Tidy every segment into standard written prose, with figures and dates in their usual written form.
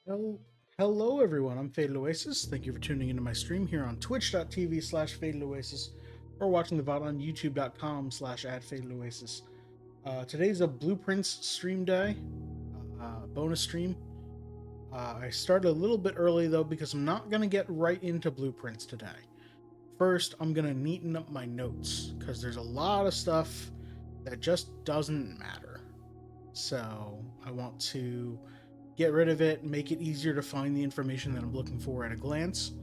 Hel- Hello, everyone. I'm Faded Oasis. Thank you for tuning into my stream here on twitch.tv/Faded Oasis or watching the VOD on youtube.com/@Faded today's a Blueprints stream day, bonus stream. I started a little bit early though because I'm not going to get right into Blueprints today. First, I'm going to neaten up my notes because there's a lot of stuff that just doesn't matter. So I want to get rid of it, make it easier to find the information that I'm looking for at a glance.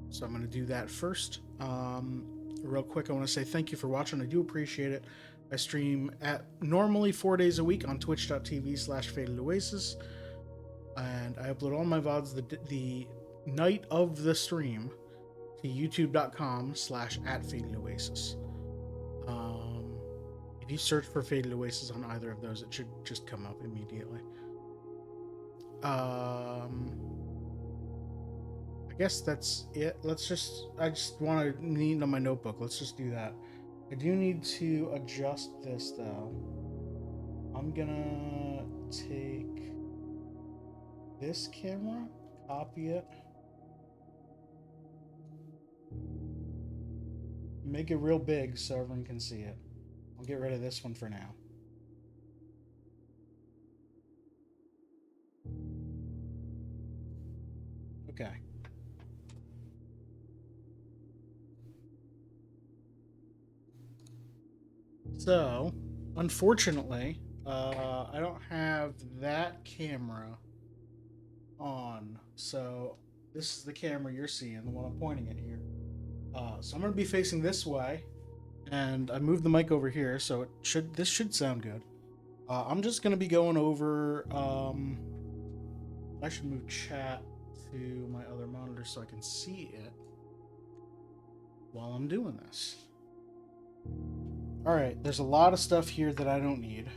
So I'm going to do that first. Real quick, I want to say thank you for watching. I do appreciate it. I stream at normally 4 days a week on twitch.tv/Faded Oasis, and I upload all my VODs the night of the stream to youtube.com/@Faded Oasis. If you search for Faded Oasis on either of those, it should just come up immediately. I guess that's it. I just want to neaten on my notebook. Let's just do that. I do need to adjust this though. I'm gonna take this camera, copy it, make it real big so everyone can see it. I'll get rid of this one for now. Okay. So, unfortunately, I don't have that camera on. So, this is the camera you're seeing, the one I'm pointing at here. So I'm going to be facing this way, and I moved the mic over here, so this should sound good. I'm just going to be going over. I should move chat to my other monitor so I can see it while I'm doing this. All right, there's a lot of stuff here that I don't need.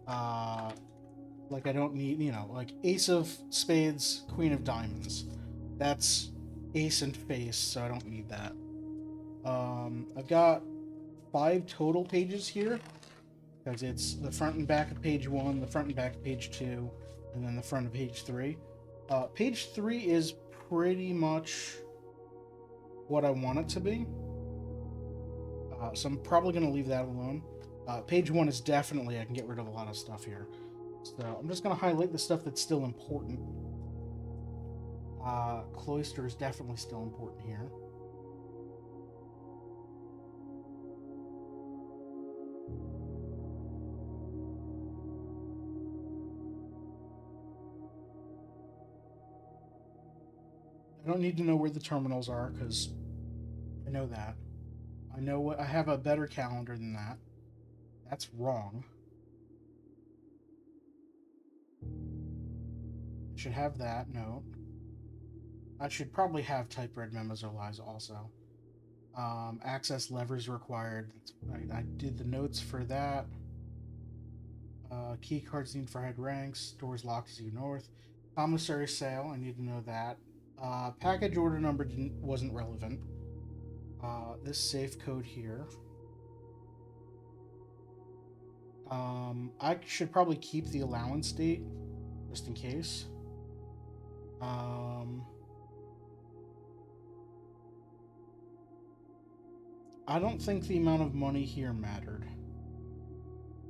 Like I don't need, like Ace of Spades, Queen of Diamonds. That's ace and face, so I don't need that. I've got 5 total pages here because it's the front and back of page 1, the front and back of page 2, and then the front of page 3. Page 3 is pretty much what I want it to be. So I'm probably going to leave that alone. Page 1 is definitely, I can get rid of a lot of stuff here. So I'm just going to highlight the stuff that's still important. Cloister is definitely still important here. I don't need to know where the terminals are because I know that. I know what I have a better calendar than that. That's wrong. I should have that note. I should probably have type-read memos or lies also. Access levers required. I did the notes for that. Key cards need for head ranks. Doors locked as you north. Commissary sale. I need to know that. Package order number wasn't relevant. This safe code here. I should probably keep the allowance date just in case. I don't think the amount of money here mattered.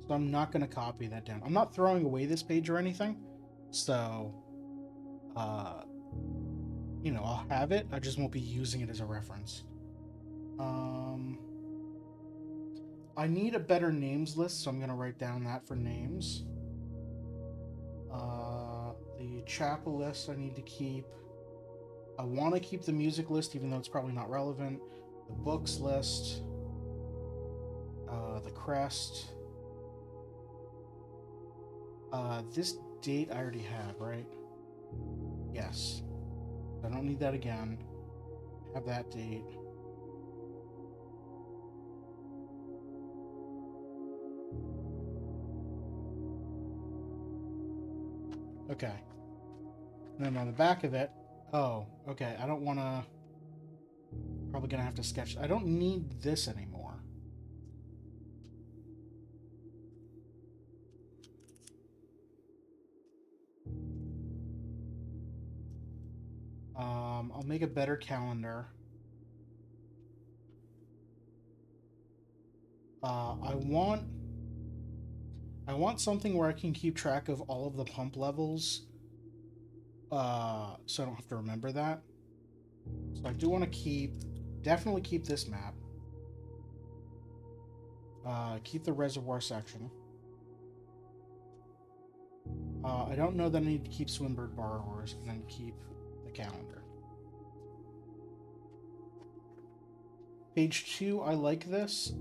So I'm not going to copy that down. I'm not throwing away this page or anything. So, I'll have it. I just won't be using it as a reference. I need a better names list, so I'm going to write down that for names. The chapel list I need to keep. I want to keep the music list, even though it's probably not relevant. The books list. The crest. This date I already have, right? Yes. I don't need that again. Have that date. Okay. And then on the back of it, oh, okay. I don't want to. Probably gonna have to sketch. I don't need this anymore. I'll make a better calendar. I want something where I can keep track of all of the pump levels. So I don't have to remember that. So I do want to definitely keep this map. Keep the reservoir section. I don't know that I need to keep Swinburne Borrowers, and then keep the calendar. Page 2, I like this.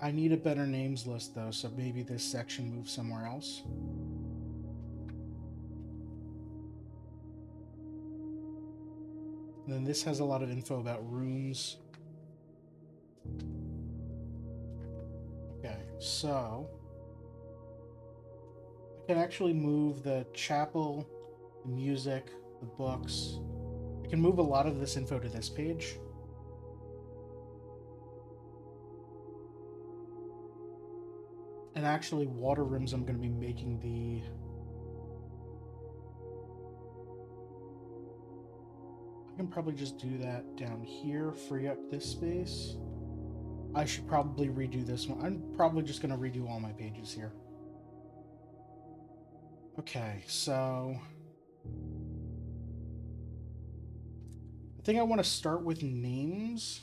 I need a better names list, though, so maybe this section moves somewhere else. And then this has a lot of info about rooms. Okay, so I can actually move the chapel, the music, the books. I can move a lot of this info to this page. And actually, water rooms, I'm going to be making I can probably just do that down here, free up this space. I should probably redo this one. I'm probably just going to redo all my pages here. Okay, so I think I want to start with names.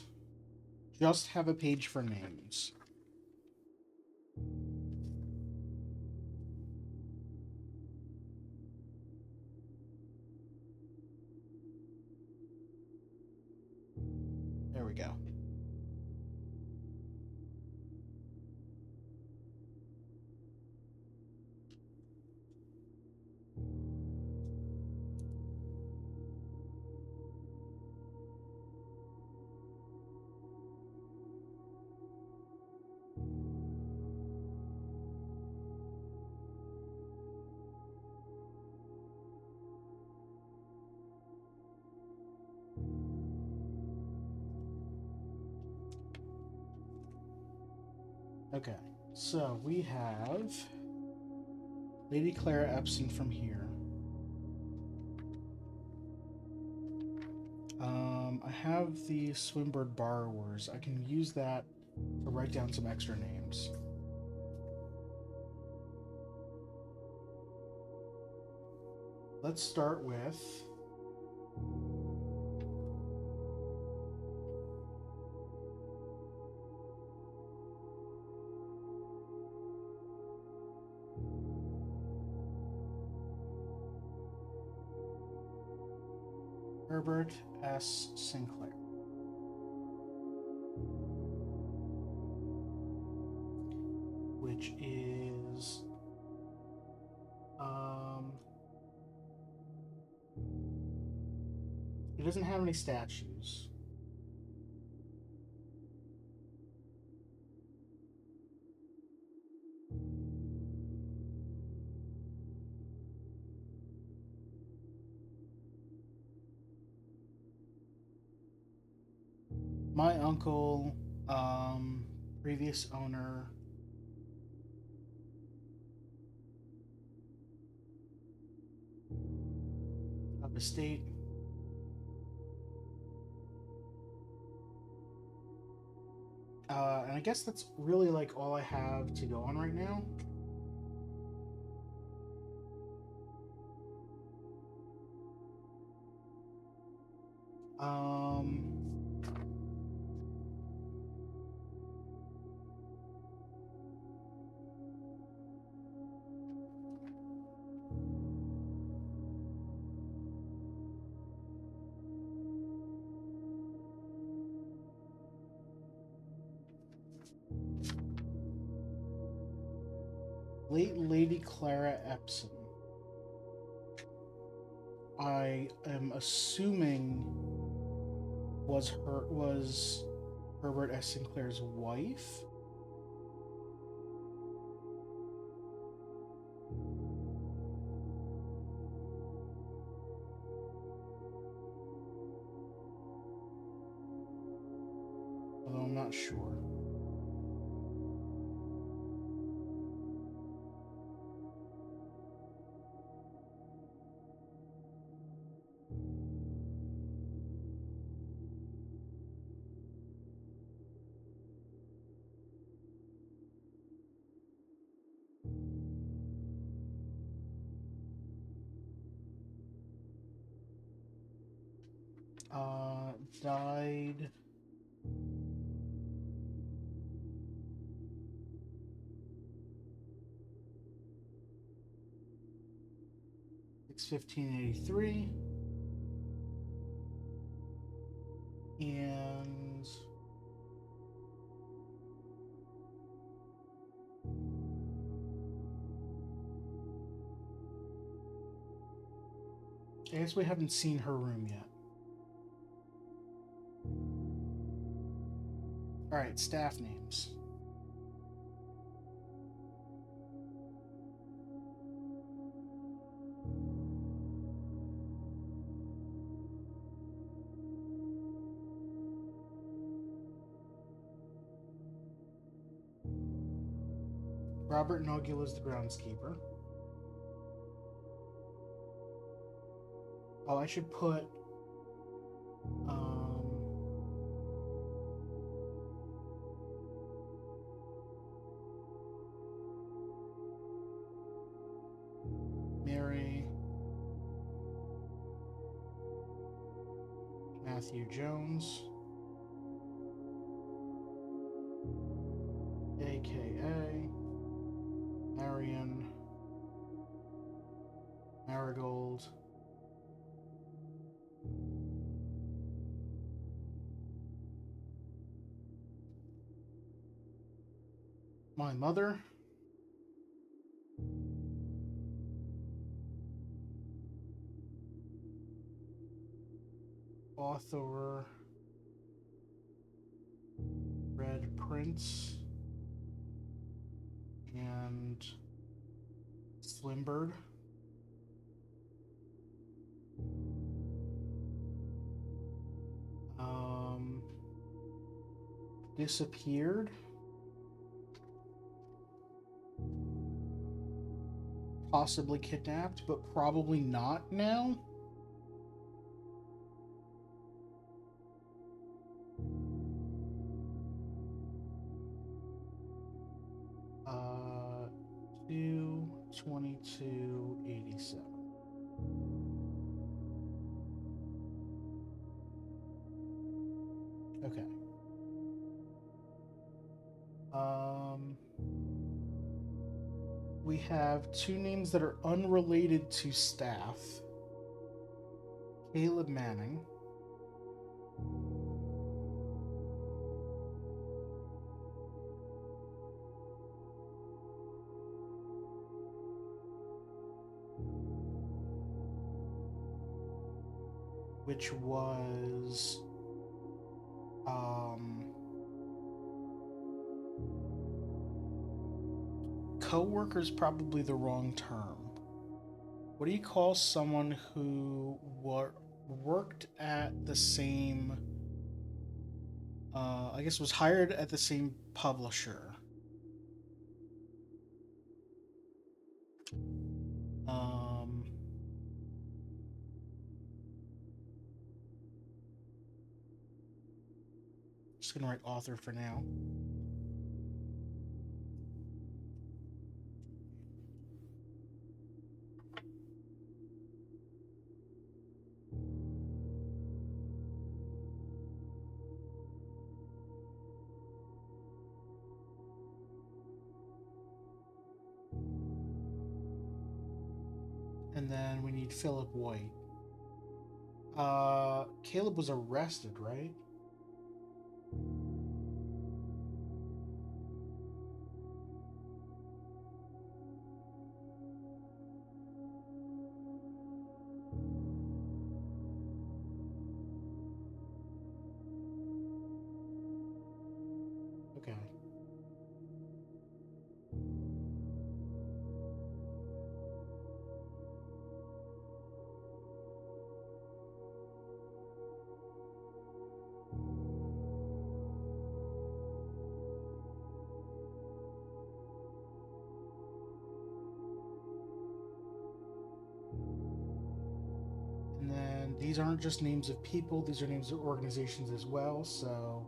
Just have a page for names. There we go. Okay, so we have Lady Clara Epson from here. I have the Swinburne Borrowers. I can use that to write down some extra names. Let's start with Herbert S. Sinclair. Which is it doesn't have any statues. My uncle, previous owner, of the state. And I guess that's really like all I have to go on right now. Late Lady Clara Epson. I am assuming was Herbert S. Sinclair's wife. Although I'm not sure. died 6/15/83, and I guess we haven't seen her room yet. All right, staff names. Robert Nogula is the groundskeeper. Oh, I should put Mary, Matthew Jones, aka Marion Marigold, my mother, author Red Prince, and Slimbird. Disappeared. Possibly kidnapped, but probably not now. Uh, 2/22/87. Okay. We have two names that are unrelated to staff. Caleb Manning. Which was co-worker is probably the wrong term. What do you call someone who worked at the same I guess was hired at the same publisher? Just gonna write author for now. And then we need Philip White. Caleb was arrested, right? Okay. And then these aren't just names of people, these are names of organizations as well, so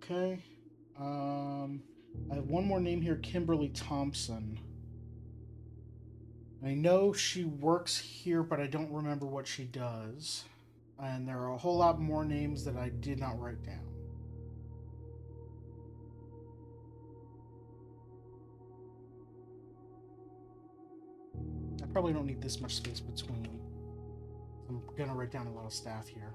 Okay. I have one more name here, Kimberly Thompson. I know she works here, but I don't remember what she does. And there are a whole lot more names that I did not write down. I probably don't need this much space between. I'm going to write down a lot of staff here.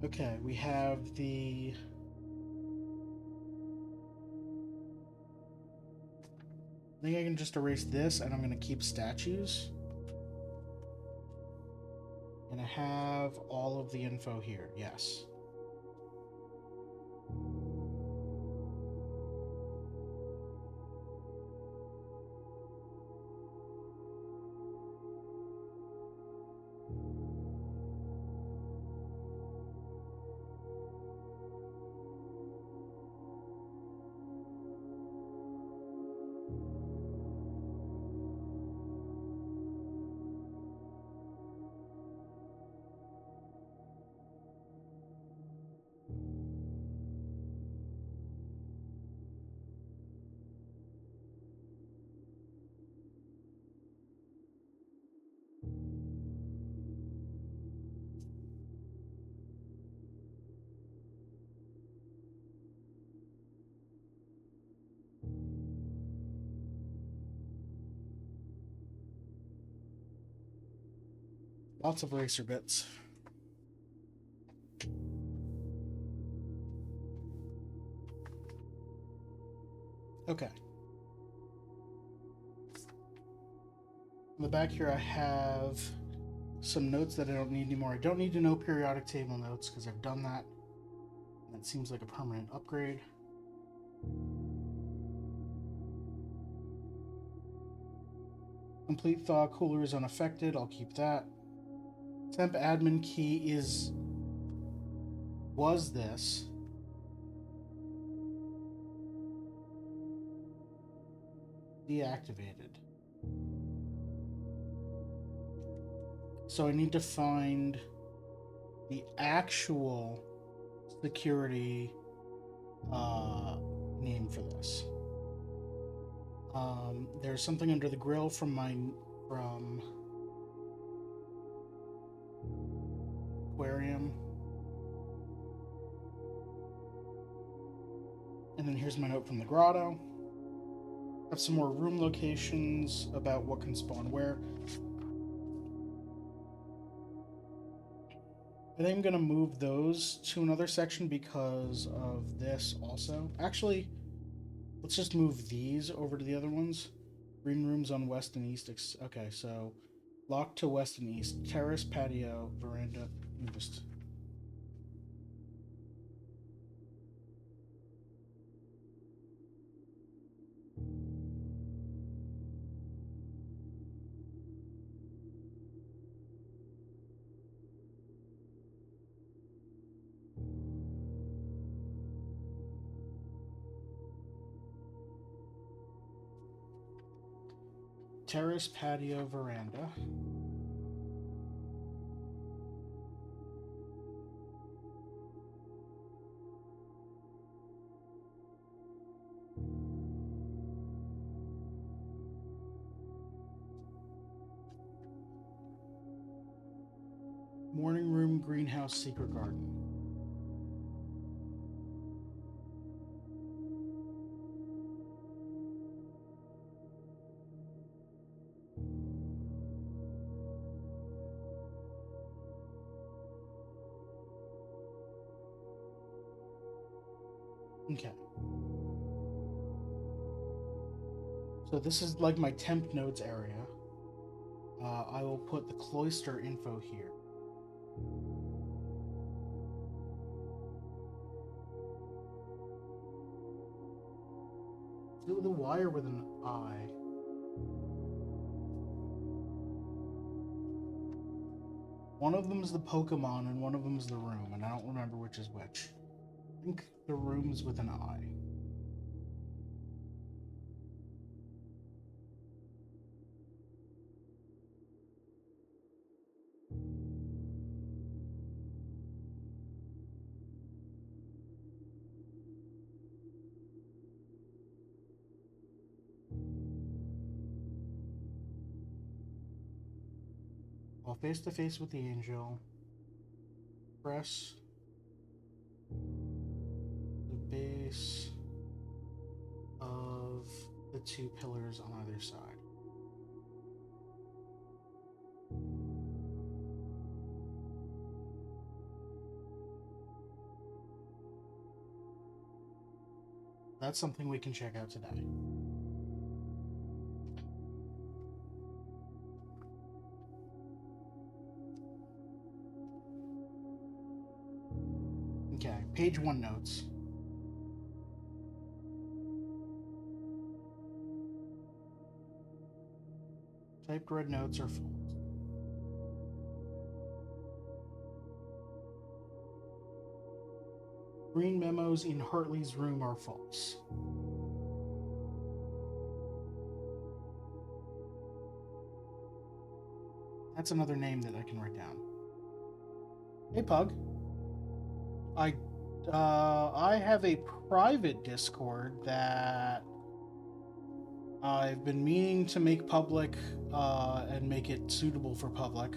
Okay, we have the... I think I can just erase this, and I'm going to keep statues. And I have all of the info here, yes. Lots of eraser bits. Okay. On the back here, I have some notes that I don't need anymore. I don't need to know periodic table notes because I've done that. That seems like a permanent upgrade. Complete thaw cooler is unaffected. I'll keep that. Temp admin key was this. Deactivated. So I need to find the actual security name for this. There's something under the grill from Aquarium. And then here's my note from the grotto. I have some more room locations about what can spawn where. I think I'm going to move those to another section because of this also. Actually, let's just move these over to the other ones. Green rooms on west and east. Okay, so locked to west and east. Terrace, patio, veranda. Just... Terrace, patio, veranda. Morning room, greenhouse, secret garden. Okay. So this is like my temp nodes area. I will put the cloister info here. Do the wire with an eye. One of them is the Pokemon and one of them is the room, and I don't remember which is which. Link the rooms with an eye. While face to face with the angel, press the base of the two pillars on either side. That's something we can check out today. Okay, page 1 notes. Typed red notes are false. Green memos in Hartley's room are false. That's another name that I can write down. Hey, Pug. I have a private Discord that I've been meaning to make public and make it suitable for public.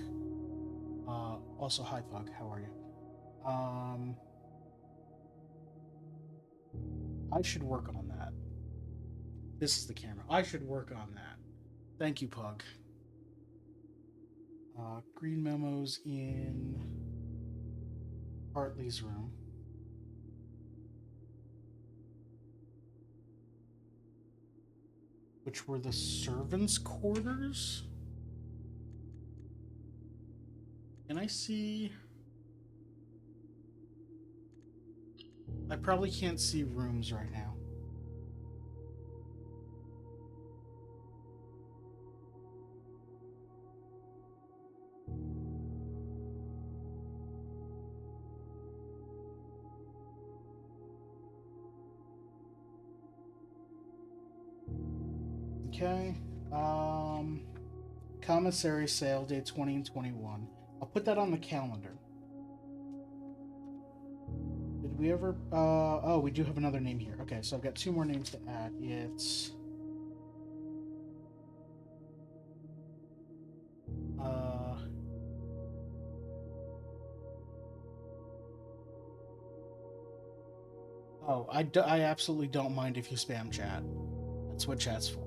Also, hi, Pug. How are you? I should work on that. This is the camera. I should work on that. Thank you, Pug. Green memos in Hartley's room. Which were the servants' quarters? Can I see? I probably can't see rooms right now. Okay. Commissary sale, day 20 and 21. I'll put that on the calendar. Did we ever... oh, we do have another name here. Okay, so I've got 2 more names to add. It's... oh, I absolutely don't mind if you spam chat. That's what chat's for.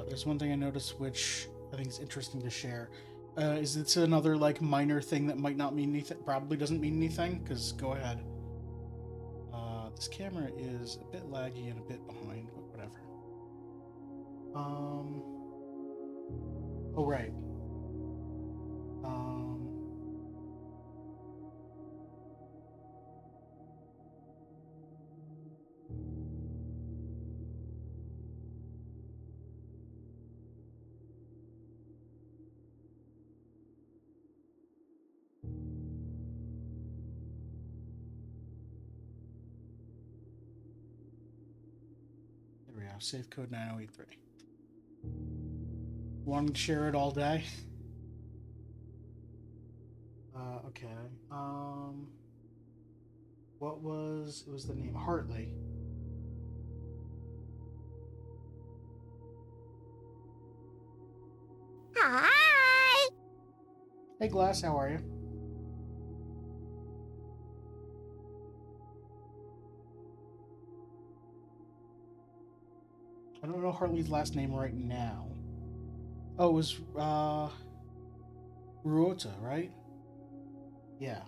There's one thing I noticed which I think is interesting to share. Is it's another like minor thing that might not mean anything, probably doesn't mean anything, because go ahead. This camera is a bit laggy and a bit behind, but whatever. Oh right. There we go. Safe code 9083. Wanting to share it all day? Okay. What was... It was the name Hartley. Hi! Hey, Glass, how are you? I don't know Hartley's last name right now. Oh, it was, Ruota, right? Yeah.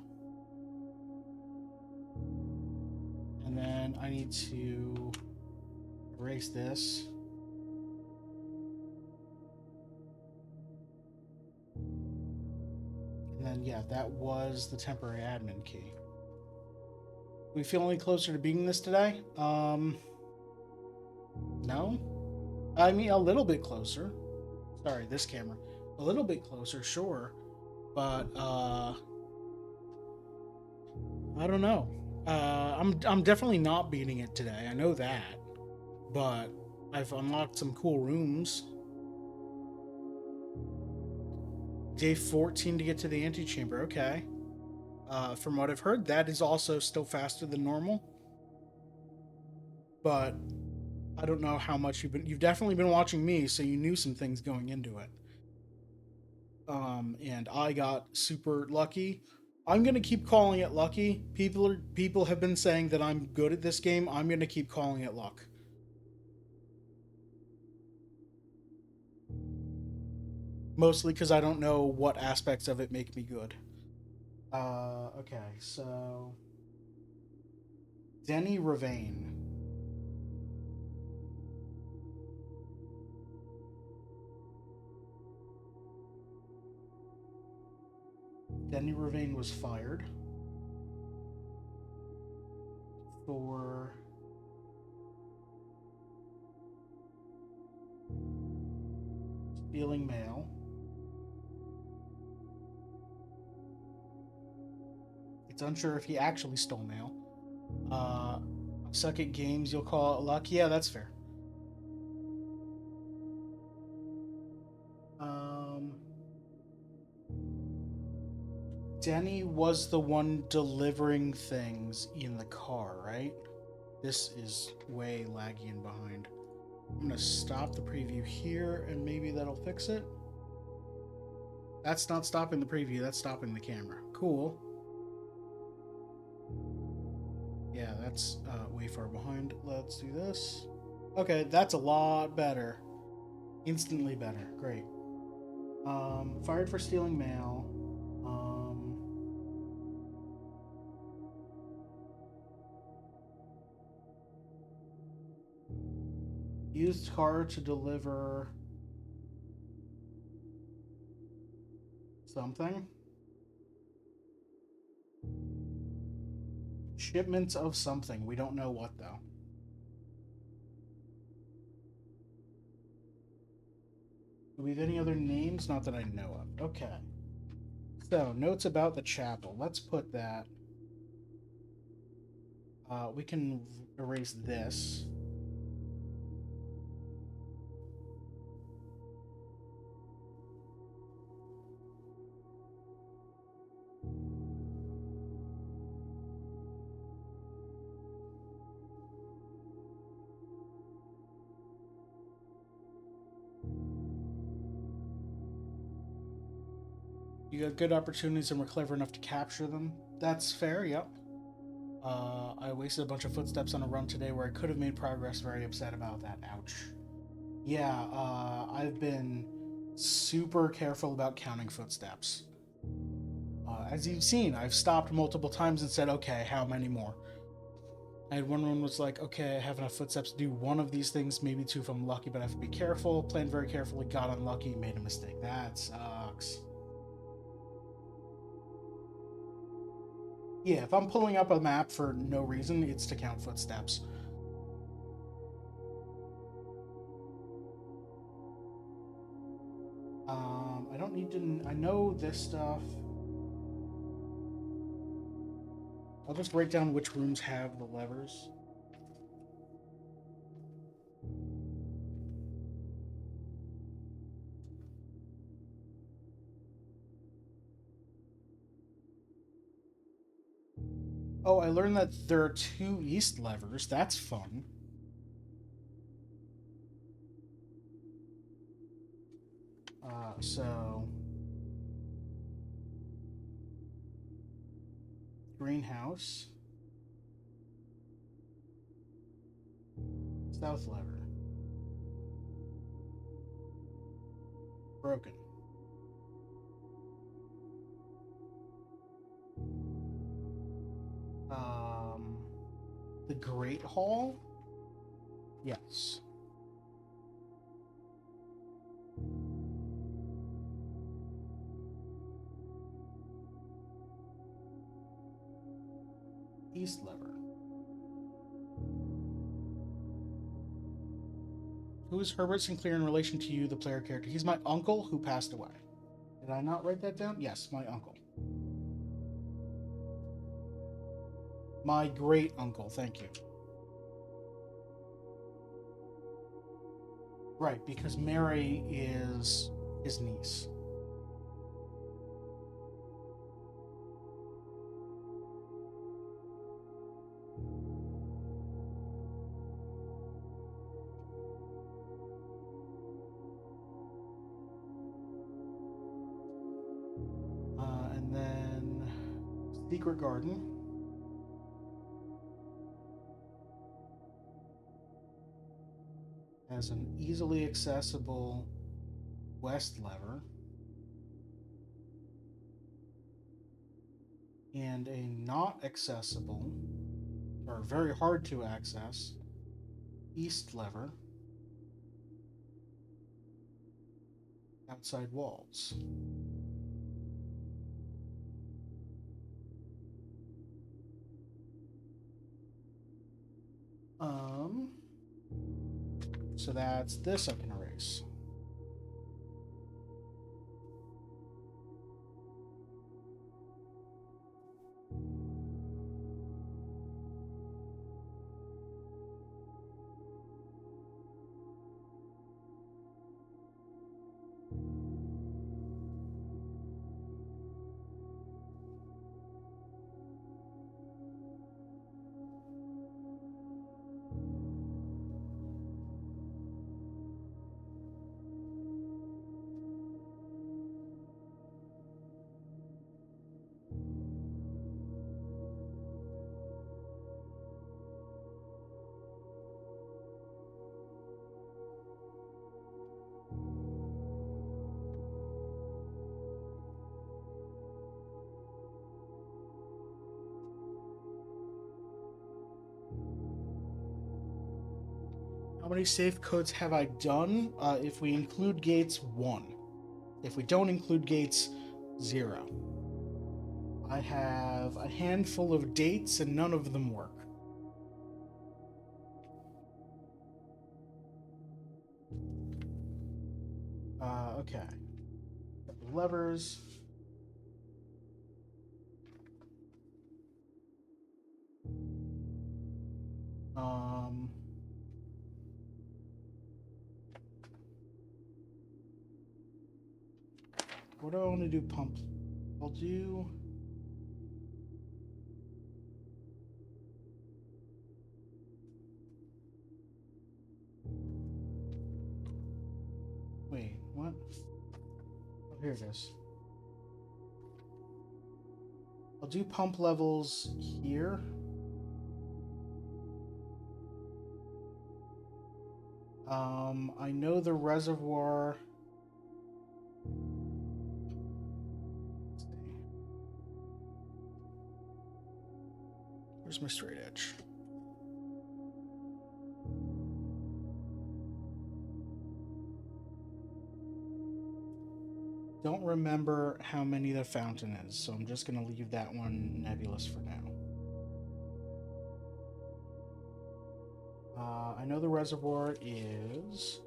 And then I need to erase this. And then, yeah, that was the temporary admin key. We feel any closer to beating this today? No? I mean, a little bit closer. Sorry, this camera. A little bit closer, sure. But, I don't know. I'm definitely not beating it today. I know that, but I've unlocked some cool rooms. Day 14 to get to the antechamber. Okay. From what I've heard, that is also still faster than normal. But I don't know how much you've definitely been watching me, so you knew some things going into it. And I got super lucky. I'm gonna keep calling it lucky. People have been saying that I'm good at this game. I'm gonna keep calling it luck. Mostly because I don't know what aspects of it make me good. Okay, so Denny Ravane. Denny Ravane was fired for stealing mail. It's unsure if he actually stole mail. Uh, Suck at games, you'll call it luck. Yeah, that's fair. Um, Denny was the one delivering things in the car, right? This is way laggy and behind. I'm gonna stop the preview here and maybe that'll fix it. That's not stopping the preview, that's stopping the camera. Cool. Yeah, that's way far behind. Let's do this. Okay, that's a lot better. Instantly better. Great. Fired for stealing mail. Used car to deliver something. Shipments of something. We don't know what though. Do we have any other names? Not that I know of. Okay. So, notes about the chapel. Let's put that. We can erase this. You got good opportunities and were clever enough to capture them. That's fair, yep. I wasted a bunch of footsteps on a run today where I could have made progress. Very upset about that. Ouch. Yeah, I've been super careful about counting footsteps. As you've seen, I've stopped multiple times and said, okay, how many more? I had one was like, okay, I have enough footsteps to do one of these things, maybe two if I'm lucky, but I have to be careful. Planned very carefully, got unlucky, made a mistake. That sucks. Yeah, if I'm pulling up a map for no reason, it's to count footsteps. I don't need to. I know this stuff. I'll just write down which rooms have the levers. Oh, I learned that there are two east levers. That's fun. So greenhouse, south lever, broken. Um, the Great Hall, yes. East lever. Who is Herbert Sinclair in relation to you, the player character? He's my uncle who passed away. Did I not write that down? Yes, my uncle. My great uncle, thank you. Right, because Mary is his niece. And then Secret Garden. Has an easily accessible west lever and a not accessible or very hard to access east lever outside walls. So that's this I can erase. How many safe codes have I done? If we include gates, 1. If we don't include gates, 0. I have a handful of dates and none of them work. Okay. Levers. Um, what do I want to do? Pump. I'll do. Wait, what? Oh, here it is. I'll do pump levels here. I know the reservoir. Let's see. Where's my straight edge? Don't remember how many the fountain is, so I'm just going to leave that one nebulous for now. I know the reservoir is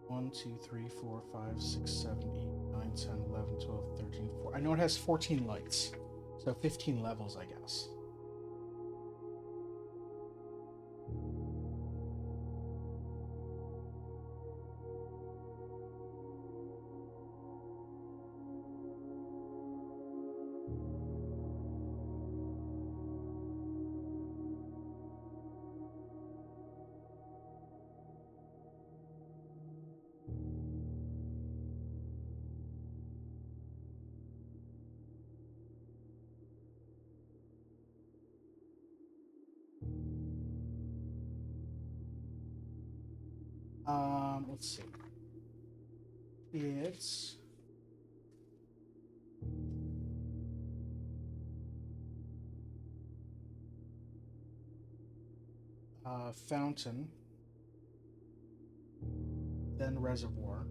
1, 2, 3, 4, 5, 6, 7, 8, 9, 10, 11, 12, 13, 14. I know it has 14 lights, so 15 levels, I guess. Let's see. It's fountain, then reservoir.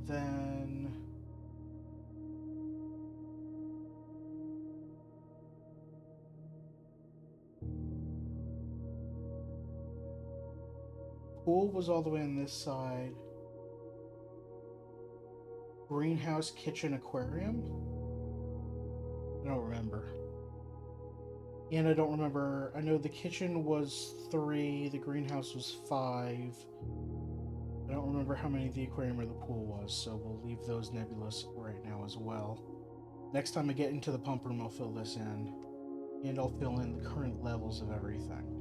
Then pool was all the way on this side. Greenhouse, kitchen, aquarium? I don't remember. And I don't remember. I know the kitchen was 3, the greenhouse was 5. I don't remember how many the aquarium or the pool was, so we'll leave those nebulous right now as well. Next time I get into the pump room, I'll fill this in. And I'll fill in the current levels of everything.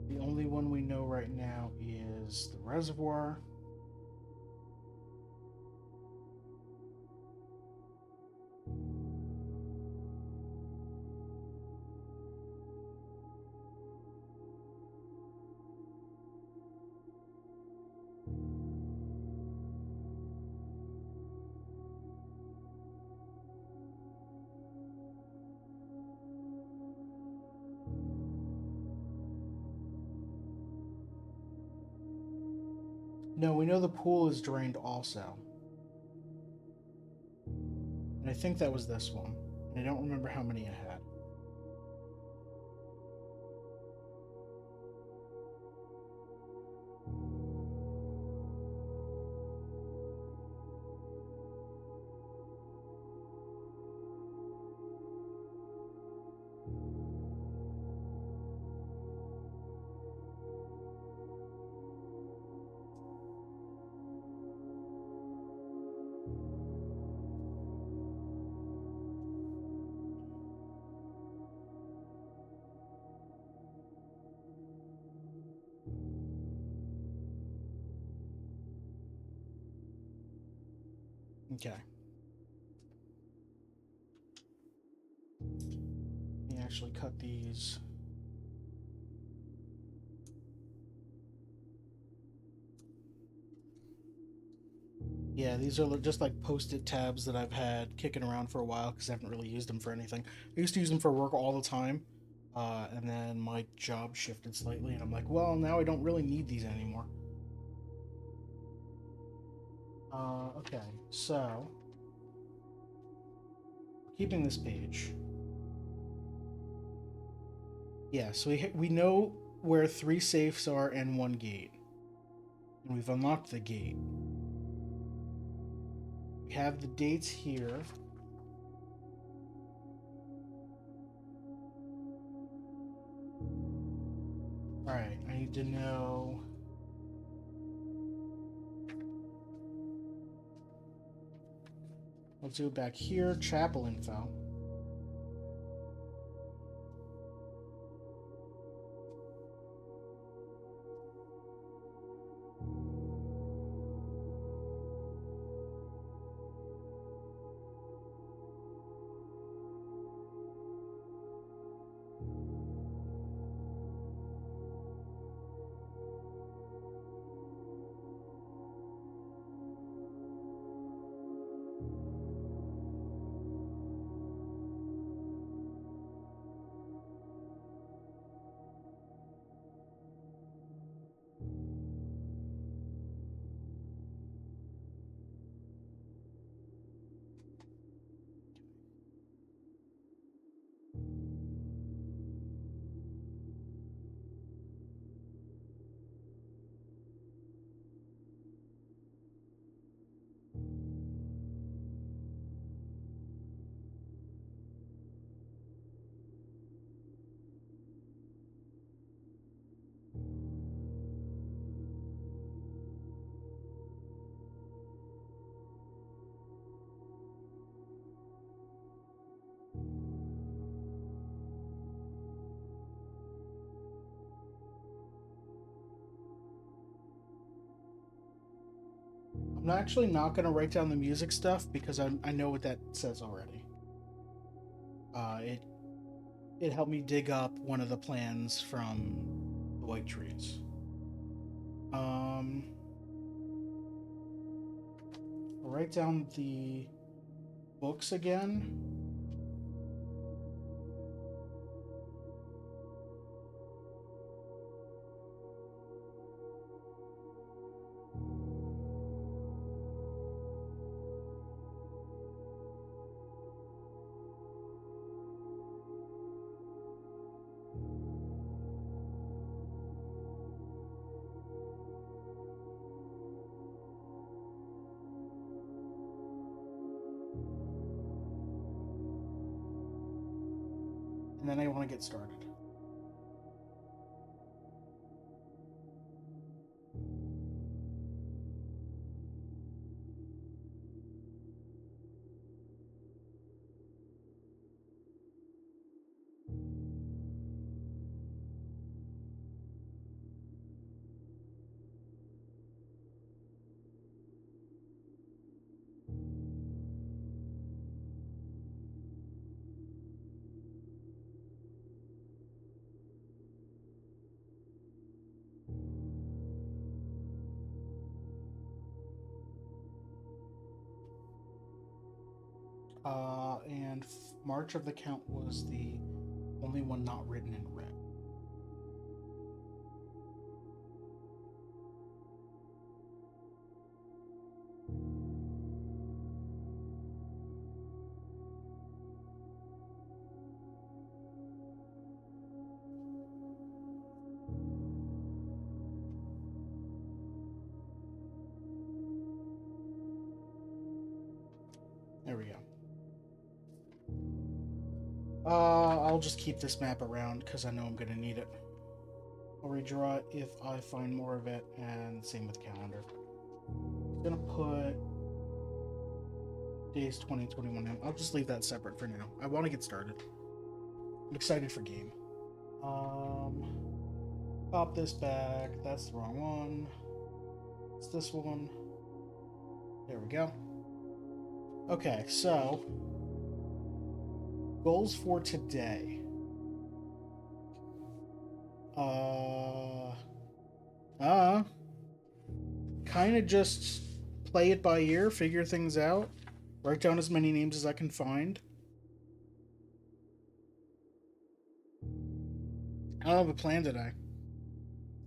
The only one we know right now is the reservoir. No, we know the pool is drained also. And I think that was this one. And I don't remember how many it had. Okay. Let me actually cut these. Yeah, these are just like post-it tabs that I've had kicking around for a while because I haven't really used them for anything. I used to use them for work all the time, and then my job shifted slightly, and I'm like, well, now I don't really need these anymore. Okay, so keeping this page. Yeah, so we know where 3 safes are and 1 gate, and we've unlocked the gate. We have the dates here. Alright, I need to know. Let's do it back here. Chapel info. I'm actually not going to write down the music stuff because I know what that says already. It helped me dig up one of the plans from the White Trees. Um, I'll write down the books again. And then I want to get started. And March of the Count was the only one not written in red. There we go. I'll just keep this map around because I know I'm gonna need it. I'll redraw it if I find more of it, and same with calendar. I'm gonna put days 2021 in. I'll just leave that separate for now. I want to get started. I'm excited for game. Pop this back. That's the wrong one. It's this one. There we go. Okay, so goals for today. Kind of just play it by ear, figure things out, write down as many names as I can find. I don't have a plan today.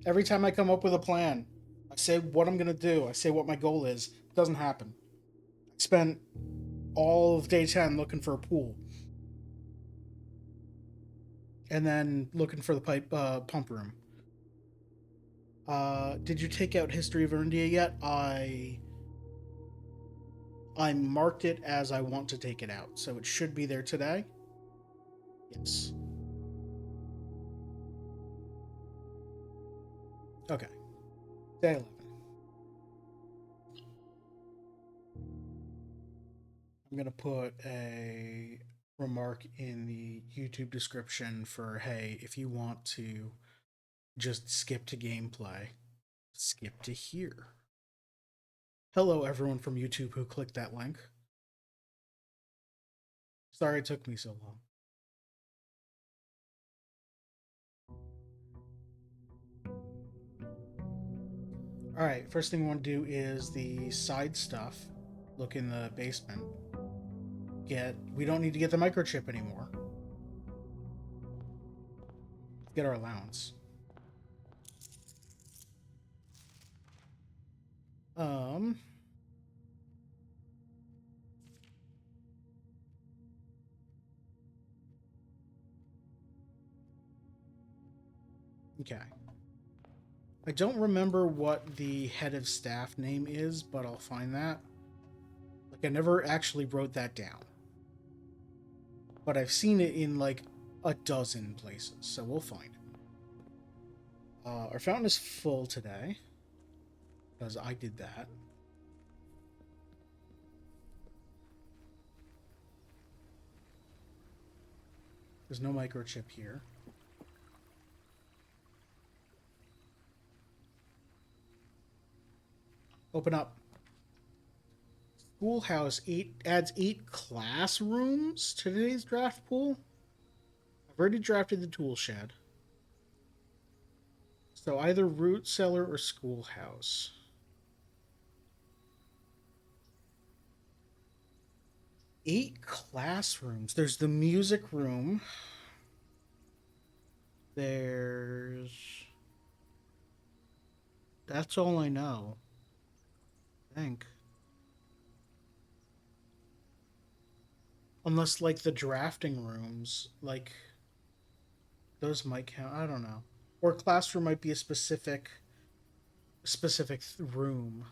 Every time I come up with a plan, I say what I'm gonna do. I say what my goal is. It doesn't happen. I spent all of day 10 looking for a pool, and then looking for the pump room. Did you take out History of India yet? I marked it as I want to take it out, so it should be there today. Yes. Okay. Day 11. I'm going to put a remark in the YouTube description for, hey, if you want to just skip to gameplay, skip to here. Hello, everyone from YouTube who clicked that link. Sorry it took me so long. Alright, first thing we want to do is the side stuff. Look in the basement. We don't need to get the microchip anymore. Get our allowance. Okay. I don't remember what the head of staff name is, but I'll find that. Like, I never actually wrote that down. But I've seen it in, like, a dozen places, so we'll find it. Our fountain is full today, because I did that. There's no microchip here. Open up. Schoolhouse adds 8 classrooms to today's draft pool. I've already drafted the tool shed. So either root cellar or schoolhouse. 8 classrooms. There's the music room. There's... That's all I know. I think. Unless, like, the drafting rooms, like, those might count. I don't know. Or classroom might be a specific room.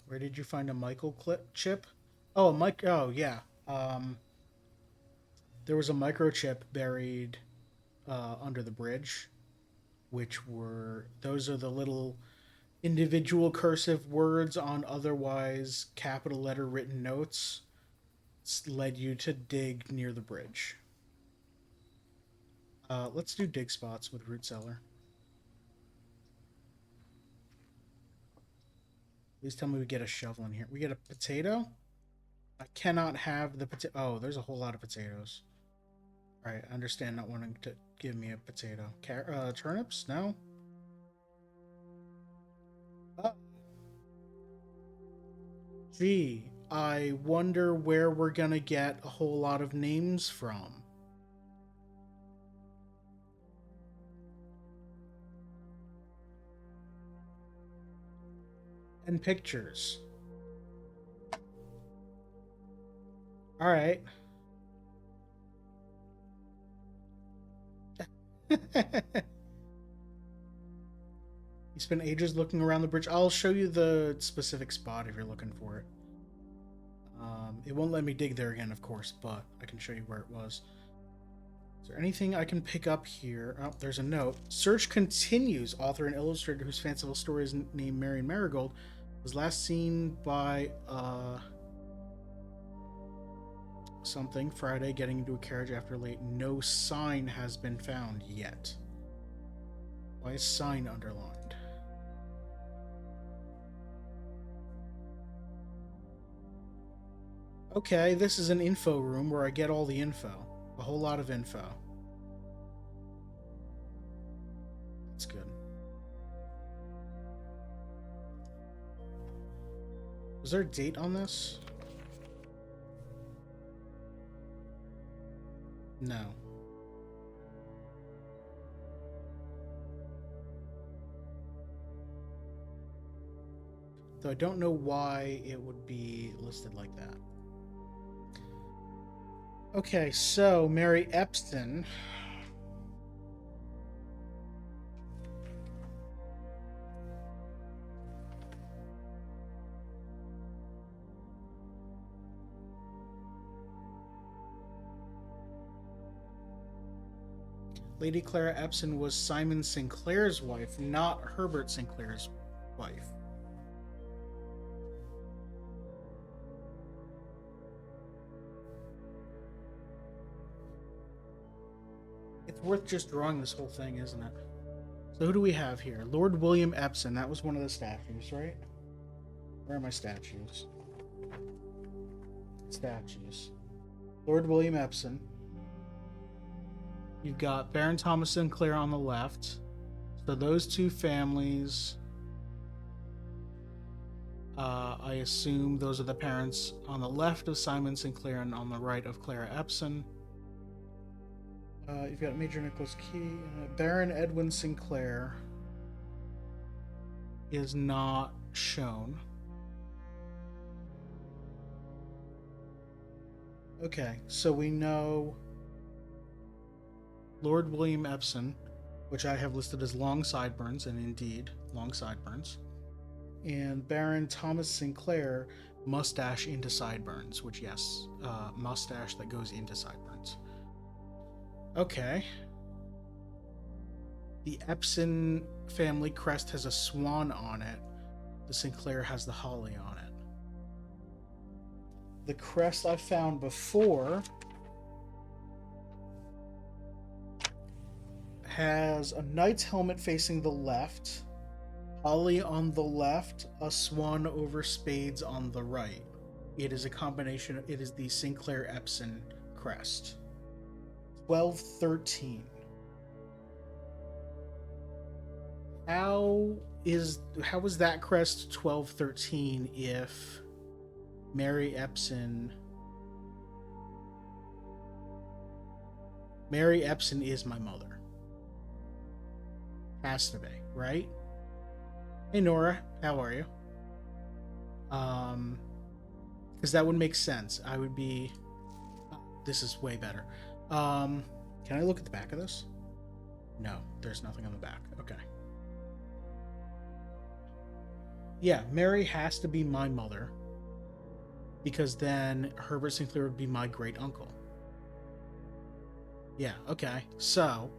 Where did you find a Michael chip? Oh, a mic. Oh, yeah. There was a microchip buried under the bridge, which were those are the little individual cursive words on otherwise capital letter written notes. It's led you to dig near the bridge. Let's do dig spots with root cellar. Please tell me we get a shovel in here. We get a potato? I cannot have the potato. Oh, there's a whole lot of potatoes. Alright, I understand not wanting to give me a potato. Turnips? No? Gee, I wonder where we're gonna get a whole lot of names from. And pictures. Alright. You spent ages looking around the bridge. I'll show you the specific spot if you're looking for it. It won't let me dig there again, of course, but I can show you where it was. Is there anything I can pick up here? Oh, there's a note. Search continues. Author and illustrator whose fanciful story is named Marion Marigold was last seen by something Friday getting into a carriage after late. No sign has been found yet. Why is sign underlined? Okay, this is an info room where I get all the info. A whole lot of info. That's good. Was there a date on this? No. Though I don't know why it would be listed like that. Okay, so Mary Epstein. Lady Clara Epson was Simon Sinclair's wife, not Herbert Sinclair's wife. It's worth just drawing this whole thing, isn't it? So who do we have here? Lord William Epson. That was one of the statues, right? Where are my statues? Statues. Lord William Epson. You've got Baron Thomas Sinclair on the left. So those two families, I assume those are the parents on the left of Simon Sinclair and on the right of Clara Epson. You've got Major Nicholas Key. Baron Edwin Sinclair is not shown. Okay, so we know Lord William Epson, which I have listed as long sideburns, and indeed, long sideburns. And Baron Thomas Sinclair, mustache into sideburns, which, yes, mustache that goes into sideburns. Okay. The Epson family crest has a swan on it. The Sinclair has the holly on it. The crest I found before has a knight's helmet facing the left, Holly on the left, a swan over spades on the right. It is a combination, it is the Sinclair Epson crest. 1213. How is that crest 1213 if Mary Epson is my mother? Has to be, right? Hey Nora, how are you? Because that would make sense. I would be. Oh, this is way better. Can I look at the back of this? No, there's nothing on the back. Okay. Yeah, Mary has to be my mother because then Herbert Sinclair would be my great uncle. Yeah, okay. So,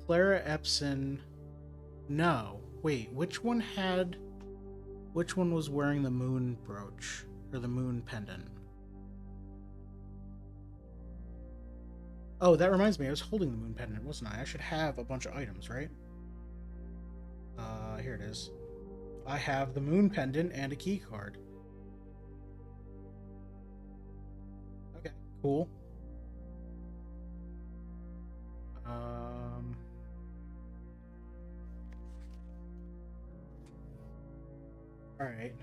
Clara Epson. No. Wait, which one was wearing the moon brooch or the moon pendant? Oh, that reminds me. I was holding the moon pendant, wasn't I? I should have a bunch of items, right? Here it is. I have the moon pendant and a key card. Okay, cool. All right.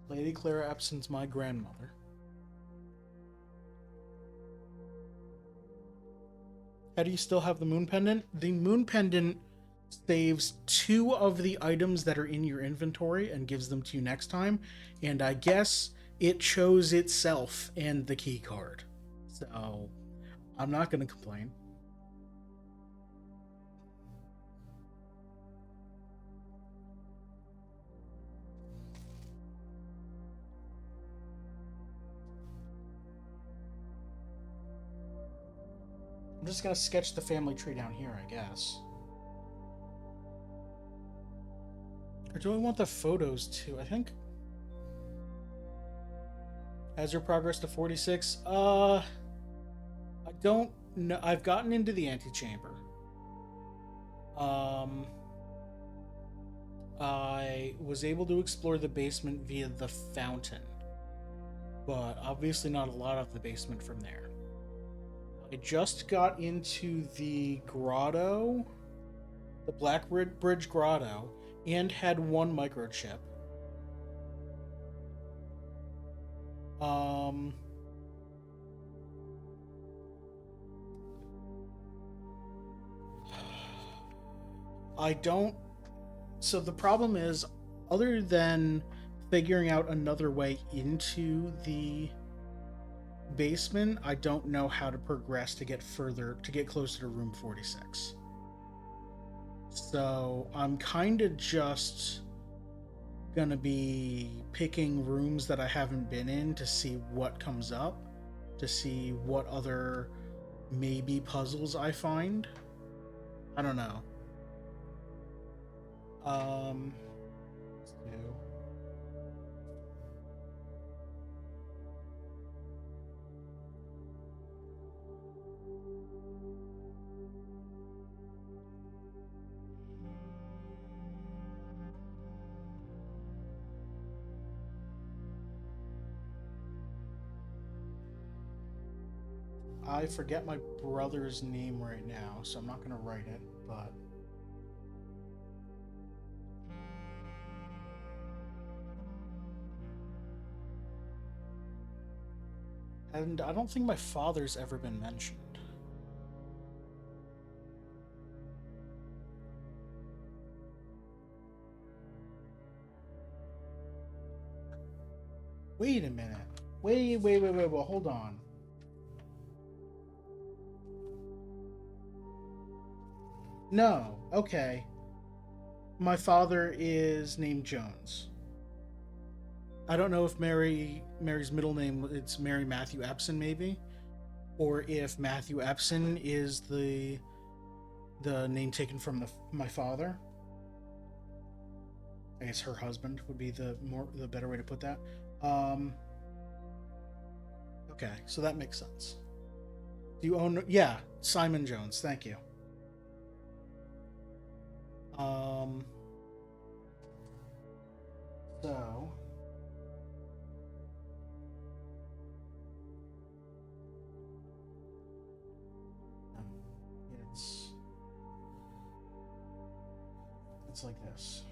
Lady Clara Epson's my grandmother. How do you still have the moon pendant? The moon pendant saves 2 of the items that are in your inventory and gives them to you next time. And I guess it chose itself and the key card. So I'm not going to complain. I'm just going to sketch the family tree down here, I guess. Or do I want the photos too? I think. Has your progress to 46? I don't know. I've gotten into the antechamber. I was able to explore the basement via the fountain, but obviously not a lot of the basement from there. I just got into the grotto, the Black Bridge Grotto, and had 1 microchip. I don't. So the problem is, other than figuring out another way into the basement, I don't know how to progress to get further, to get closer to room 46. So I'm kind of just gonna be picking rooms that I haven't been in to see what comes up, to see what other maybe puzzles I find. I don't know. Let's do. I forget my brother's name right now, so I'm not gonna write it, but and I don't think my father's ever been mentioned. Wait a minute. Wait, hold on. No, okay. My father is named Jones. I don't know if Mary's middle name it's Mary Matthew Epson maybe, or if Matthew Epson is the name taken from my father. I guess her husband would be the better way to put that. Um, okay, so that makes sense. Do you own? Yeah, Simon Jones. Thank you. Um, so um, it's it's like this.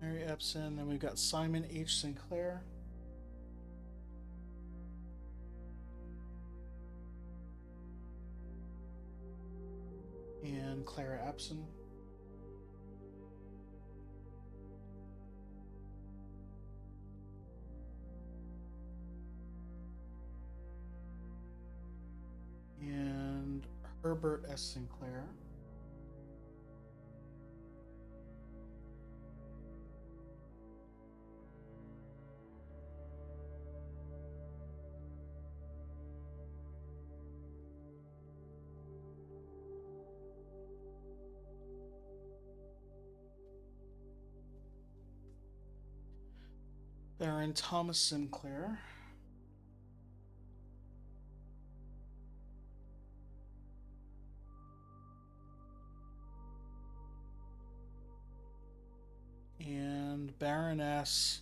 Mary Epson. Then we've got Simon H. Sinclair. And Clara Epson. And Herbert S. Sinclair. Baron Thomas Sinclair. And Baroness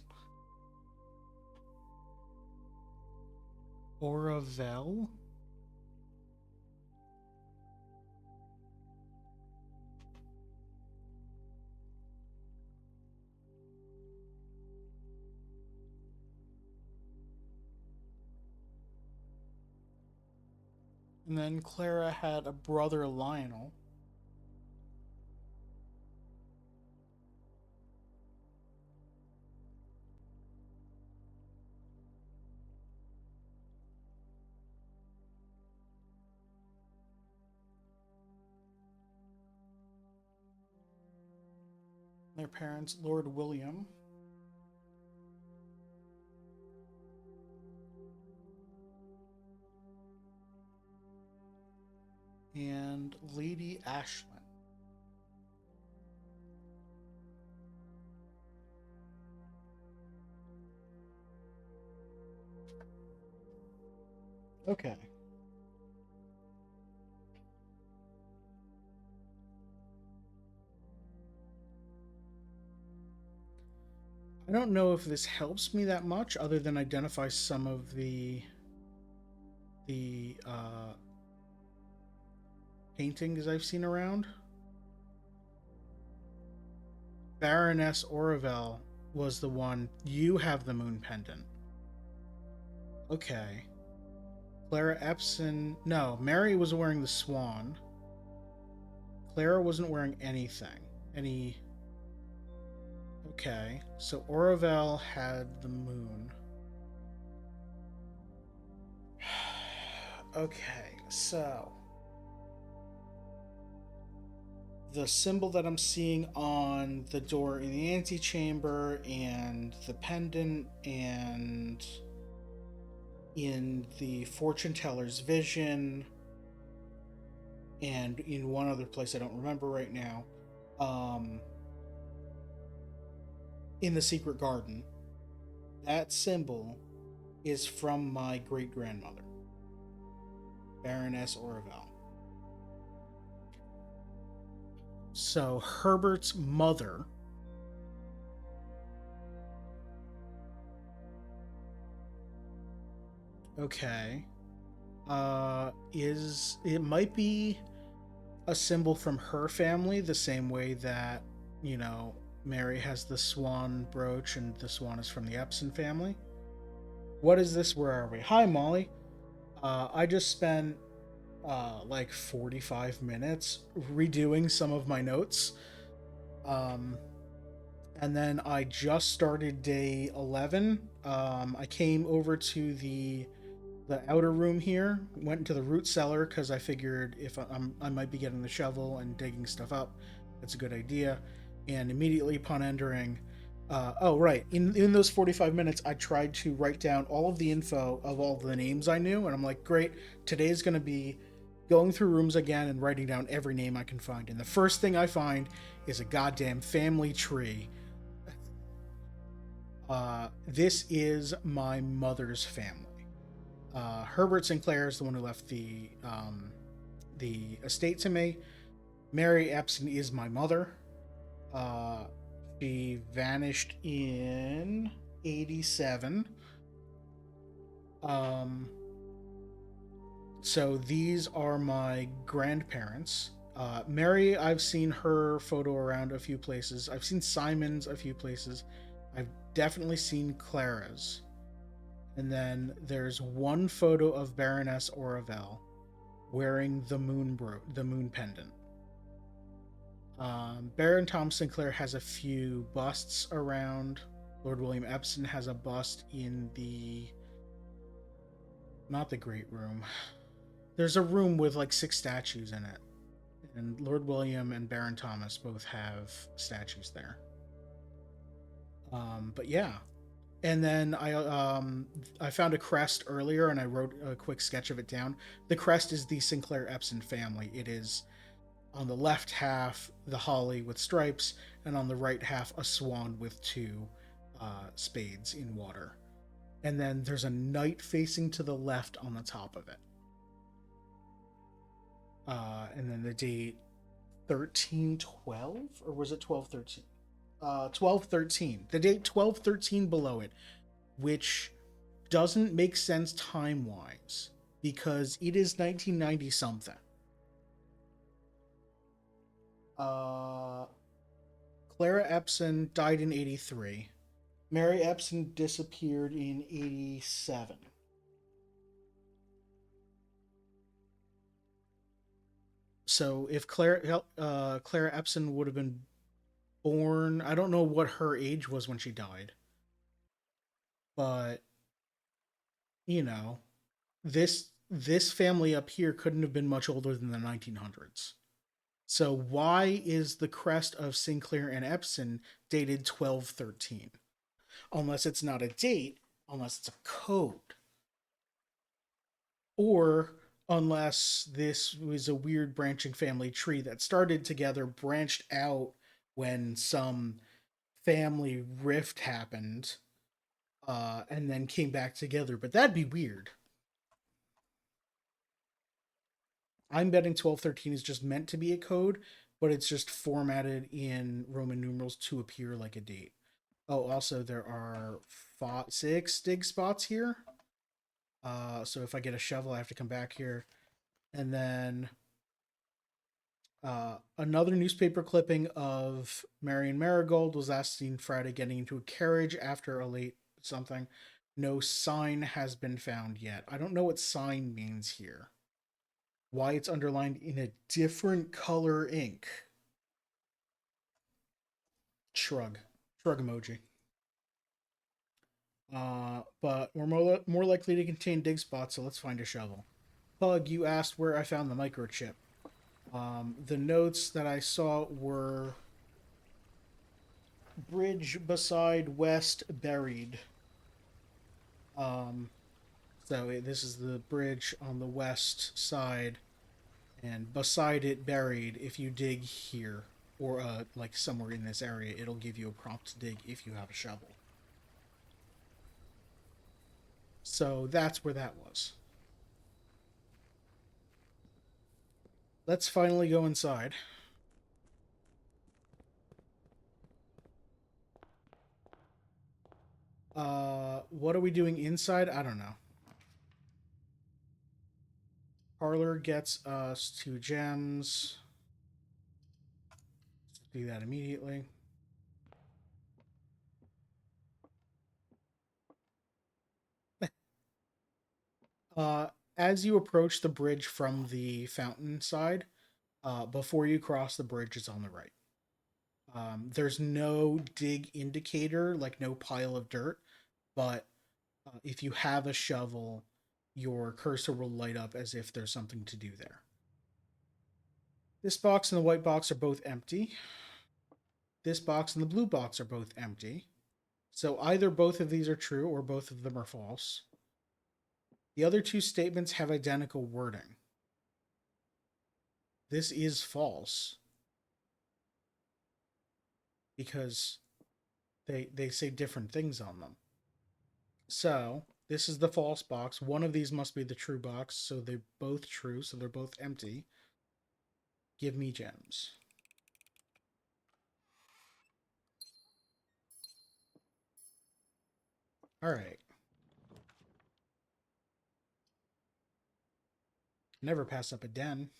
Oravel. And then Clara had a brother, Lionel. Their parents, Lord William. And Lady Ashlyn. Okay. I don't know if this helps me that much, other than identify some of the paintings I've seen around. Baroness Oravel was the one. You have the moon pendant. Okay. Clara Epson. No, Mary was wearing the swan. Clara wasn't wearing anything. Any. Okay. So Oravel had the moon. Okay, so. The symbol that I'm seeing on the door in the antechamber and the pendant and in the fortune teller's vision and in one other place I don't remember right now, in the secret garden, that symbol is from my great grandmother, Baroness Oravel. So Herbert's mother, okay, is it might be a symbol from her family, the same way that, you know, Mary has the swan brooch and the swan is from the Epson family. What is this? Where are we? Hi, Molly. I just spent like 45 minutes redoing some of my notes. Um, and then I just started day 11. I came over to the outer room here, went into the root cellar because I figured if I might be getting the shovel and digging stuff up, that's a good idea. And immediately upon entering, oh right, in those 45 minutes, I tried to write down all of the info of all the names I knew, and I'm like, great, today's gonna be going through rooms again and writing down every name I can find. And the first thing I find is a goddamn family tree. This is my mother's family. Herbert Sinclair is the one who left the estate to me. Mary Epson is my mother. Uh, she vanished in '87. Um, so these are my grandparents. Mary, I've seen her photo around a few places. I've seen Simon's a few places. I've definitely seen Clara's. And then there's one photo of Baroness Oravel wearing the moon pendant. Baron Tom Sinclair has a few busts around. Lord William Epson has a bust in the not the Great Room. There's a room with like 6 statues in it, and Lord William and Baron Thomas both have statues there. But yeah, and then I found a crest earlier, and I wrote a quick sketch of it down. The crest is the Sinclair Epson family. It is on the left half the holly with stripes, and on the right half a swan with two spades in water. And then there's a knight facing to the left on the top of it. And then the date 1312, or was it 1213? 1213. The date 1213 below it, which doesn't make sense time wise because it is 1990 something. Uh, Clara Epson died in '83. Mary Epson disappeared in '87. So if Clara Epson would have been born, I don't know what her age was when she died, but you know, this family up here couldn't have been much older than the 1900s. So why is the crest of Sinclair and Epson dated 1213? Unless it's not a date, unless it's a code, or unless this was a weird branching family tree that started together, branched out when some family rift happened, and then came back together. But that'd be weird. I'm betting 1213 is just meant to be a code, but it's just formatted in Roman numerals to appear like a date. Oh, also there are 6 dig spots here. So if I get a shovel, I have to come back here. And then another newspaper clipping of Marion Marigold was last seen Friday getting into a carriage after a late something. No sign has been found yet. I don't know what sign means here. Why it's underlined in a different color ink. Shrug. Shrug emoji. But we're more likely to contain dig spots, so let's find a shovel. Pug, you asked where I found the microchip. The notes that I saw were bridge beside west buried. Um, this is the bridge on the west side, and beside it buried. If you dig here or like somewhere in this area, it'll give you a prompt to dig if you have a shovel. So that's where that was. Let's finally go inside. What are we doing inside? I don't know. Parlor gets us 2 gems. Let's do that immediately. Uh, as you approach the bridge from the fountain side, before you cross the bridge, it's on the right. There's no dig indicator, like no pile of dirt, but if you have a shovel, your cursor will light up as if there's something to do there. This box and the white box are both empty. This box and the blue box are both empty. So either both of these are true or both of them are false. The other two statements have identical wording. This is false because they say different things on them. So this is the false box. One of these must be the true box. So they're both true. So they're both empty. Give me gems. All right. Never pass up a den.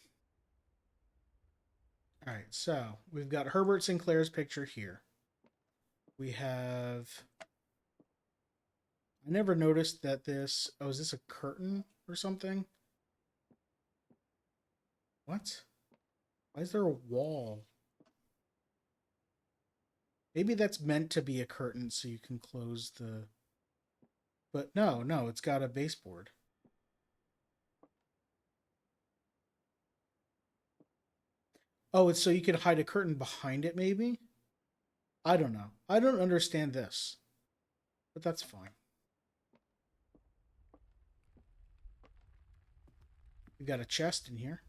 All right. So we've got Herbert Sinclair's picture here. We have. I never noticed that this. Oh, is this a curtain or something? What? Why is there a wall? Maybe that's meant to be a curtain so you can close the. But no, it's got a baseboard. Oh, it's so you can hide a curtain behind it, maybe? I don't know. I don't understand this, but that's fine. We've got a chest in here.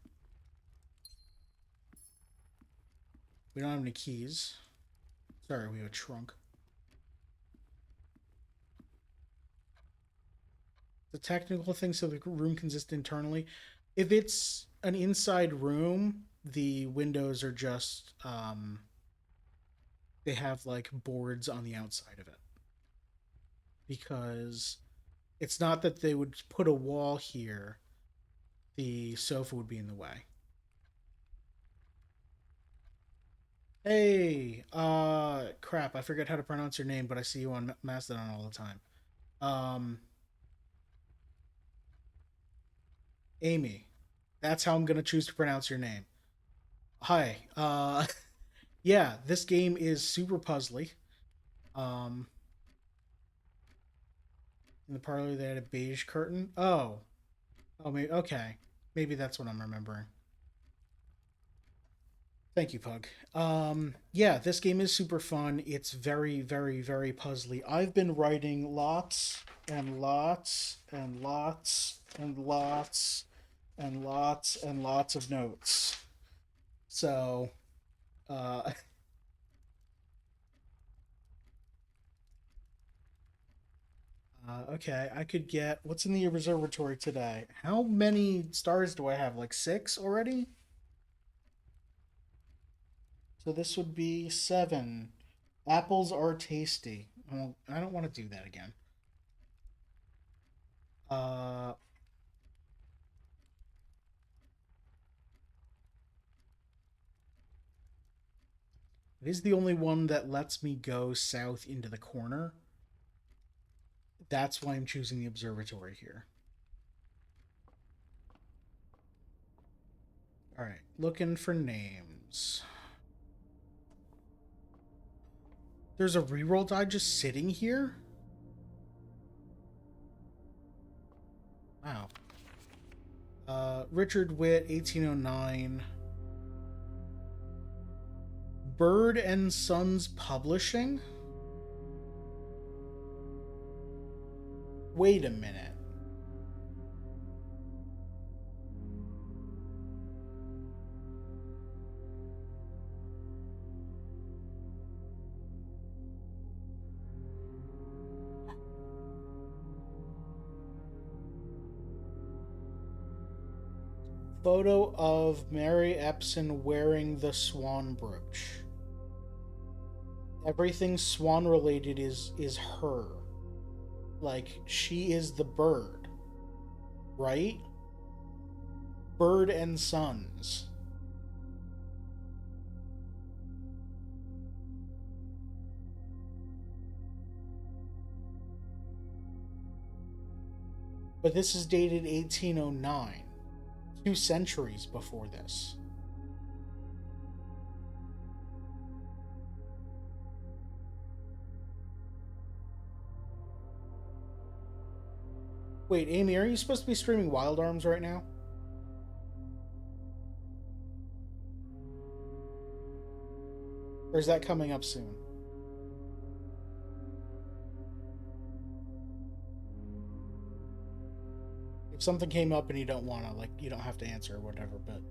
We don't have any keys. Sorry, we have a trunk. The technical thing so the room can exist internally. If it's an inside room, the windows are just they have like boards on the outside of it. Because it's not that they would put a wall here, the sofa would be in the way. Hey, crap, I forget how to pronounce your name, but I see you on Mastodon all the time. Um, Amy. That's how I'm gonna choose to pronounce your name. Hi. Yeah, this game is super puzzly. Um, in the parlor they had a beige curtain. Oh, maybe okay. Maybe that's what I'm remembering. Thank you, Pug. Yeah, this game is super fun. It's very, very, very puzzly. I've been writing lots and lots and lots and lots and lots and lots of notes. So, uh, okay, I could get what's in the observatory today. How many stars do I have? Like six already? So this would be seven. Apples are tasty. Well, I don't want to do that again. Uh, it is the only one that lets me go south into the corner. That's why I'm choosing the observatory here. All right, looking for names. There's a reroll die just sitting here? Wow. Richard Witt, 1809. Bird and Sons Publishing? Wait a minute. Photo of Mary Epson wearing the swan brooch. Everything swan related is her. Like, she is the bird, right? Bird and Sons. But this is dated 1809, 2 centuries before this. Wait, Amy, are you supposed to be streaming Wild Arms right now? Or is that coming up soon? If something came up and you don't want to, like, you don't have to answer or whatever, but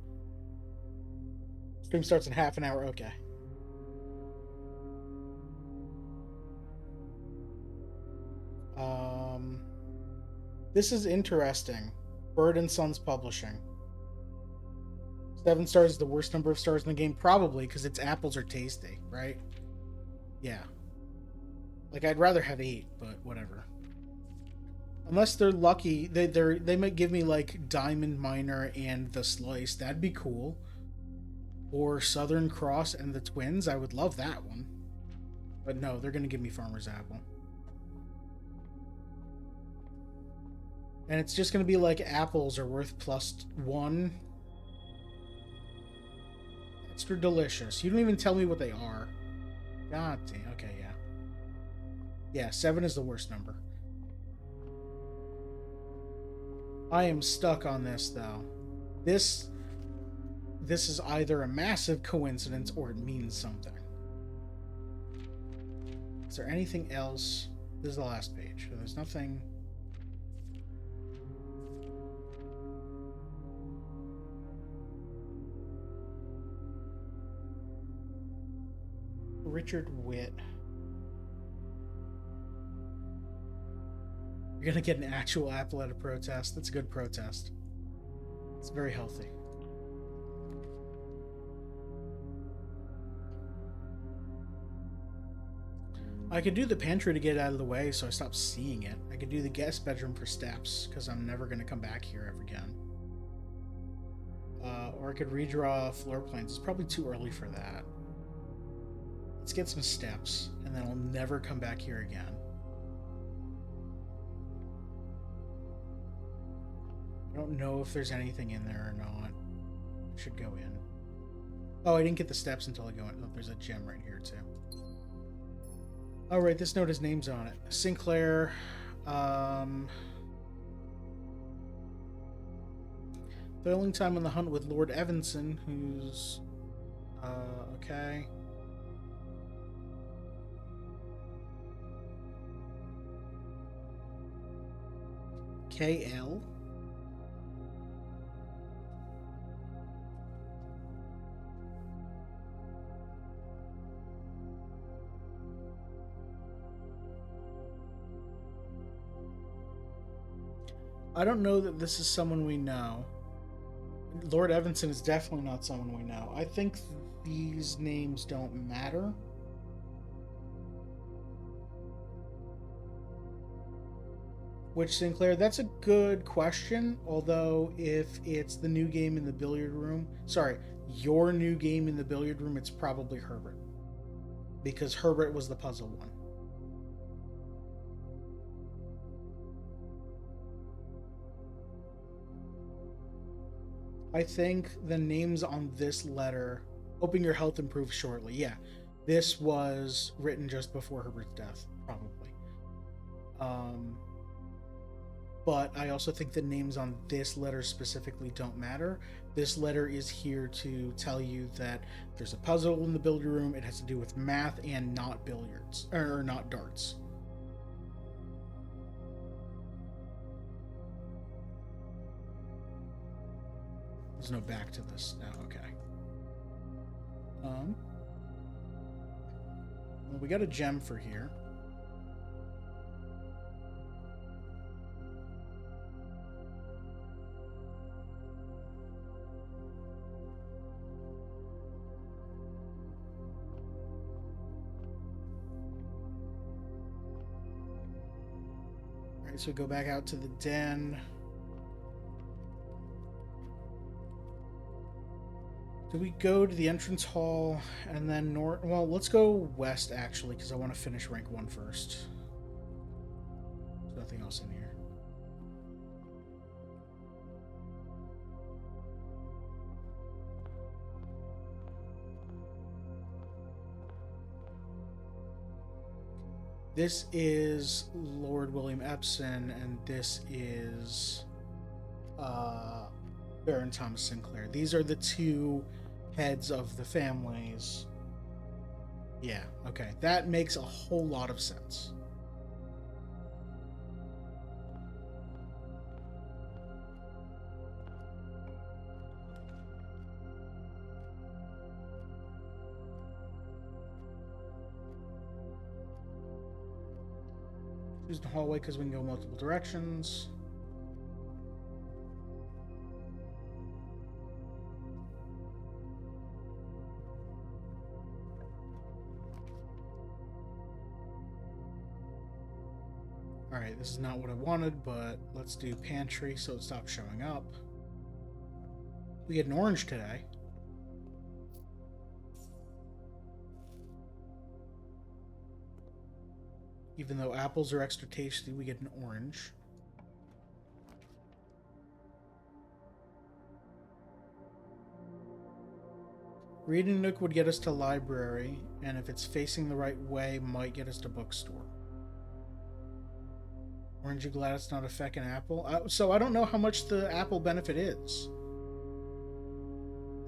stream starts in half an hour. Okay. Um, this is interesting. Bird and Sons Publishing. 7 stars is the worst number of stars in the game, probably because its apples are tasty, right? Yeah. Like, I'd rather have 8, but whatever. Unless they're lucky, they might give me like Diamond Miner and the Slice. That'd be cool. Or Southern Cross and the Twins. I would love that one. But no, they're gonna give me Farmer's Apple. And it's just gonna be like apples are worth +1. Extra delicious. You don't even tell me what they are. God damn. Okay, yeah. Yeah, 7 is the worst number. I am stuck on this though. This is either a massive coincidence or it means something. Is there anything else? This is the last page. So there's nothing. Richard Witt. You're gonna get an actual apple at a protest. That's a good protest. It's very healthy. I could do the pantry to get out of the way so I stop seeing it. I could do the guest bedroom for steps, because I'm never going to come back here ever again. Or I could redraw floor plans. It's probably too early for that. Let's get some steps, and then I'll never come back here again. I don't know if there's anything in there or not. I should go in. Oh, I didn't get the steps until I go in. Oh, there's a gem right here, too. Oh, right, this note has names on it. Sinclair, filling time on the hunt with Lord Evanson, who's, okay. KL? I don't know that this is someone we know. Lord Evanson is definitely not someone we know. I think these names don't matter. Which Sinclair? That's a good question. Although, if it's the new game in the billiard room, sorry, your new game in the billiard room, it's probably Herbert. Because Herbert was the puzzle one. I think the names on this letter, hoping your health improves shortly. Yeah, this was written just before Herbert's death, probably. But I also think the names on this letter specifically don't matter. This letter is here to tell you that there's a puzzle in the billiard room. It has to do with math and not billiards, or not darts. There's no back to this now. Okay. Well, we got a gem for here. Alright, so we go back out to the den. Do we go to the entrance hall and then north? Well, let's go west actually, because I want to finish rank 1 first. There's nothing else in here. This is Lord William Epson, and this is Baron Thomas Sinclair. These are the two heads of the families. Yeah, okay. That makes a whole lot of sense. Use the hallway because we can go multiple directions. Alright, this is not what I wanted, but let's do pantry so it stops showing up. We get an orange today. Even though apples are extra tasty, we get an orange. Reading nook would get us to library, and if it's facing the right way, might get us to bookstore. Aren't you glad it's not a feckin' apple? So I don't know how much the apple benefit is.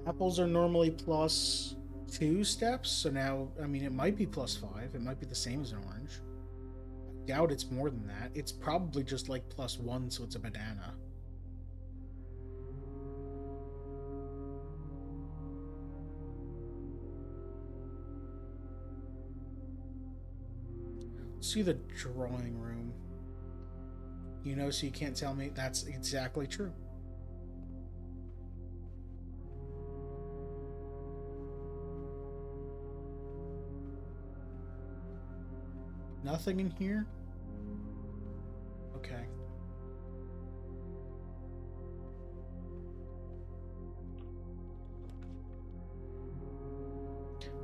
Apples are normally plus 2 steps, so now, I mean, it might be plus 5. It might be the same as an orange. I doubt it's more than that. It's probably just like plus 1, so it's a banana. Let's see the drawing room. You know, so you can't tell me. That's exactly true. Nothing in here? Okay.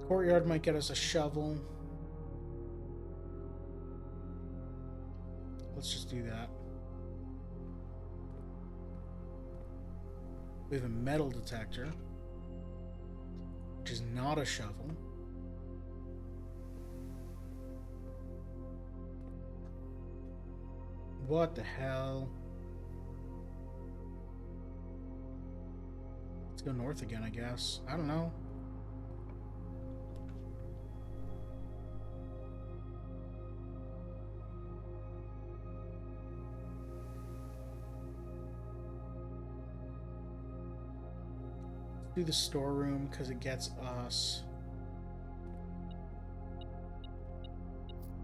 Courtyard might get us a shovel. Let's just do that. We have a metal detector, which is not a shovel. What the hell? Let's go north again, I guess. I don't know. Do the storeroom because it gets us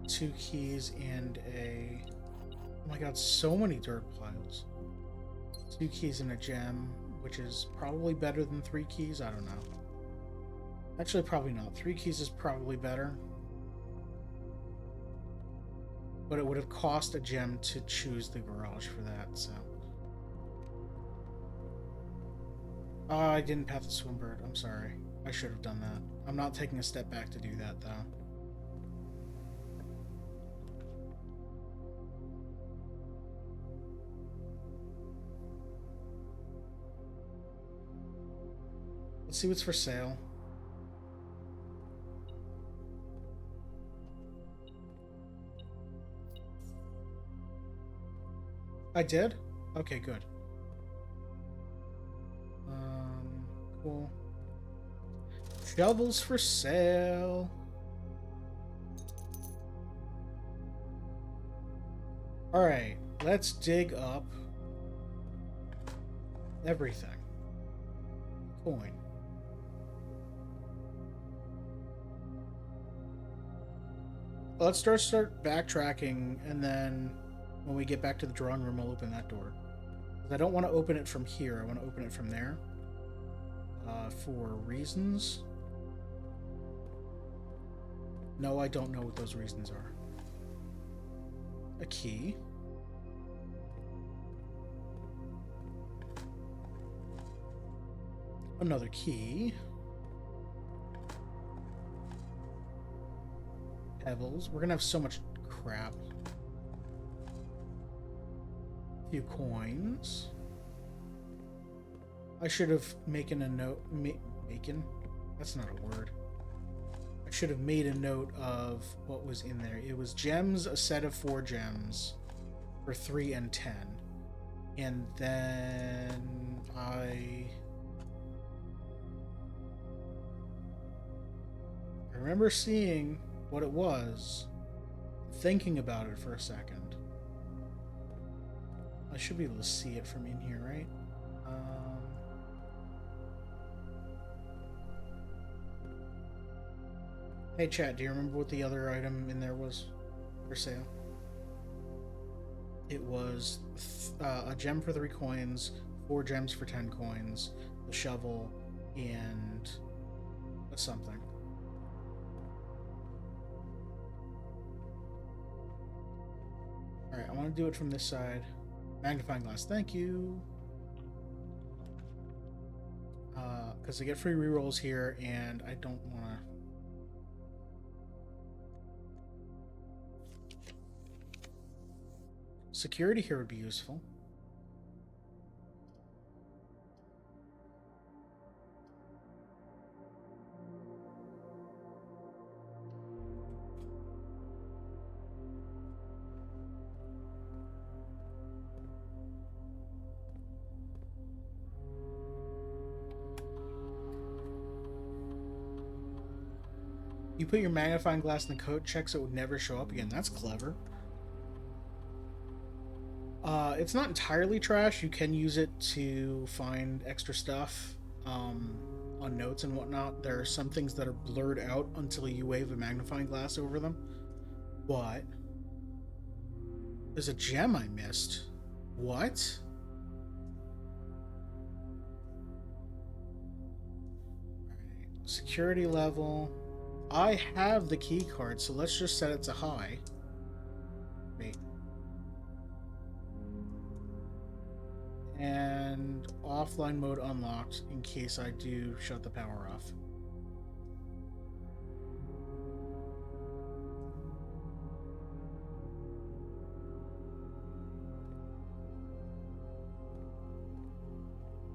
2 keys and a... Oh my god, so many dirt piles. 2 keys and a gem, which is probably better than 3 keys. I don't know. Actually, probably not. 3 keys is probably better. But it would have cost a gem to choose the garage for that, so... I didn't path the swimbird. I'm sorry. I should have done that. I'm not taking a step back to do that, though. Let's see what's for sale. I did? Okay, good. Cool. Shovels for sale. Alright, let's dig up everything. Coin. Let's start backtracking, and then when we get back to the drawing room, I'll open that door. I don't want to open it from here. I want to open it from there. For reasons. No, I don't know what those reasons are. A key. Another key. Pebbles. We're gonna have so much crap. A few coins. I should have making a note. Making? That's not a word. I should have made a note of what was in there. It was gems, a set of 4 gems for 3 and 10. And then I remember seeing what it was, thinking about it for a second. I should be able to see it from in here, right? Hey chat, do you remember what the other item in there was for sale? It was a gem for 3 coins, 4 gems for 10 coins, the shovel, and a something. Alright, I want to do it from this side. Magnifying glass, thank you. Because I get free rerolls here, and I don't want to. Security here would be useful. You put your magnifying glass in the coat check so it would never show up again. That's clever. It's not entirely trash. You can use it to find extra stuff on notes and whatnot. There are some things that are blurred out until you wave a magnifying glass over them. But there's a gem I missed. What? Alright. Security level. I have the key card, so let's just set it to high. Wait. And offline mode unlocked in case I do shut the power off.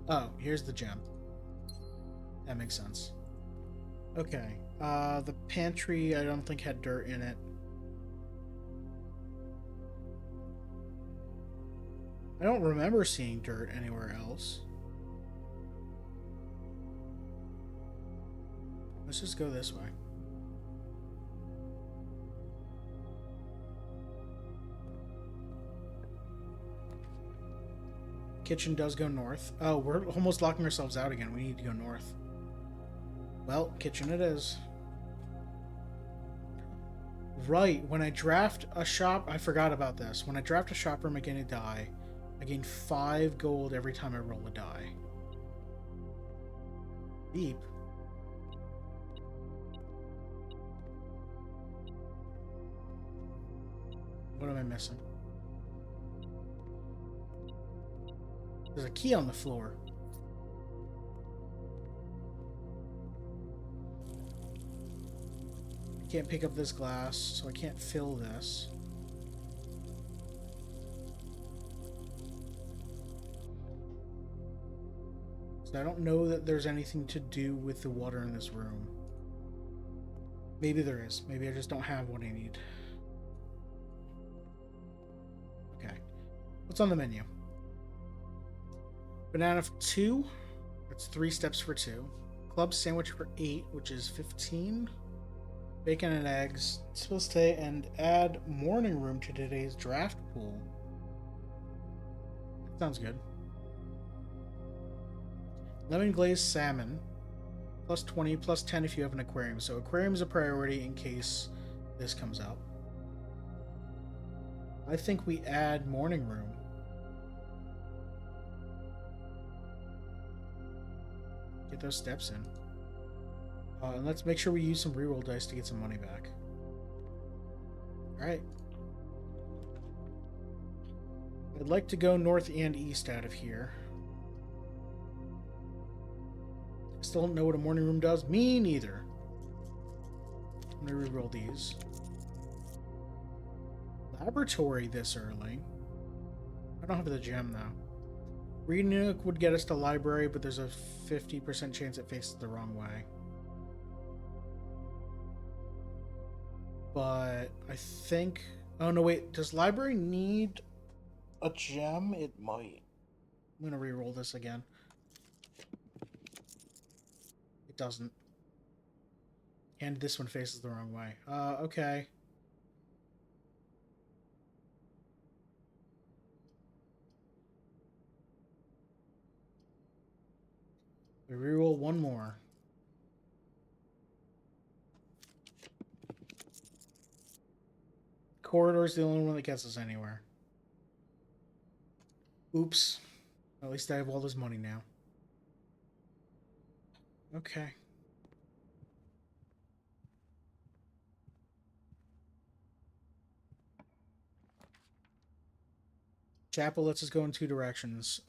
Oh, here's the gem. That makes sense. Okay. The pantry I don't think had dirt in it. I don't remember seeing dirt anywhere else. Let's just go this way. Kitchen does go north. Oh, we're almost locking ourselves out again. We need to go north. Well, kitchen it is. Right, when I draft a shop... I forgot about this. When I draft a shop room, I gain a die. I gain 5 gold every time I roll a die. Beep. What am I missing? There's a key on the floor. I can't pick up this glass, so I can't fill this. So I don't know that there's anything to do with the water in this room. Maybe there is. Maybe I just don't have what I need. Okay. What's on the menu? Banana for 2. That's 3 steps for 2. Club sandwich for 8, which is 15. Bacon and eggs. Supposed to and add morning room to today's draft pool. Sounds good. Lemon glazed salmon. Plus 20, plus 10 if you have an aquarium. So aquarium is a priority in case this comes up. I think we add morning room. Get those steps in. And let's make sure we use some reroll dice to get some money back. Alright. I'd like to go north and east out of here. Still don't know what a morning room does. Me neither. I'm gonna reroll these. Laboratory this early. I don't have the gem though. Reading Nook would get us to library, but there's a 50% chance it faces the wrong way. But I think... Oh, no, wait. Does library need a gem? It might. I'm going to re-roll this again. It doesn't. And this one faces the wrong way. Okay. We re-roll one more. Corridor's the only one that gets us anywhere. Oops. At least I have all this money now. Okay. Chapel lets us go in two directions.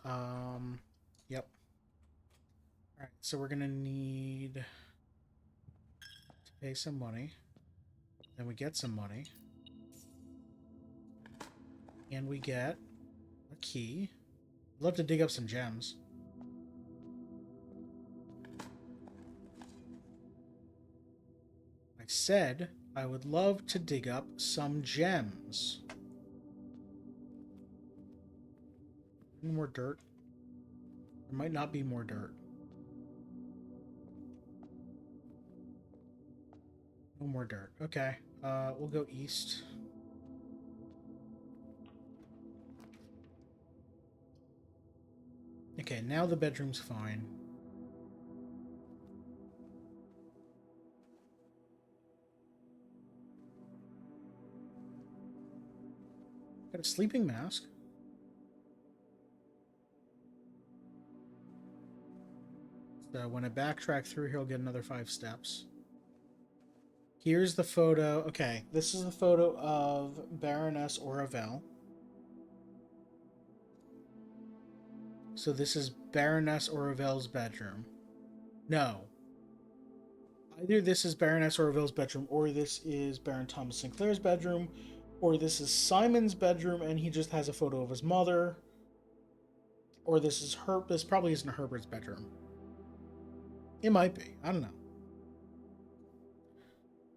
Yep. Alright, so we're gonna need to pay some money. Then we get some money. And we get a key. I'd love to dig up some gems. I said I would love to dig up some gems. Any more dirt? There might not be more dirt. No more dirt. Okay. We'll go east. Okay, now the bedroom's fine. Got a sleeping mask. So when I backtrack through here, I'll get another 5 steps. Here's the photo. Okay, this is the photo of Baroness Oravel. So this is Baroness Oravel's bedroom. No. Either this is Baroness Oravel's bedroom, or this is Baron Thomas Sinclair's bedroom, or this is Simon's bedroom and he just has a photo of his mother, or this is this probably isn't Herbert's bedroom. It might be. I don't know.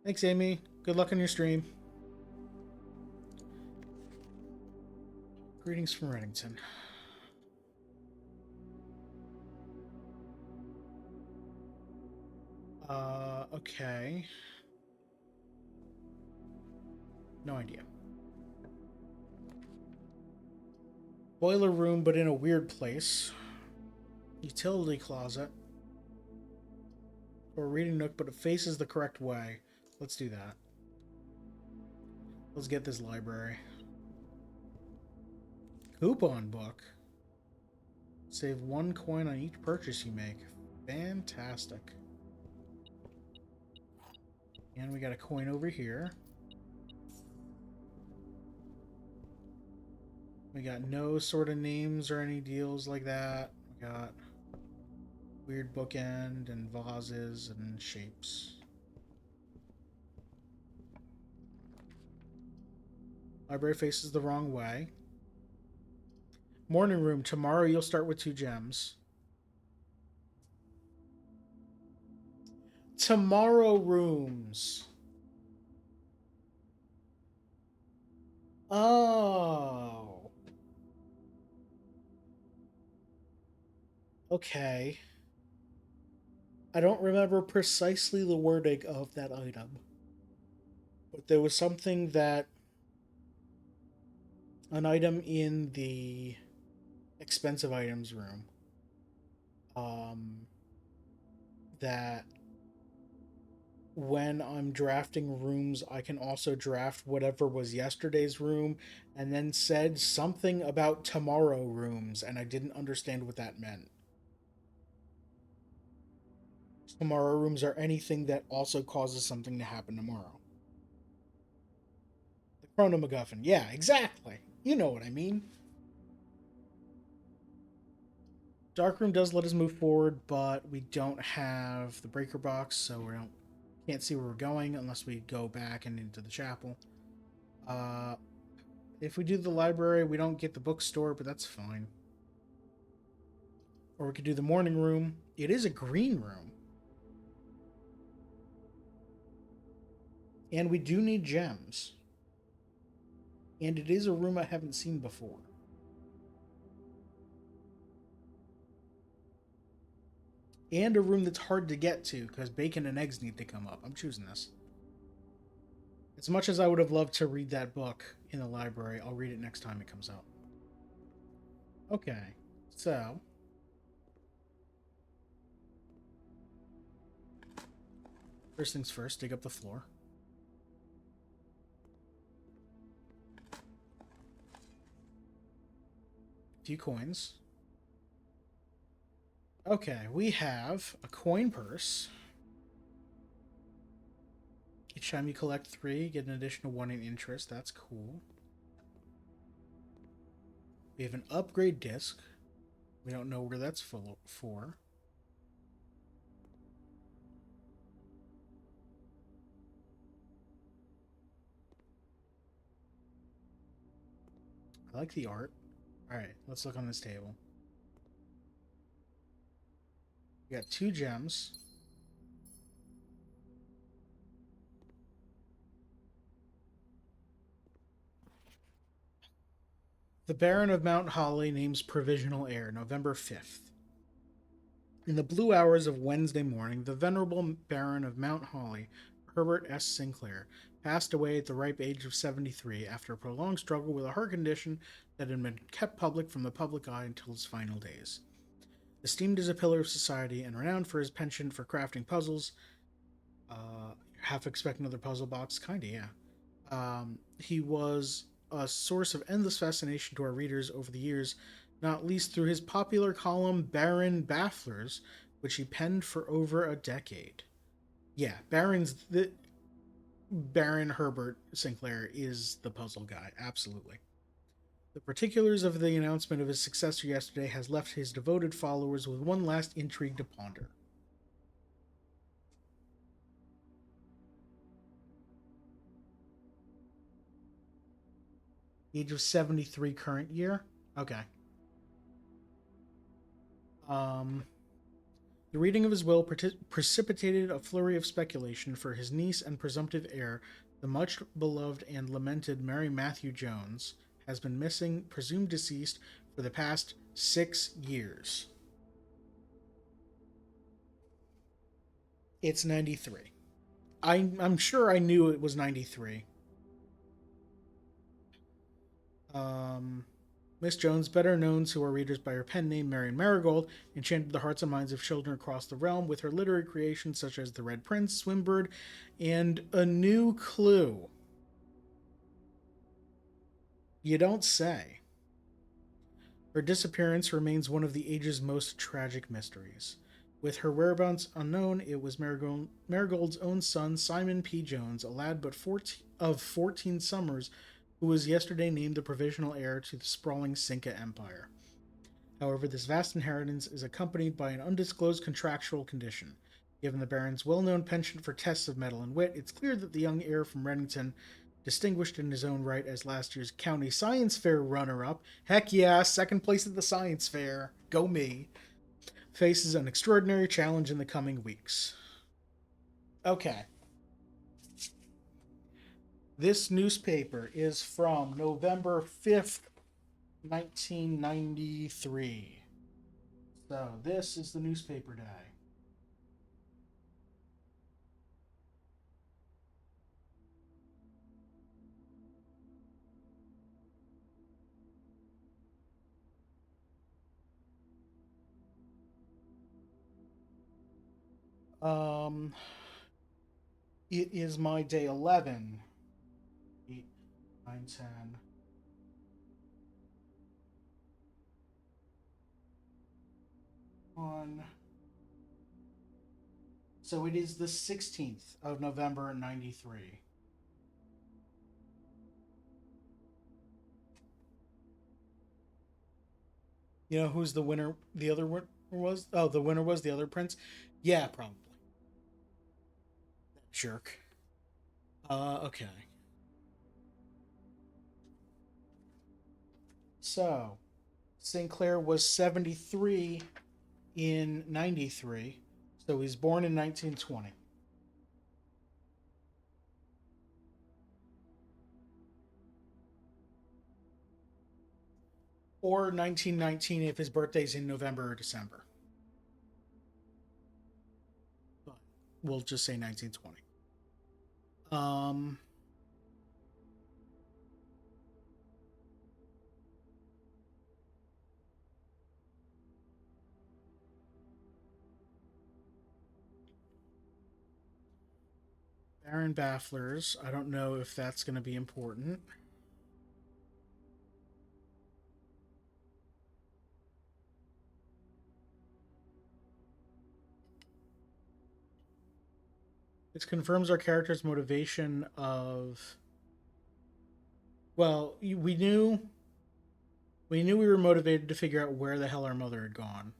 Thanks, Amy. Good luck on your stream. Greetings from Reddington. Okay. No idea. Boiler room, but in a weird place. Utility closet. Or reading nook, but it faces the correct way. Let's do that. Let's get this library. Coupon book. Save 1 coin on each purchase you make. Fantastic. And we got a coin over here. We got no sort of names or any deals like that. We got weird bookend and vases and shapes. Library faces the wrong way. Morning room. Tomorrow you'll start with 2 gems. Tomorrow rooms. Oh. Okay. I don't remember precisely the wording of that item. But there was something that... An item in the expensive items room. That when I'm drafting rooms, I can also draft whatever was yesterday's room, and then said something about tomorrow rooms, and I didn't understand what that meant. Tomorrow rooms are anything that also causes something to happen tomorrow. The Chrono MacGuffin. Yeah, exactly. You know what I mean. Darkroom does let us move forward, but we don't have the breaker box, so we can't see where we're going unless we go back and into the chapel. Uh, if we do the library, we don't get the bookstore, but that's fine. Or we could do the morning room. It is a green room. And we do need gems. And it is a room I haven't seen before. And a room that's hard to get to because bacon and eggs need to come up. I'm choosing this. As much as I would have loved to read that book in the library, I'll read it next time it comes out. Okay, so first things first, dig up the floor. A few coins. Okay, we have a coin purse. Each time you collect 3, you get an additional 1 in interest. That's cool. We have an upgrade disc. We don't know where that's full for. I like the art. Alright, let's look on this table. We got 2 gems. The Baron of Mount Holly names provisional heir, November 5th. In the blue hours of Wednesday morning, the venerable Baron of Mount Holly, Herbert S. Sinclair, passed away at the ripe age of 73 after a prolonged struggle with a heart condition that had been kept public from the public eye until his final days. Esteemed as a pillar of society and renowned for his penchant for crafting puzzles, half expect another puzzle box, kinda, yeah. He was a source of endless fascination to our readers over the years, not least through his popular column Baron Bafflers, which he penned for over a decade. Yeah, Baron Herbert Sinclair is the puzzle guy, absolutely. The particulars of the announcement of his successor yesterday has left his devoted followers with one last intrigue to ponder. Age of 73 current year. Okay. Um, the reading of his will precipitated a flurry of speculation for his niece and presumptive heir, the much beloved and lamented Mary Matthew Jones, has been missing, presumed deceased, for the past 6 years. It's 93. I'm sure I knew it was 93. Um, Miss Jones, better known to our readers by her pen name Marion Marigold, enchanted the hearts and minds of children across the realm with her literary creations such as The Red Prince, Swimbird, and A New Clue. You don't say. Her disappearance remains one of the age's most tragic mysteries. With her whereabouts unknown, it was Marigold's own son, Simon P. Jones, a lad but 14 summers, who was yesterday named the provisional heir to the sprawling Cinca Empire. However, this vast inheritance is accompanied by an undisclosed contractual condition. Given the Baron's well-known penchant for tests of mettle and wit, it's clear that the young heir from Reddington, distinguished in his own right as last year's County Science Fair runner-up, heck yeah, second place at the Science Fair, go me, faces an extraordinary challenge in the coming weeks. Okay. This newspaper is from November 5th, 1993. So this is the newspaper day. Um, it is my day 11. 8, 9, 10. On. So it is the 16th of November 93. You know who's the winner? The other winner was? Oh, the winner was the other prince. Yeah, probably. That jerk. Okay. So Sinclair was 73 in 93. So he's born in 1920. Or 1919 if his birthday's in November or December. But we'll just say 1920. Um, Baron Bafflers. I don't know if that's going to be important. It confirms our character's motivation of. Well, we knew we were motivated to figure out where the hell our mother had gone.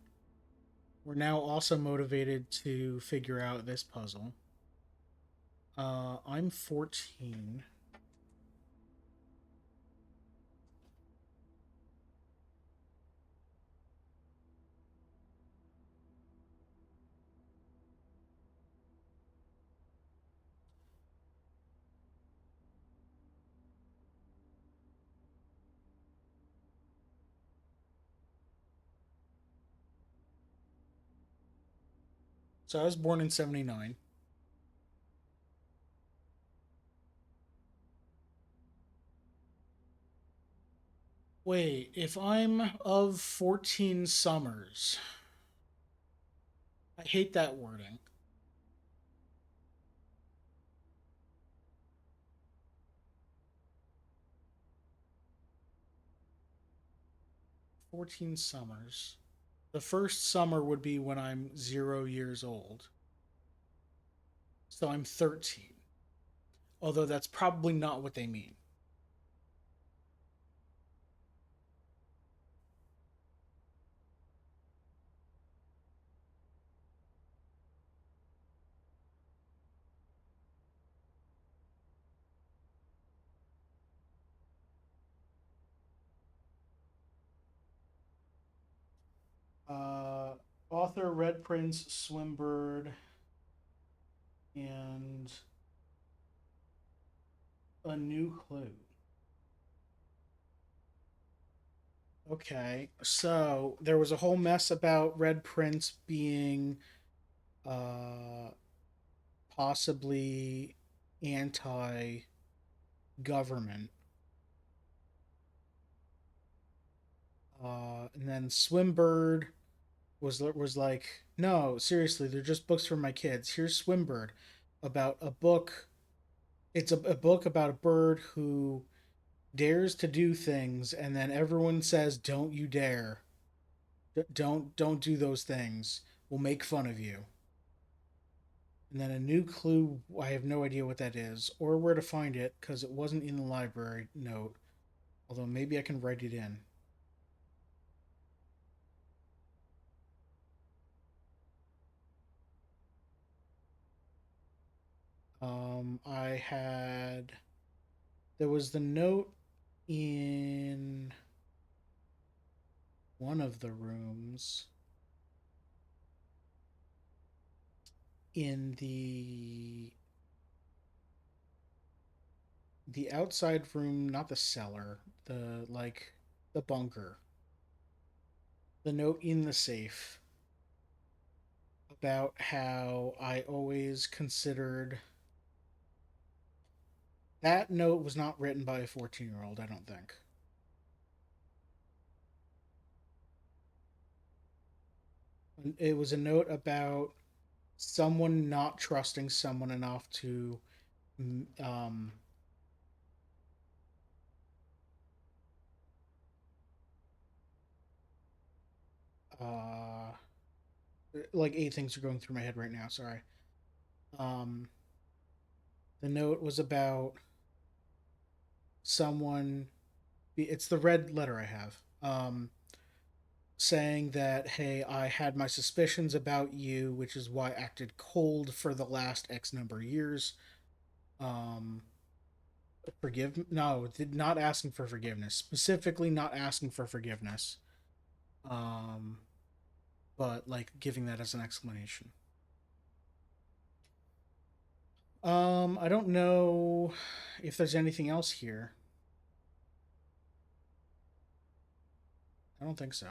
We're now also motivated to figure out this puzzle. I'm 14. So I was born in 79. Wait, if I'm of 14 summers, I hate that wording. 14 summers. The first summer would be when I'm 0 years old. So I'm 13. Although that's probably not what they mean. Uh, Author Red Prince, Swimbird, and a new clue. Okay, so there was a whole mess about Red Prince being uh, possibly anti government. And then Swimbird was like, no, seriously, they're just books for my kids. Here's Swimbird about a book. It's a book about a bird who dares to do things, and then everyone says, "Don't you dare! Don't do those things. We'll make fun of you." And then a new clue. I have no idea what that is or where to find it because it wasn't in the library note. Although maybe I can write it in. I had there was the note in one of the rooms in the outside room, not the cellar, the bunker. The note in the safe about how I always considered that note was not written by a 14-year-old, I don't think. It was a note about someone not trusting someone enough to um uh like eight things are going through my head right now, sorry. Um the note was about someone it's the red letter I have. saying that, hey, I had my suspicions about you, which is why I acted cold for the last X number of years. Um, no, not asking for forgiveness. Specifically, not asking for forgiveness. Um, but like giving that as an explanation. I don't know if there's anything else here. I don't think so.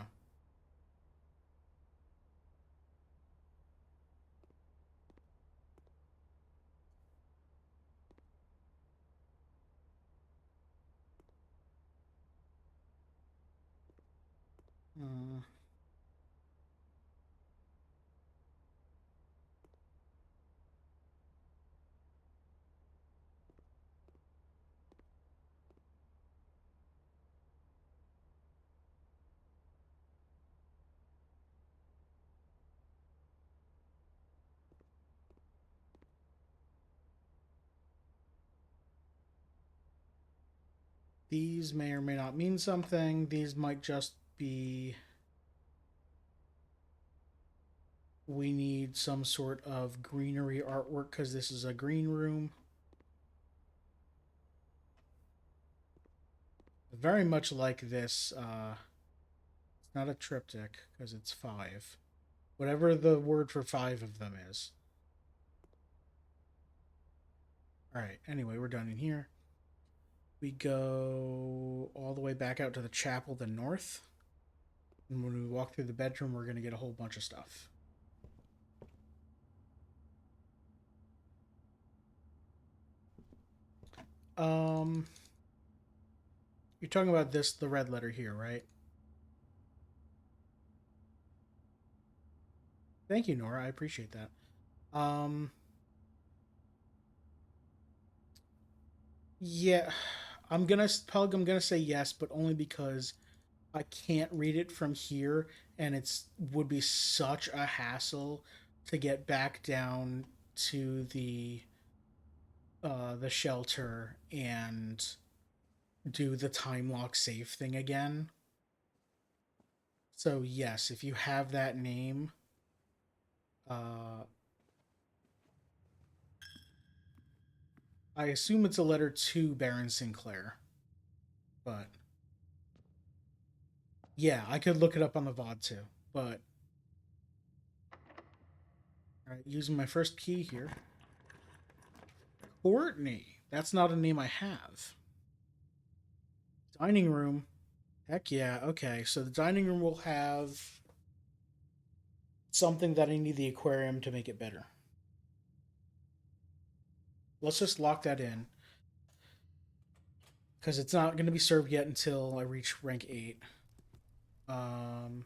Uh, these may or may not mean something. These might just be we need some sort of greenery artwork because this is a green room. Very much like this. It's not a triptych because it's five. Whatever the word for five of them is. All right. Anyway, we're done in here. We go all the way back out to the chapel, the north. And when we walk through the bedroom, we're going to get a whole bunch of stuff. Um, you're talking about this, the red letter here, right? Thank you, Nora. I appreciate that. Yeah, I'm gonna say yes, but only because I can't read it from here, and it's would be such a hassle to get back down to the shelter and do the time lock save thing again. So yes, if you have that name, uh, I assume it's a letter to Baron Sinclair, but yeah, I could look it up on the VOD too. But all right, using my first key here, Courtney. That's not a name I have. Dining room. Heck yeah. Okay, so the dining room will have something that I need the aquarium to make it better. Let's just lock that in because it's not going to be served yet until I reach rank 8. Um,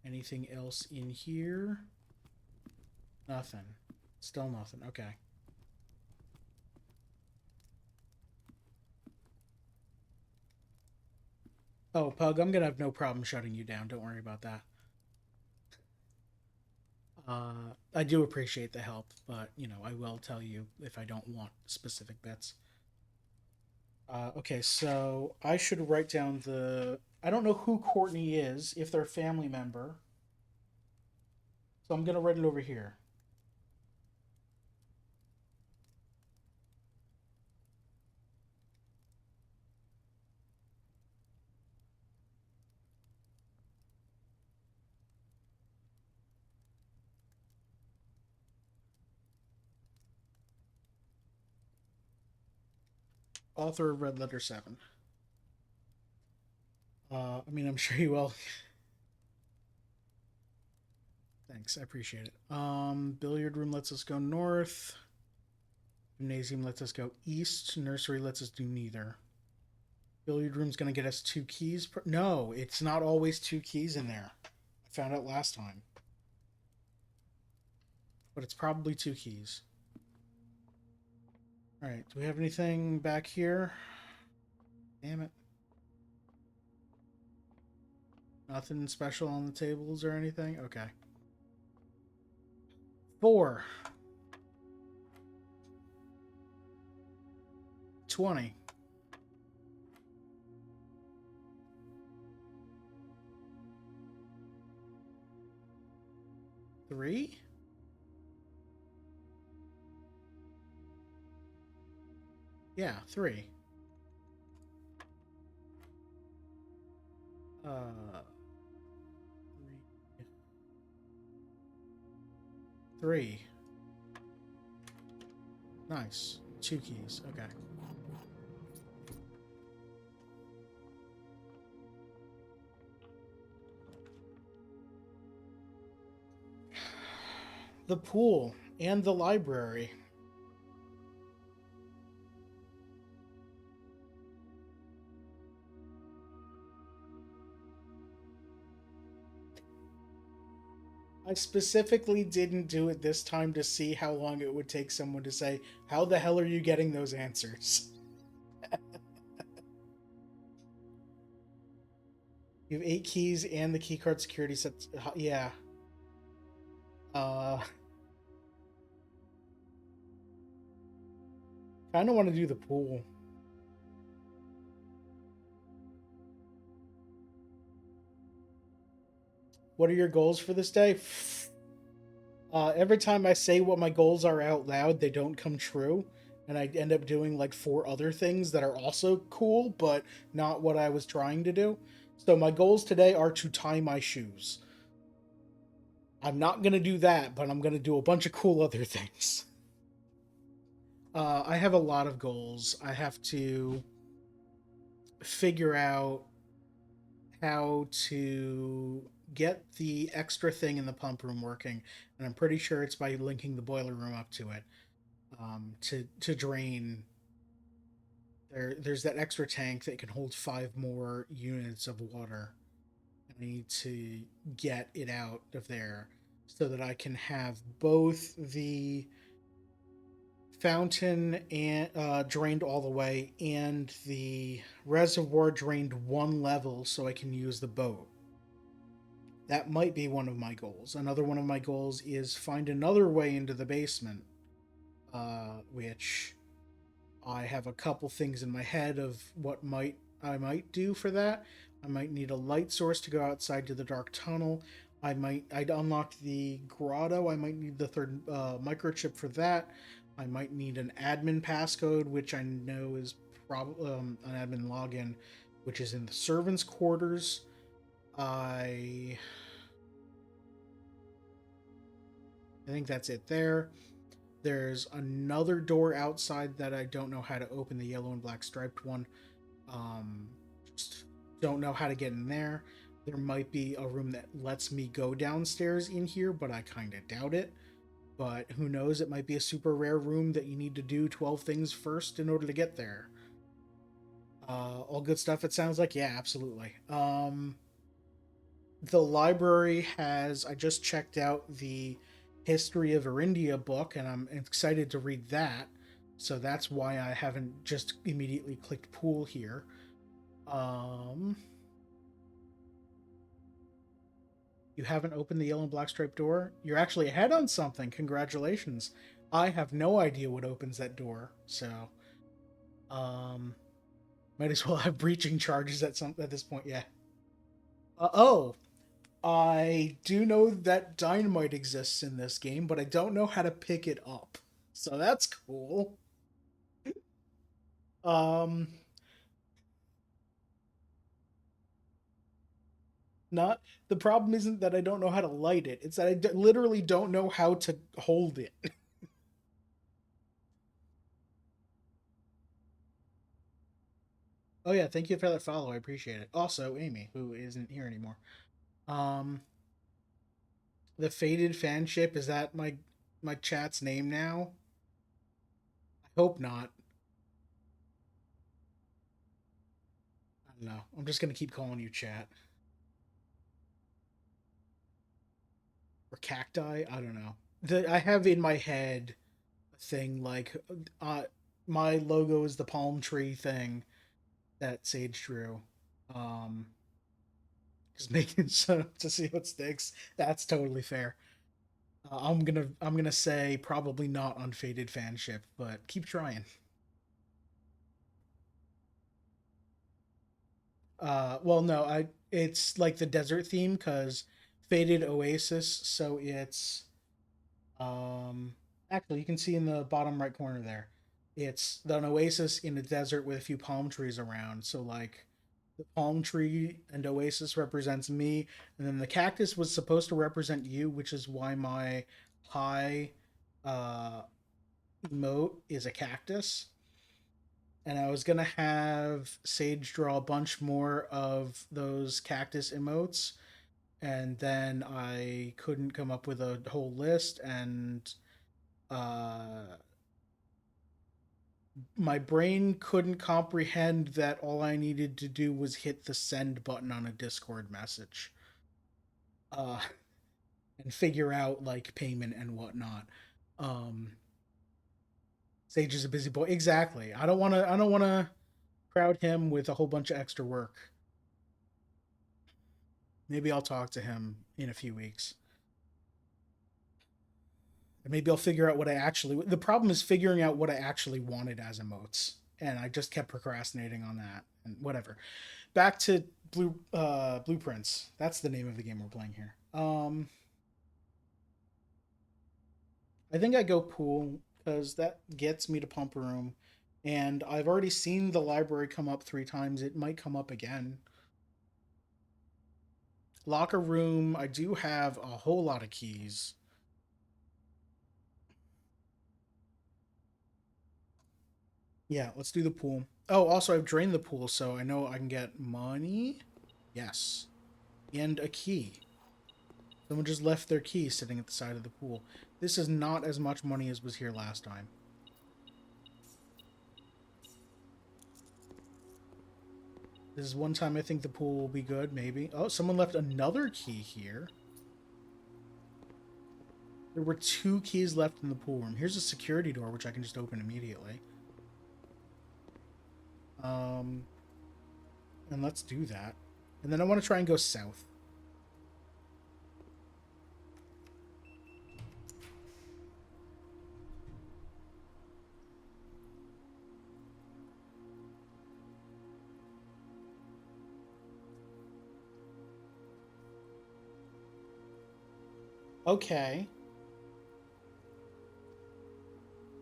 anything else in here? Nothing. Still nothing. Okay. Oh, Pug, I'm gonna have no problem shutting you down. Don't worry about that. I do appreciate the help, but I will tell you if I don't want specific bets. Okay, so I should write down the. I don't know who Courtney is, if they're a family member. So I'm gonna write it over here. Author of Red Letter 7. I mean, I'm sure you will. Thanks, I appreciate it. Billiard room lets us go north. Gymnasium lets us go east. Nursery lets us do neither. Billiard room's gonna get us 2 keys. No, it's not always 2 keys in there. I found out last time. But it's probably 2 keys. Alright, do we have anything back here? Damn it. Nothing special on the tables or anything? Okay. 4. 20. 3? Yeah, 3. Uh, 3. 3. Nice. 2 keys. Okay. The pool and the library. I specifically didn't do it this time to see how long it would take someone to say, "How the hell are you getting those answers?" You have 8 keys and the keycard security sets. Yeah. Uh, kind of want to do the pool. What are your goals for this day? Every time I say what my goals are out loud, they don't come true. And I end up doing like 4 other things that are also cool, but not what I was trying to do. So my goals today are to tie my shoes. I'm not going to do that, but I'm going to do a bunch of cool other things. I have a lot of goals. I have to figure out how to get the extra thing in the pump room working, and I'm pretty sure it's by linking the boiler room up to it, to drain. There's that extra tank that can hold 5 more units of water. I need to get it out of there so that I can have both the fountain and drained all the way and the reservoir drained 1 level so I can use the boat. That might be one of my goals. Another one of my goals is find another way into the basement, which I have a couple things in my head of what might I might do for that. I might need a light source to go outside to the dark tunnel. I'd unlock the grotto. I might need the third microchip for that. I might need an admin passcode, which I know is probably an admin login, which is in the servants' quarters. I I think that's it there. There's another door outside that I don't know how to open, the yellow and black striped one. Um, just don't know how to get in there. There might be a room that lets me go downstairs in here, but I kind of doubt it. But who knows? It might be a super rare room that you need to do 12 things first in order to get there. All good stuff, it sounds like. Yeah, absolutely. The library has, I just checked out the History of Erindia book, and I'm excited to read that. So that's why I haven't just immediately clicked pool here. Um, you haven't opened the yellow and black striped door? You're actually ahead on something. Congratulations. I have no idea what opens that door, so um, might as well have breaching charges at this point. Yeah. Oh, I do know that dynamite exists in this game, but I don't know how to pick it up. So that's cool. Um, not the problem isn't that I don't know how to light it. It's that literally don't know how to hold it. Oh yeah, thank you for that follow. I appreciate it. Also, Amy, who isn't here anymore. Um, the faded fanship, is that my chat's name now? I hope not. I don't know. I'm just gonna keep calling you chat or cacti. I don't know. I have in my head a thing like uh my logo is the palm tree thing that Sage drew. Um, just making so to see what sticks. That's totally fair. I'm gonna say probably not unfaded fanship, but keep trying. Well, no, I it's like the desert theme because Faded Oasis. So it's um actually you can see in the bottom right corner there. It's an oasis in a desert with a few palm trees around. So like the palm tree and oasis represents me, and then the cactus was supposed to represent you, which is why my high uh emote is a cactus. And I was gonna have Sage draw a bunch more of those cactus emotes, and then I couldn't come up with a whole list, and uh, my brain couldn't comprehend that all I needed to do was hit the send button on a Discord message, uh, and figure out like payment and whatnot. Um, Sage is a busy boy. Exactly. I don't want to. I don't want to crowd him with a whole bunch of extra work. Maybe I'll talk to him in a few weeks. And maybe I'll figure out what I actually. The problem is figuring out what I actually wanted as emotes, and I just kept procrastinating on that. And whatever. Back to blueprints. That's the name of the game we're playing here. I think I go pool because that gets me to pump room, and I've already seen the library come up 3 times. It might come up again. Locker room. I do have a whole lot of keys. Yeah, let's do the pool. Oh, also I've drained the pool, so I know I can get money. Yes, and a key. Someone just left their key sitting at the side of the pool. This is not as much money as was here last time. This is one time I think the pool will be good, maybe. Oh, someone left another key here. There were 2 keys left in the pool room. Here's a security door, which I can just open immediately. Um, and let's do that. And then I want to try and go south. Okay.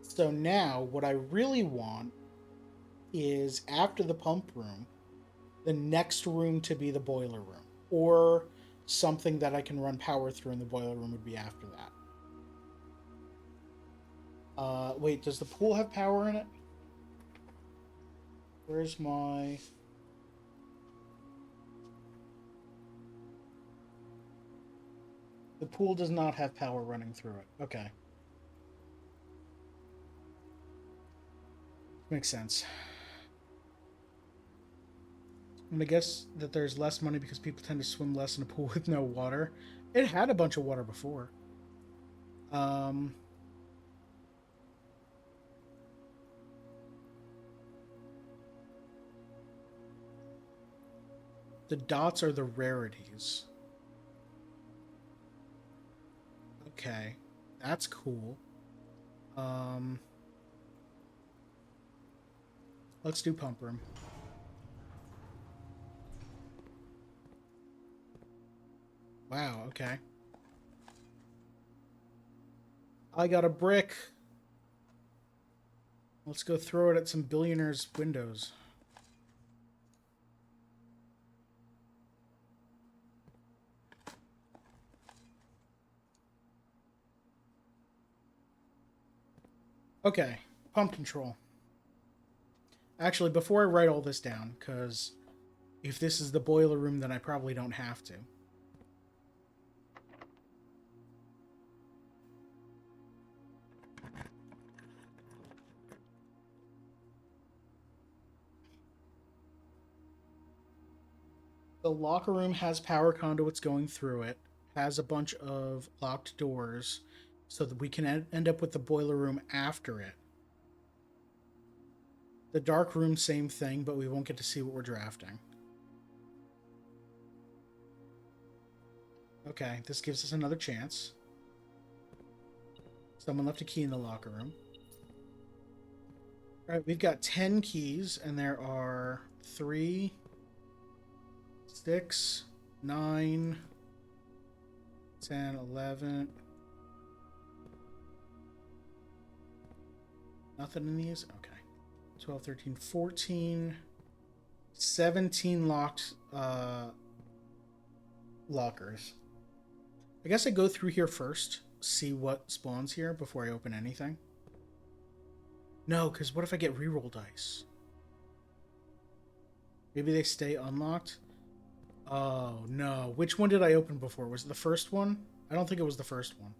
So now what I really want is after the pump room, the next room to be the boiler room, or something that I can run power through in the boiler room would be after that. Wait, does the pool have power in it? Where's my... The pool does not have power running through it. Okay. Makes sense. I'm gonna guess that there's less money because people tend to swim less in a pool with no water. It had a bunch of water before. Um, the dots are the rarities. Okay, that's cool. Um, let's do pump room. Wow, okay. I got a brick. Let's go throw it at some billionaires' windows. Okay, pump control. Actually, before I write all this down, because if this is the boiler room, then I probably don't have to. The locker room has power conduits going through it, has a bunch of locked doors, so that we can end up with the boiler room after it. The dark room, same thing, but we won't get to see what we're drafting. Okay, this gives us another chance. Someone left a key in the locker room. All right, we've got 10 keys, and there are 3, 6, 9, 10, 11. Nothing in these? Okay. 12, 13, 14. 17 locked lockers. I guess I go through here first, see what spawns here before I open anything. No, because what if I get reroll dice? Maybe they stay unlocked? Oh, no. Which one did I open before? Was it the first one? I don't think it was the first one.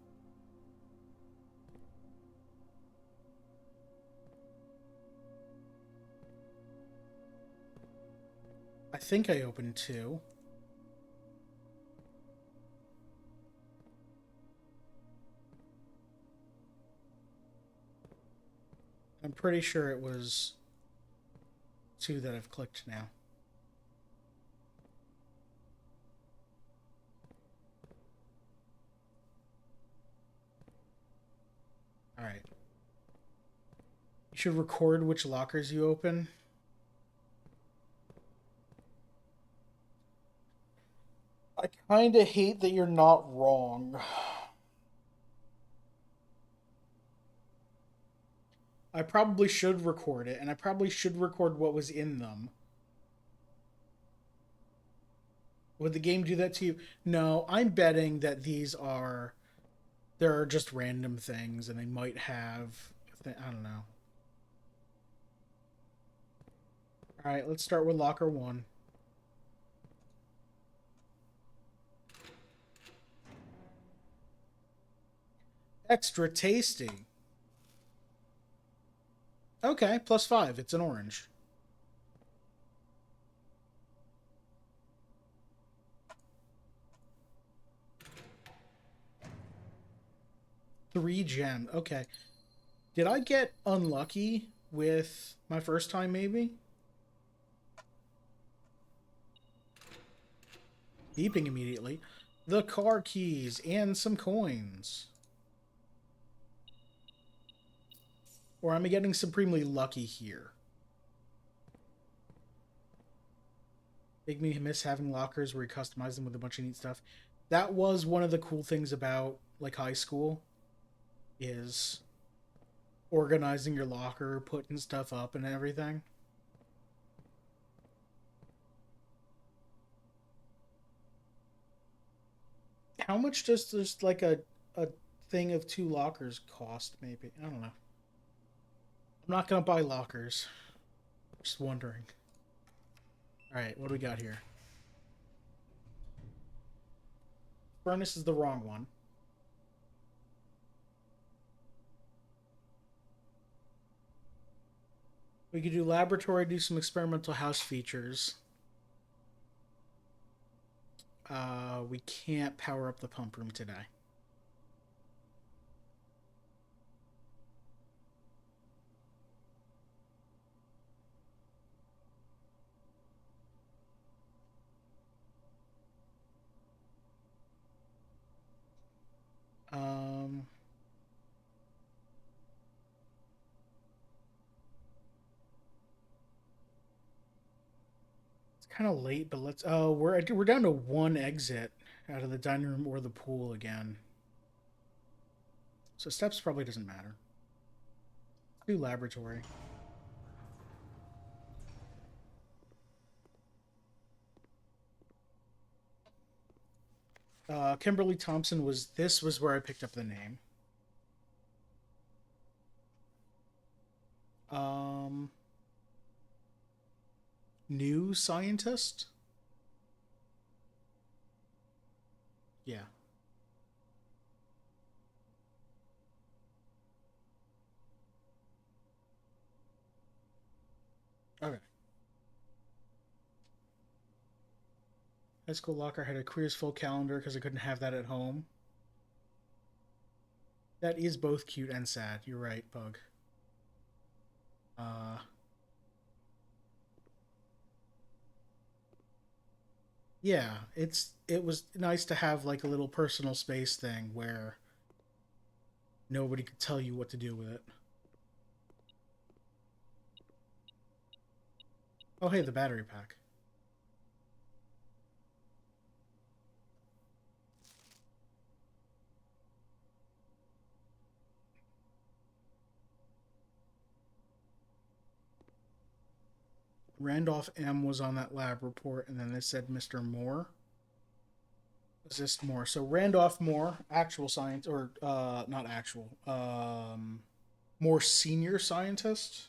I think I opened two. I'm pretty sure it was two that I've clicked now. All right. You should record which lockers you open. I kind of hate that you're not wrong. I probably should record it, and I probably should record what was in them. Would the game do that to you? No, I'm betting that these are. There are just random things, and they might have. I don't know. Alright, let's start with locker one. Extra tasty. Okay, +5. It's an orange. Three gem. Okay. Did I get unlucky with my first time, maybe? Beeping immediately. The car keys and some coins. Or am I getting supremely lucky here? Make me miss having lockers where you customize them with a bunch of neat stuff. That was one of the cool things about like high school is organizing your locker, putting stuff up and everything. How much does just like a thing of two lockers cost maybe? I don't know. I'm not gonna buy lockers. Just wondering. Alright, what do we got here? Furnace is the wrong one. We could do laboratory, do some experimental house features. We can't power up the pump room today. Um, it's kind of late, but let's. Oh, we're down to one exit out of the dining room or the pool again. So steps probably doesn't matter. Let's do laboratory. Kimberly Thompson was. This was where I picked up the name. Um, New scientist. Yeah. Okay. High school locker had a queer's full calendar because I couldn't have that at home. That is both cute and sad. You're right, Bug. Uh, yeah, it was nice to have like a little personal space thing where nobody could tell you what to do with it. Oh, hey, the battery pack. Randolph M was on that lab report, and then they said Mr. Moore. Assist Moore. So Randolph Moore, actual science, or not actual, more senior scientist.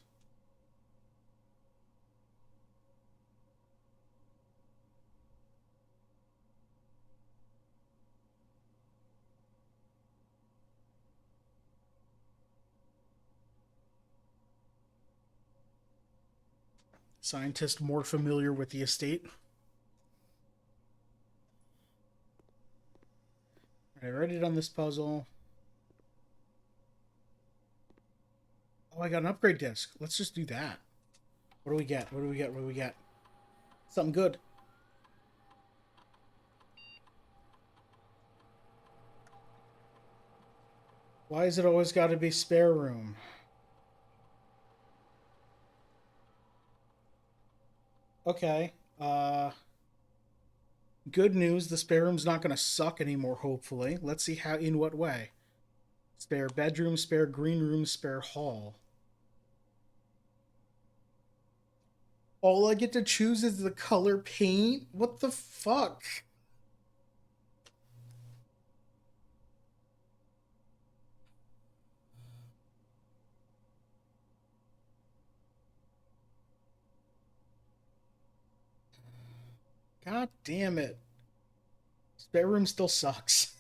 Scientist more familiar with the estate. All right, I already done this puzzle. Oh, I got an upgrade disc. Let's just do that. What do we get? What do we get? What do we get? Something good. Why is it always got to be spare room? Okay. Good news. The spare room's not going to suck anymore, hopefully. Let's see how, in what way. Spare bedroom, spare green room, spare hall. All I get to choose is the color paint? What the fuck? God damn it. Spare room still sucks.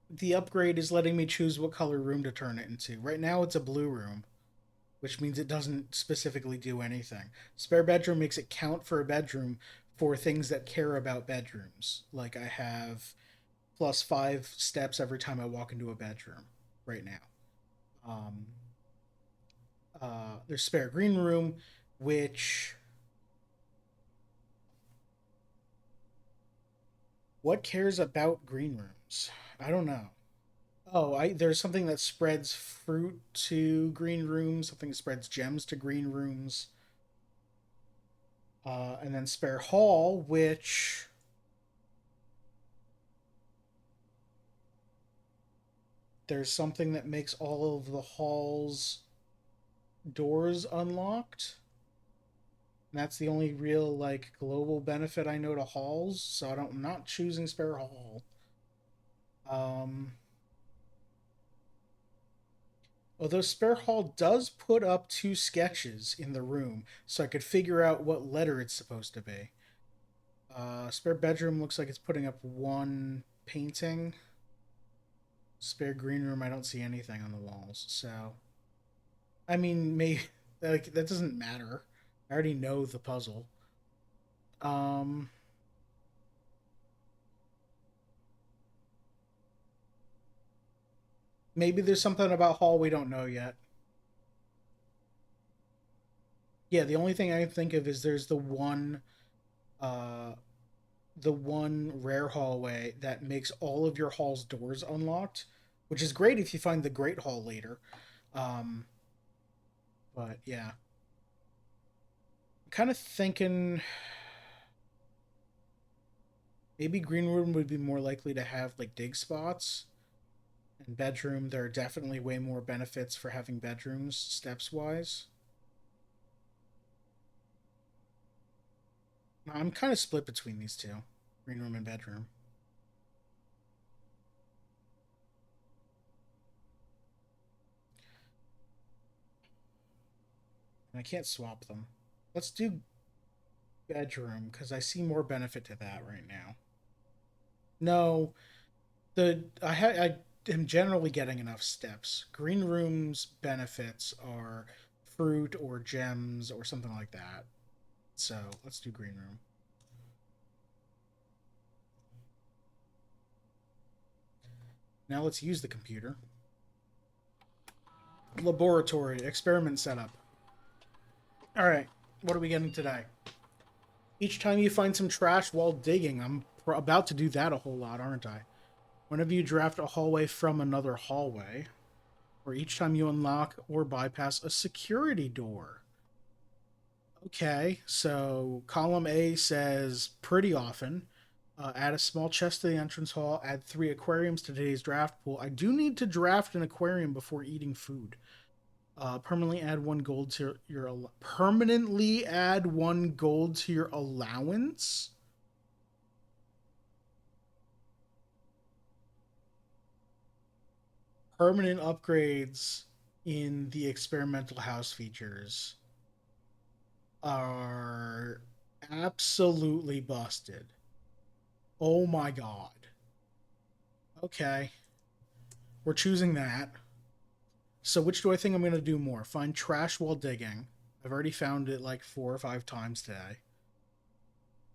The upgrade is letting me choose what color room to turn it into. Right now it's a blue room, which means it doesn't specifically do anything. Spare bedroom makes it count for a bedroom for things that care about bedrooms. Like I have +5 steps every time I walk into a bedroom right now. Um, there's spare green room, which what cares about green rooms? I don't know. Oh, there's something that spreads fruit to green rooms, something that spreads gems to green rooms, and then spare hall, which there's something that makes all of the hall's doors unlocked. And that's the only real like global benefit I know to halls, so I'm not choosing spare hall. Um, Although spare hall does put up 2 sketches in the room, so I could figure out what letter it's supposed to be. Spare bedroom looks like it's putting up 1 painting. Spare green room, I don't see anything on the walls. So, I mean, maybe like that doesn't matter. I already know the puzzle. Um, Maybe there's something about hall we don't know yet. Yeah, the only thing I can think of is there's uh, the one rare hallway that makes all of your hall's doors unlocked, which is great if you find the great hall later. Um, but yeah, I'm kind of thinking maybe green room would be more likely to have like dig spots. And bedroom, there are definitely way more benefits for having bedrooms steps wise. I'm kind of split between these two, green room and bedroom. And I can't swap them. Let's do bedroom because I see more benefit to that right now. No, I am generally getting enough steps. Green room's benefits are fruit or gems or something like that. So let's do green room. Now let's use the computer. Laboratory experiment setup. All right, what are we getting today? Each time you find some trash while digging, I'm about to do that a whole lot, aren't I? Whenever you draft a hallway from another hallway, or each time you unlock or bypass a security door. Okay, so column A says pretty often. Add a small chest to the entrance hall. Add 3 aquariums to today's draft pool. I do need to draft an aquarium before eating food. Permanently add 1 gold to permanently add 1 gold to your allowance. Permanent upgrades in the experimental house features are absolutely busted. Oh my god. Okay. We're choosing that. So which do I think I'm going to do more? Find trash while digging. I've already found it like 4 or 5 times today.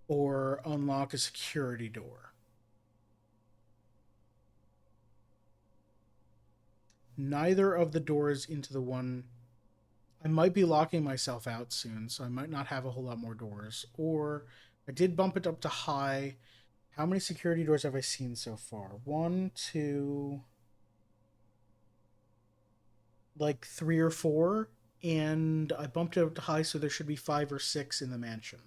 Or unlock a security door. Neither of the doors into the one. I might be locking myself out soon, so I might not have a whole lot more doors. Or I did bump it up to high. How many security doors have I seen so far? 1, 2, like 3 or 4. And I bumped it up to high, so there should be 5 or 6 in the mansion.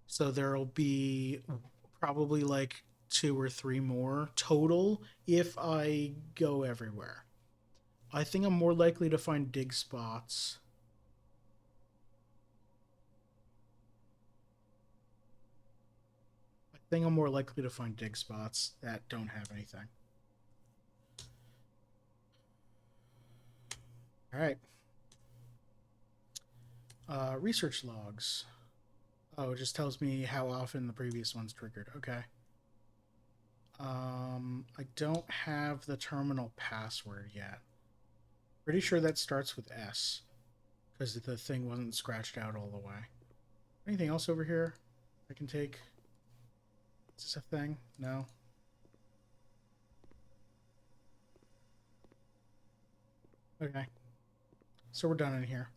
So there'll be probably like 2 or 3 more total if I go everywhere. I think I'm more likely to find dig spots. I think I'm more likely to find dig spots that don't have anything. All right. Research logs. Oh, it just tells me how often the previous one's triggered. Okay. I don't have the terminal password yet. Pretty sure that starts with S because the thing wasn't scratched out all the way. Anything else over here I can take? Is this a thing? No. Okay. So we're done in here.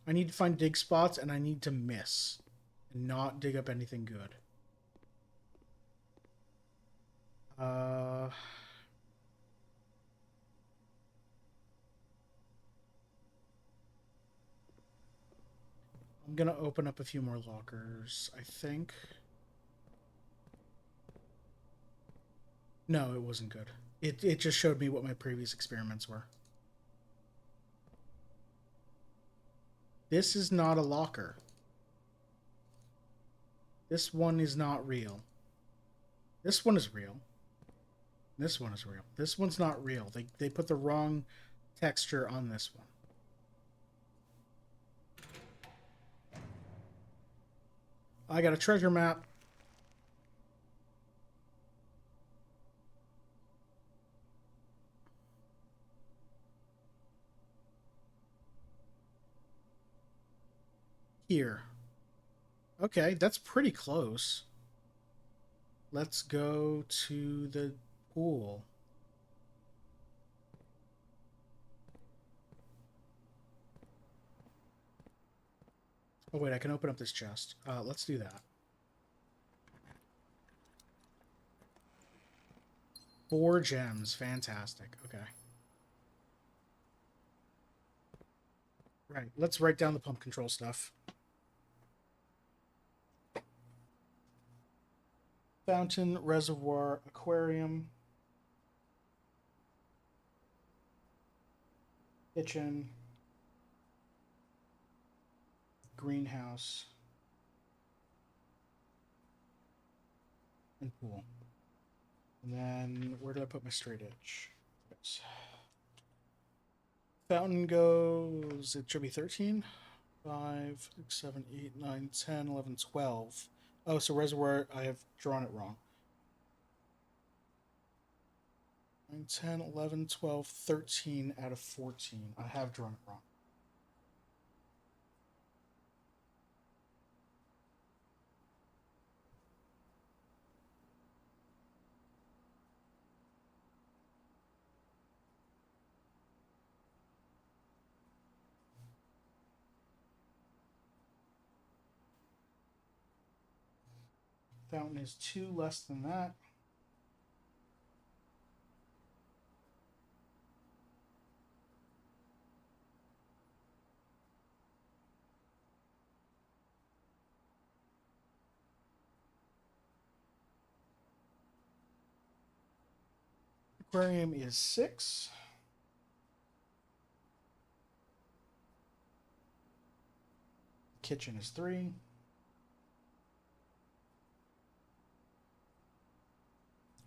I need to find dig spots and I need to miss and not dig up anything good. I'm gonna open up a few more lockers, I think. No, it wasn't good. It just showed me what my previous experiments were. This is not a locker. This one is not real. This one is real. This one is real. This one's not real. They put the wrong texture on this one. I got a treasure map. Here. Okay, that's pretty close. Let's go to the pool. Oh, wait, I can open up this chest. Let's do that. 4 gems. Fantastic. Okay. Right. Let's write down the pump control stuff. Fountain, reservoir, aquarium, kitchen, greenhouse, and pool. And then where did I put my straight edge? Oops. Fountain goes, it should be 13. 5, 6, 7, 8, 9, 10, 11, 12. Oh, so reservoir, I have drawn it wrong. 9, 10, 11, 12, 13 out of 14. I have drawn it wrong. Fountain is 2 less than that. Aquarium is 6. Kitchen is 3.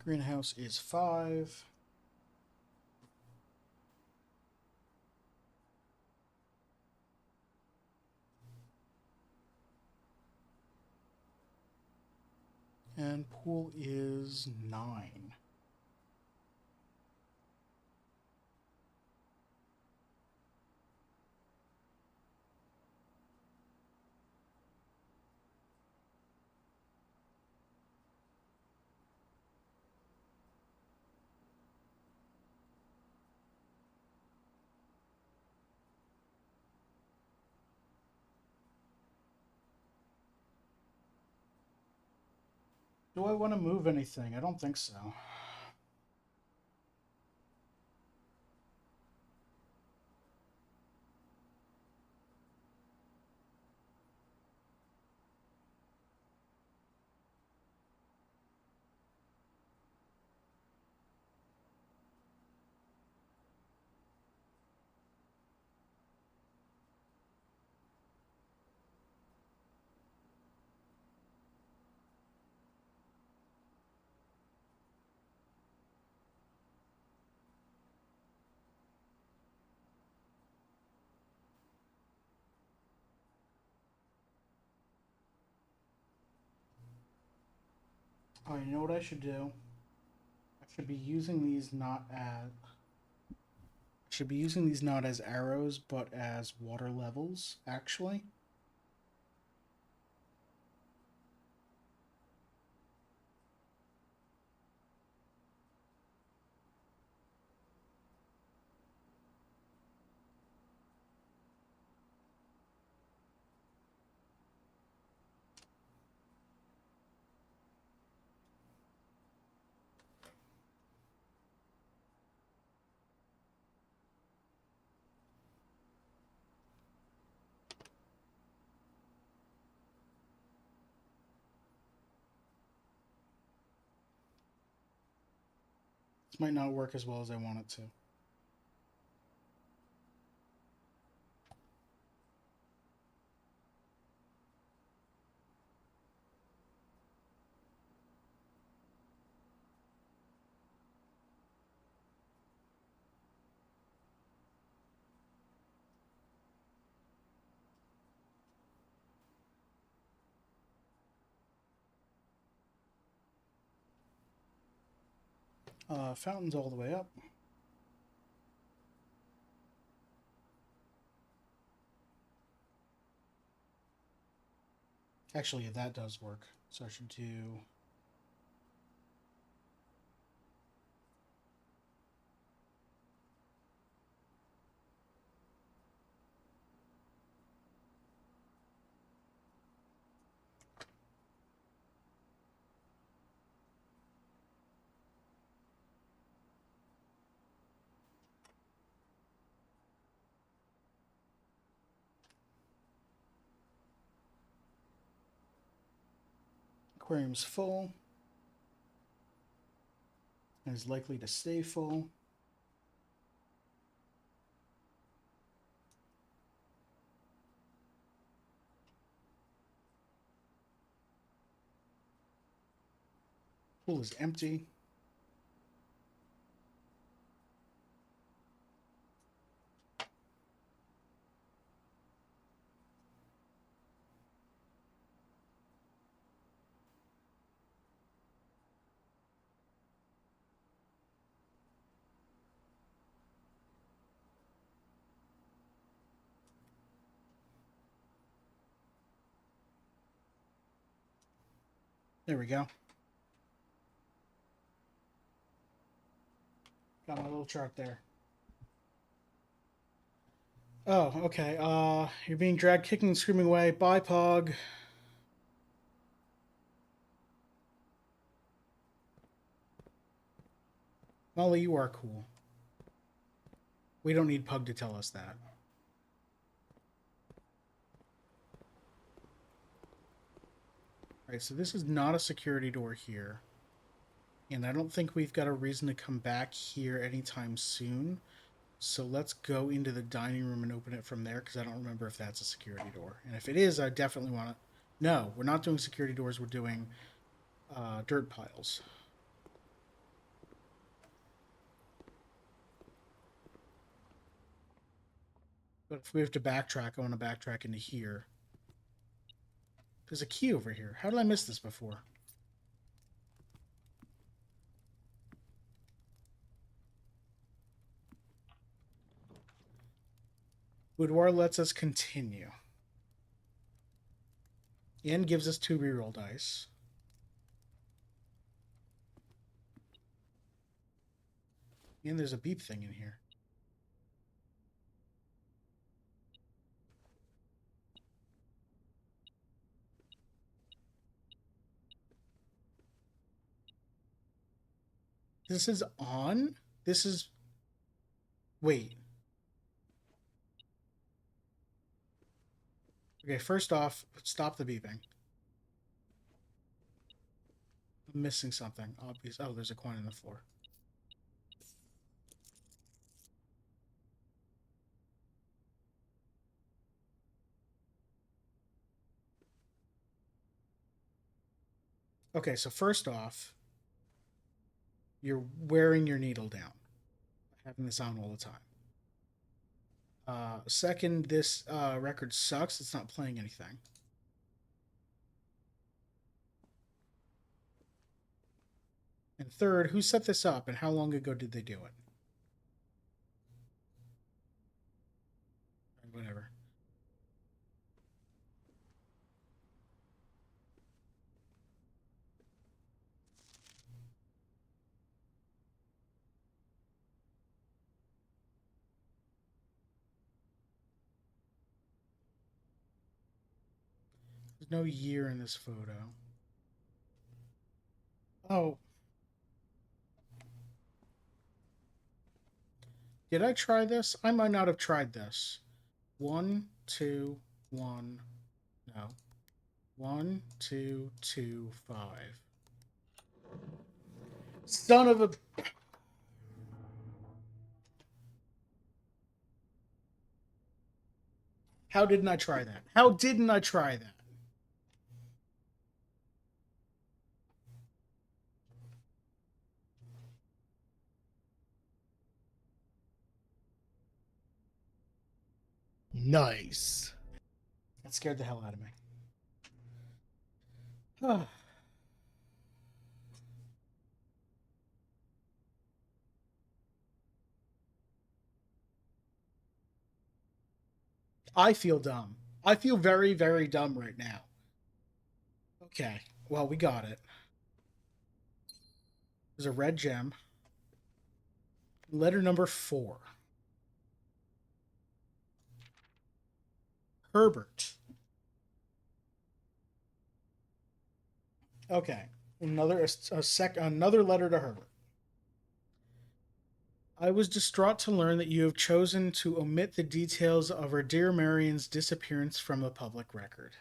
Greenhouse is 5. And pool is 9. Do I want to move anything? I don't think so. Oh, you know what I should do? I should be using these not as arrows, but as water levels, actually. This might not work as well as I want it to. Fountains all the way up. Actually, yeah, that does work. So I should do... Aquarium's full. And is likely to stay full. Pool is empty. There we go. Got my little chart there. Oh, okay. You're being dragged kicking and screaming away. Bye, Pog. Molly, you are cool. We don't need Pug to tell us that. Alright, so this is not a security door here. And I don't think we've got a reason to come back here anytime soon. So let's go into the dining room and open it from there because I don't remember if that's a security door. And if it is, I definitely want to. No, we're not doing security doors. We're doing dirt piles. But if we have to backtrack, I want to backtrack into here. There's a key over here. How did I miss this before? Boudoir lets us continue. And gives us 2 reroll dice. And there's a beep thing in here. This is on? This is. Wait. Okay, first off, stop the beeping. I'm missing something. Obvious. Oh, there's a coin on the floor. Okay, so first off, you're wearing your needle down, having this on all the time. Second, this record sucks. It's not playing anything. And third, who set this up and how long ago did they do it? Whatever. There's no year in this photo. Oh, did I try this? I might not have tried this. 1, 2, 1. No. 1, 2, 2, 5. Son of a. How didn't I try that? How didn't I try that? Nice. That scared the hell out of me. I feel dumb. I feel very, very dumb right now. Okay. Well, we got it. There's a red gem. Letter number 4. Herbert. Okay. Another letter to Herbert. I was distraught to learn that you have chosen to omit the details of our dear Marion's disappearance from the public record.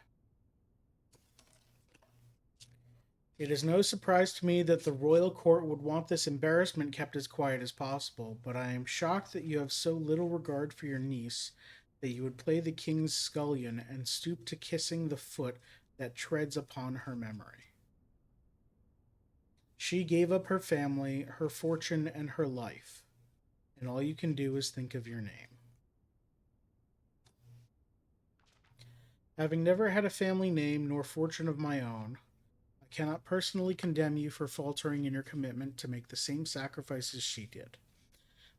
It is no surprise to me that the royal court would want this embarrassment kept as quiet as possible, but I am shocked that you have so little regard for your niece that you would play the king's scullion and stoop to kissing the foot that treads upon her memory. She gave up her family, her fortune, and her life, and all you can do is think of your name. Having never had a family name nor fortune of my own, I cannot personally condemn you for faltering in your commitment to make the same sacrifices she did.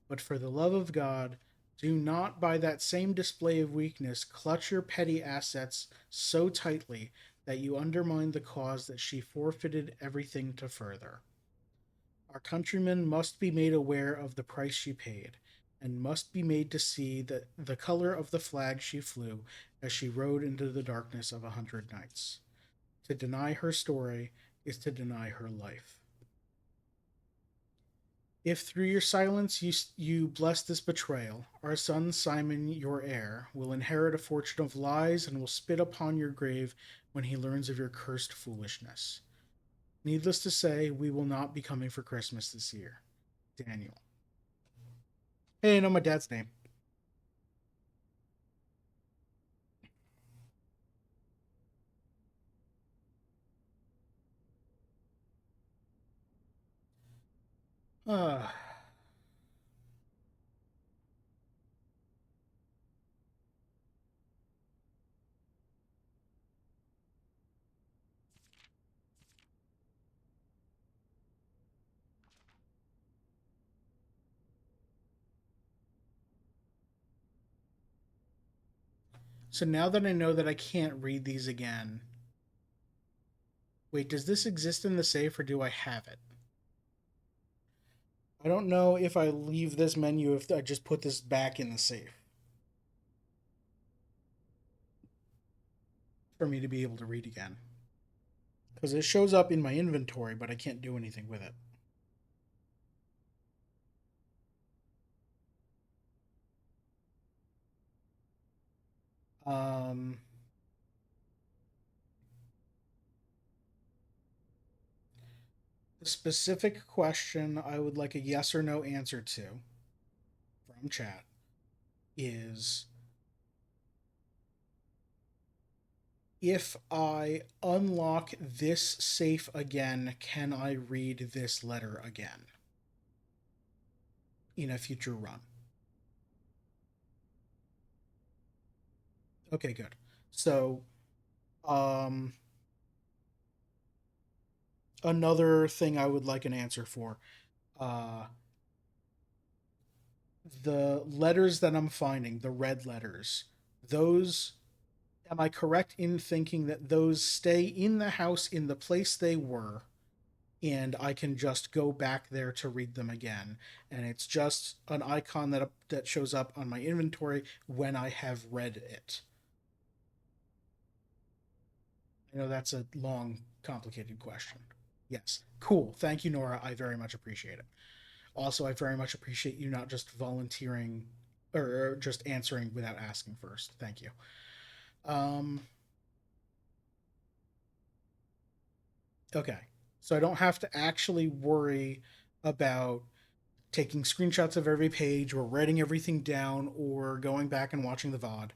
But for the love of God, do not, by that same display of weakness, clutch your petty assets so tightly that you undermine the cause that she forfeited everything to further. Our countrymen must be made aware of the price she paid, and must be made to see that the color of the flag she flew as she rode into the darkness of 100 nights. To deny her story is to deny her life. If through your silence you bless this betrayal, our son Simon, your heir, will inherit a fortune of lies and will spit upon your grave when he learns of your cursed foolishness. Needless to say, we will not be coming for Christmas this year. Daniel. Hey, I know my dad's name. Uh, so now that I know that I can't read these again, wait, does this exist in the safe or do I have it? I don't know if I leave this menu if I just put this back in the safe for me to be able to read again. Because it shows up in my inventory, but I can't do anything with it. Um, the specific question I would like a yes or no answer to from chat is if I unlock this safe again, can I read this letter again in a future run? Okay, good. So, um, another thing I would like an answer for. Uh, the letters that I'm finding, the red letters, those, am I correct in thinking that those stay in the house in the place they were, and I can just go back there to read them again, and it's just an icon that shows up on my inventory when I have read it? I know that's a long, complicated question. Yes. Cool. Thank you, Nora. I very much appreciate it. Also, I very much appreciate you not just volunteering or just answering without asking first. Thank you. Um, okay. So I don't have to actually worry about taking screenshots of every page or writing everything down or going back and watching the VOD.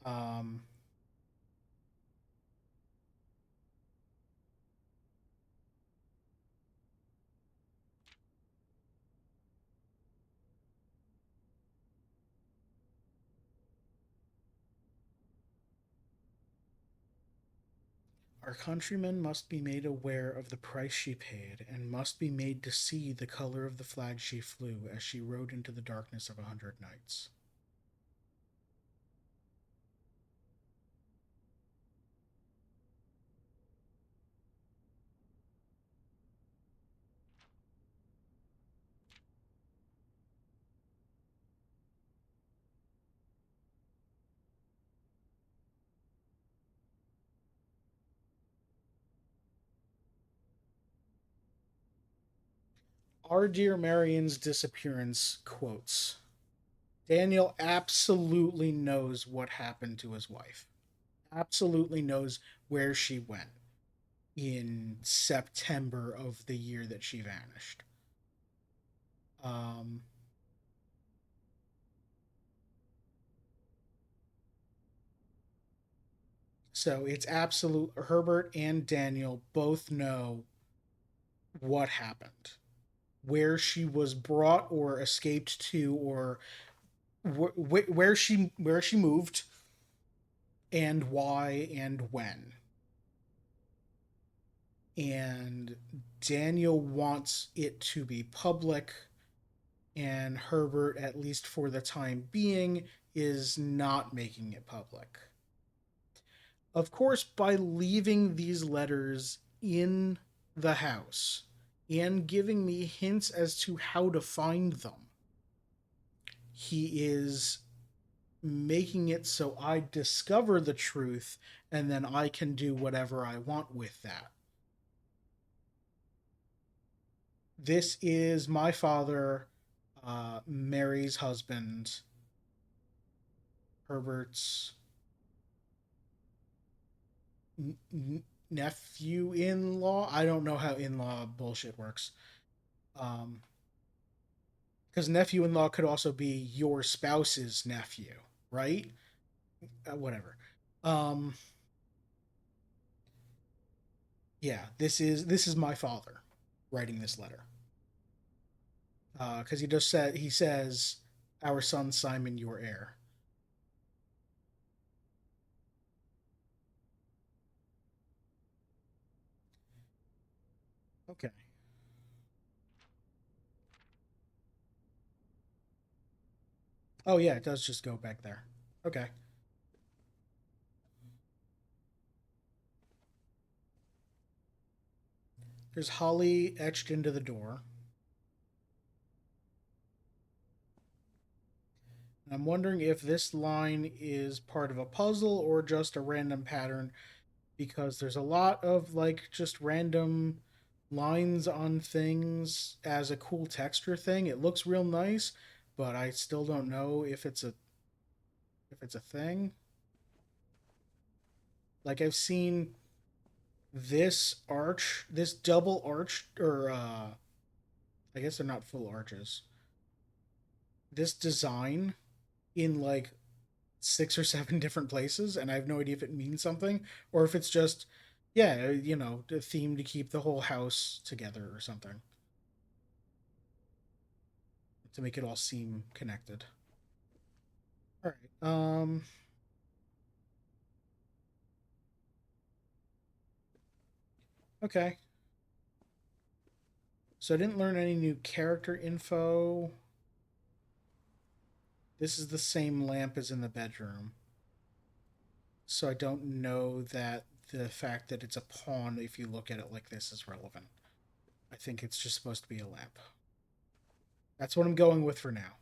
Um, our countrymen must be made aware of the price she paid, and must be made to see the color of the flag she flew as she rode into the darkness of 100 nights. Our dear Marion's disappearance quotes Daniel absolutely knows what happened to his wife, absolutely knows where she went in September of the year that she vanished. Um, so it's absolute. Herbert and Daniel both know what happened, where she was brought or escaped to, or where she moved, and why and when. And Daniel wants it to be public, and Herbert, at least for the time being, is not making it public. Of course, by leaving these letters in the house and giving me hints as to how to find them, he is making it so I discover the truth and then I can do whatever I want with that. This is my father, Mary's husband, Herbert's nephew-in-law. I don't know how in-law bullshit works. Um, because nephew-in-law could also be your spouse's nephew, right? Whatever. Um, yeah, this is my father writing this letter. Because he says, "Our son Simon, your heir." Okay. Oh yeah, it does just go back there. Okay. There's holly etched into the door. I'm wondering if this line is part of a puzzle or just a random pattern because there's a lot of like just random lines on things as a cool texture thing. It looks real nice, but I still don't know if it's a thing. Like I've seen this double arch or I guess they're not full arches. This design in like six or seven different places, and I have no idea if it means something or if it's just, yeah, a theme to keep the whole house together or something to make it all seem connected. All right. Okay. So I didn't learn any new character info. This is the same lamp as in the bedroom. So I don't know that the fact that it's a pawn, if you look at it like this, is relevant. I think it's just supposed to be a lamp. That's what I'm going with for now.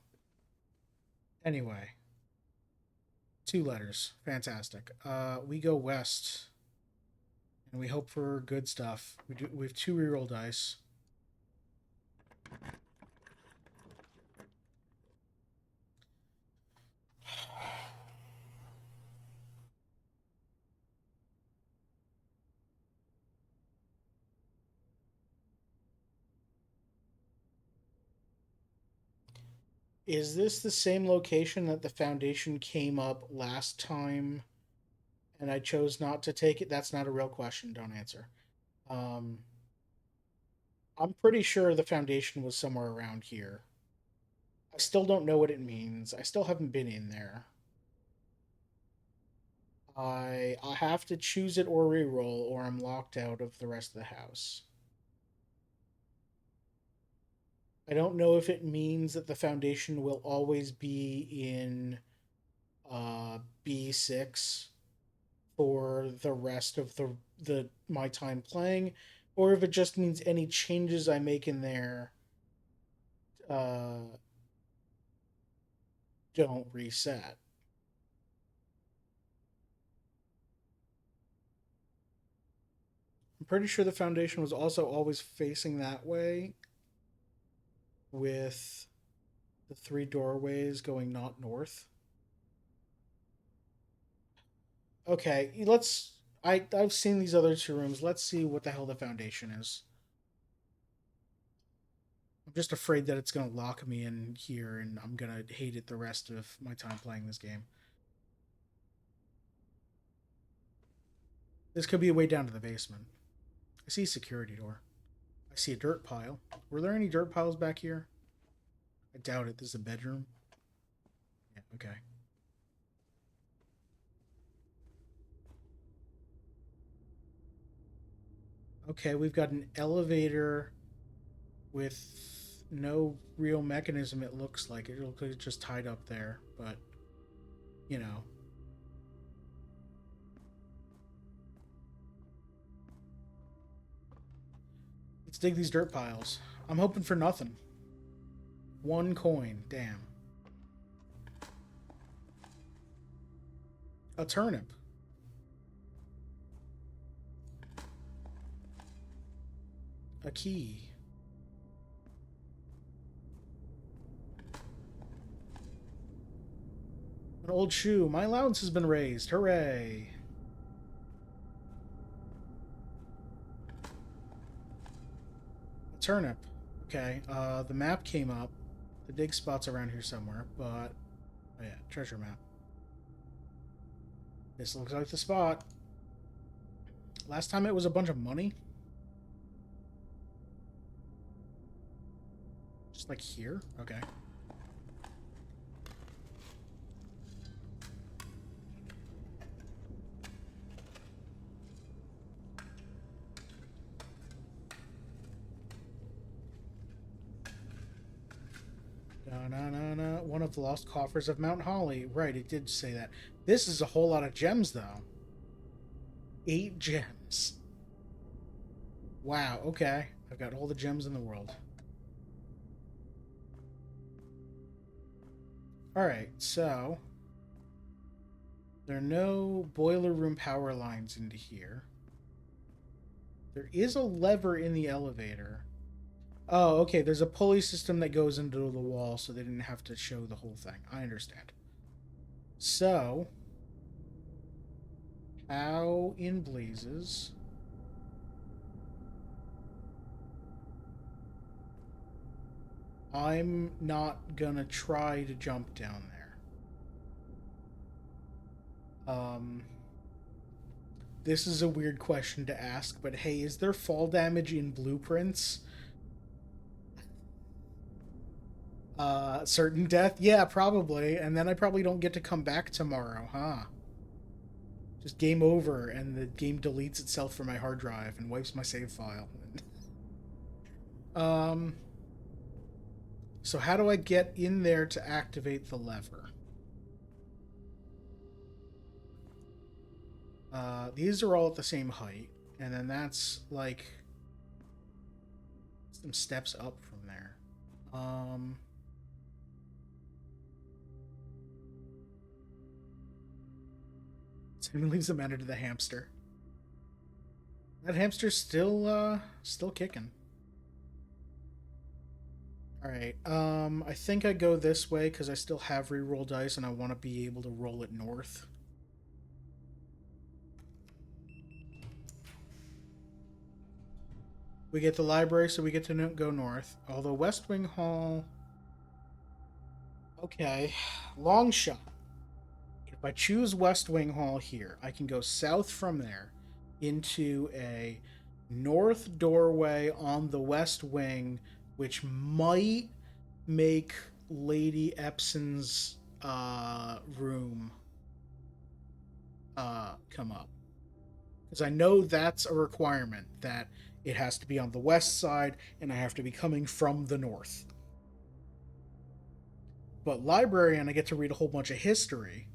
Anyway, two letters. Fantastic. We go west, and we hope for good stuff. We have two reroll dice. Is this the same location that the foundation came up last time, and I chose not to take it? That's not a real question. Don't answer. Um, I'm pretty sure the foundation was somewhere around here. I still don't know what it means. I still haven't been in there. I have to choose it or reroll, or I'm locked out of the rest of the house. I don't know if it means that the foundation will always be in B6 for the rest of the my time playing, or if it just means any changes I make in there uh, don't reset. I'm pretty sure the foundation was also always facing that way, with the three doorways going not north. Okay, I've seen these other two rooms. Let's see what the hell the foundation is. I'm just afraid that it's gonna lock me in here, and I'm gonna hate it the rest of my time playing this game. This could be a way down to the basement. I see a security door. I see a dirt pile. Were there any dirt piles back here? I doubt it. This is a bedroom. Yeah, okay. Okay, we've got an elevator with no real mechanism, it looks like. It looks like it's just tied up there, but, you know. Let's dig these dirt piles. I'm hoping for nothing. One coin. Damn. A turnip. A key. An old shoe. My allowance has been raised. Hooray. turnip. Okay, the map came up. The dig spot's around here somewhere, but... Oh yeah, treasure map. This looks like the spot. Last time it was a bunch of money. Just like here? Okay. Na-na-na-na. One of the lost coffers of Mount Holly. Right, it did say that. This is a whole lot of gems, though. 8 gems. Wow, okay. I've got all the gems in the world. Alright, so... There are no boiler room power lines into here. There is a lever in the elevator. Oh, okay, there's a pulley system that goes into the wall, so they didn't have to show the whole thing. I understand. So... How in blazes... I'm not gonna try to jump down there. This is a weird question to ask, but hey, is there fall damage in blueprints? Certain death? Yeah, probably. And then I probably don't get to come back tomorrow, huh? Just game over, and the game deletes itself from my hard drive and wipes my save file. So how do I get in there to activate the lever? These are all at the same height, and then that's like some steps up from there. Simon leaves the matter to the hamster. That hamster's still kicking. Alright, I think I go this way because I still have reroll dice and I want to be able to roll it north. We get the library, so we get to go north. Although West Wing Hall... Okay, long shot. If I choose West Wing Hall here, I can go south from there into a north doorway on the west wing, which might make Lady Epson's room come up. Because I know that's a requirement, that it has to be on the west side, and I have to be coming from the north. But librarian, I get to read a whole bunch of history.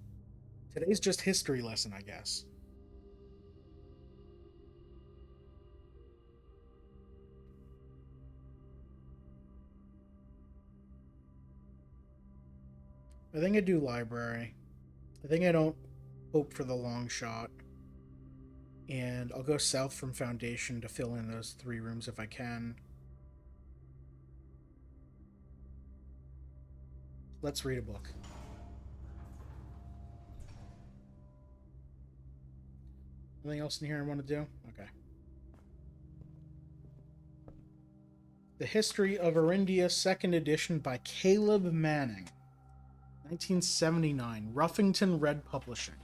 Today's just history lesson, I guess. I think I do library. I think I don't hope for the long shot. And I'll go south from Foundation to fill in those 3 rooms if I can. Let's read a book. Anything else in here I want to do? Okay. The History of Arindia, 2nd edition by Caleb Manning. 1979. Ruffington Red Publishing.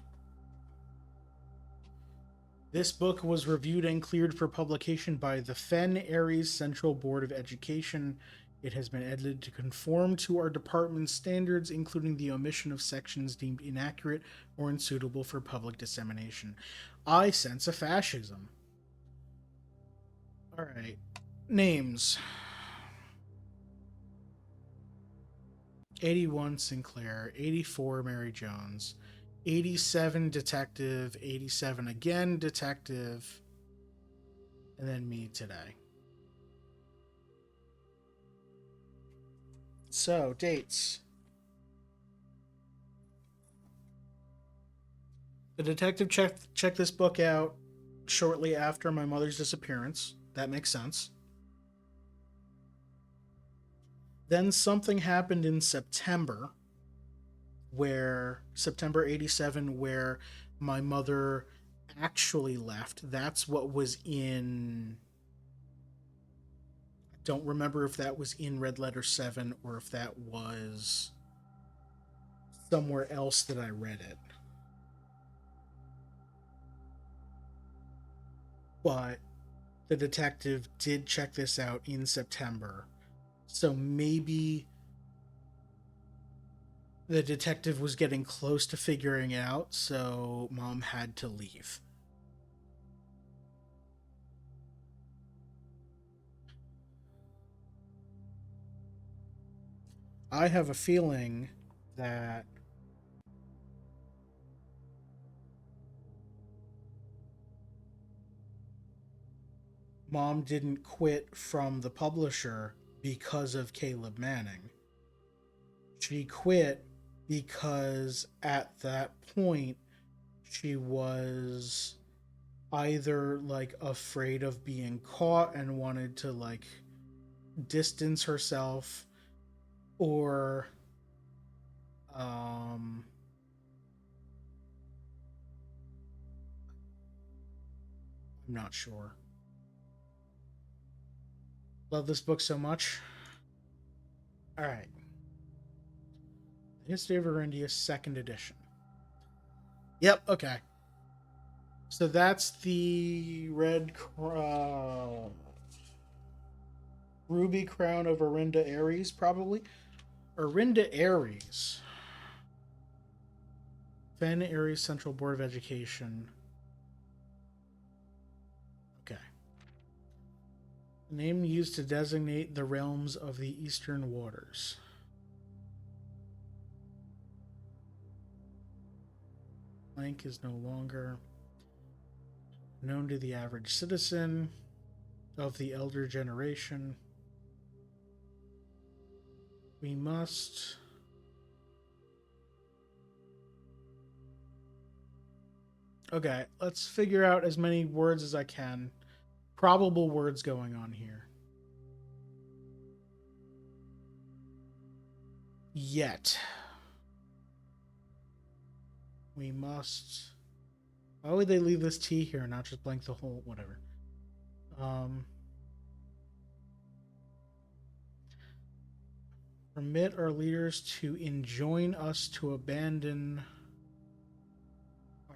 This book was reviewed and cleared for publication by the Fen Aries Central Board of Education. It has been edited to conform to our department's standards, including the omission of sections deemed inaccurate or unsuitable for public dissemination. I sense a fascism. Alright. Names. 81 Sinclair, 84 Mary Jones, 87 Detective, 87 again Detective, and then me today. So, dates. The detective checked this book out shortly after my mother's disappearance. That makes sense. Then something happened in September, September 87, where my mother actually left. That's what was in don't remember if that was in Red Letter 7 or if that was somewhere else that I read it. But the detective did check this out in September. So maybe the detective was getting close to figuring it out, so mom had to leave. I have a feeling that mom didn't quit from the publisher because of Caleb Manning. She quit because at that point she was either like afraid of being caught and wanted to like distance herself, or um I'm not sure. Love this book so much. All right. History of Arindia, second edition. Yep, okay. So that's the ruby crown of Arinda Aries, probably. Arinda Aries. Fen Aries Central Board of Education. Okay. The name used to designate the realms of the Eastern Waters. Blank is no longer known to the average citizen of the elder generation. We must Okay, let's figure out as many words as I can. Probable words going on here. Yet. We must. Why would they leave this T here and not just blank the whole whatever? Permit our leaders to enjoin us to abandon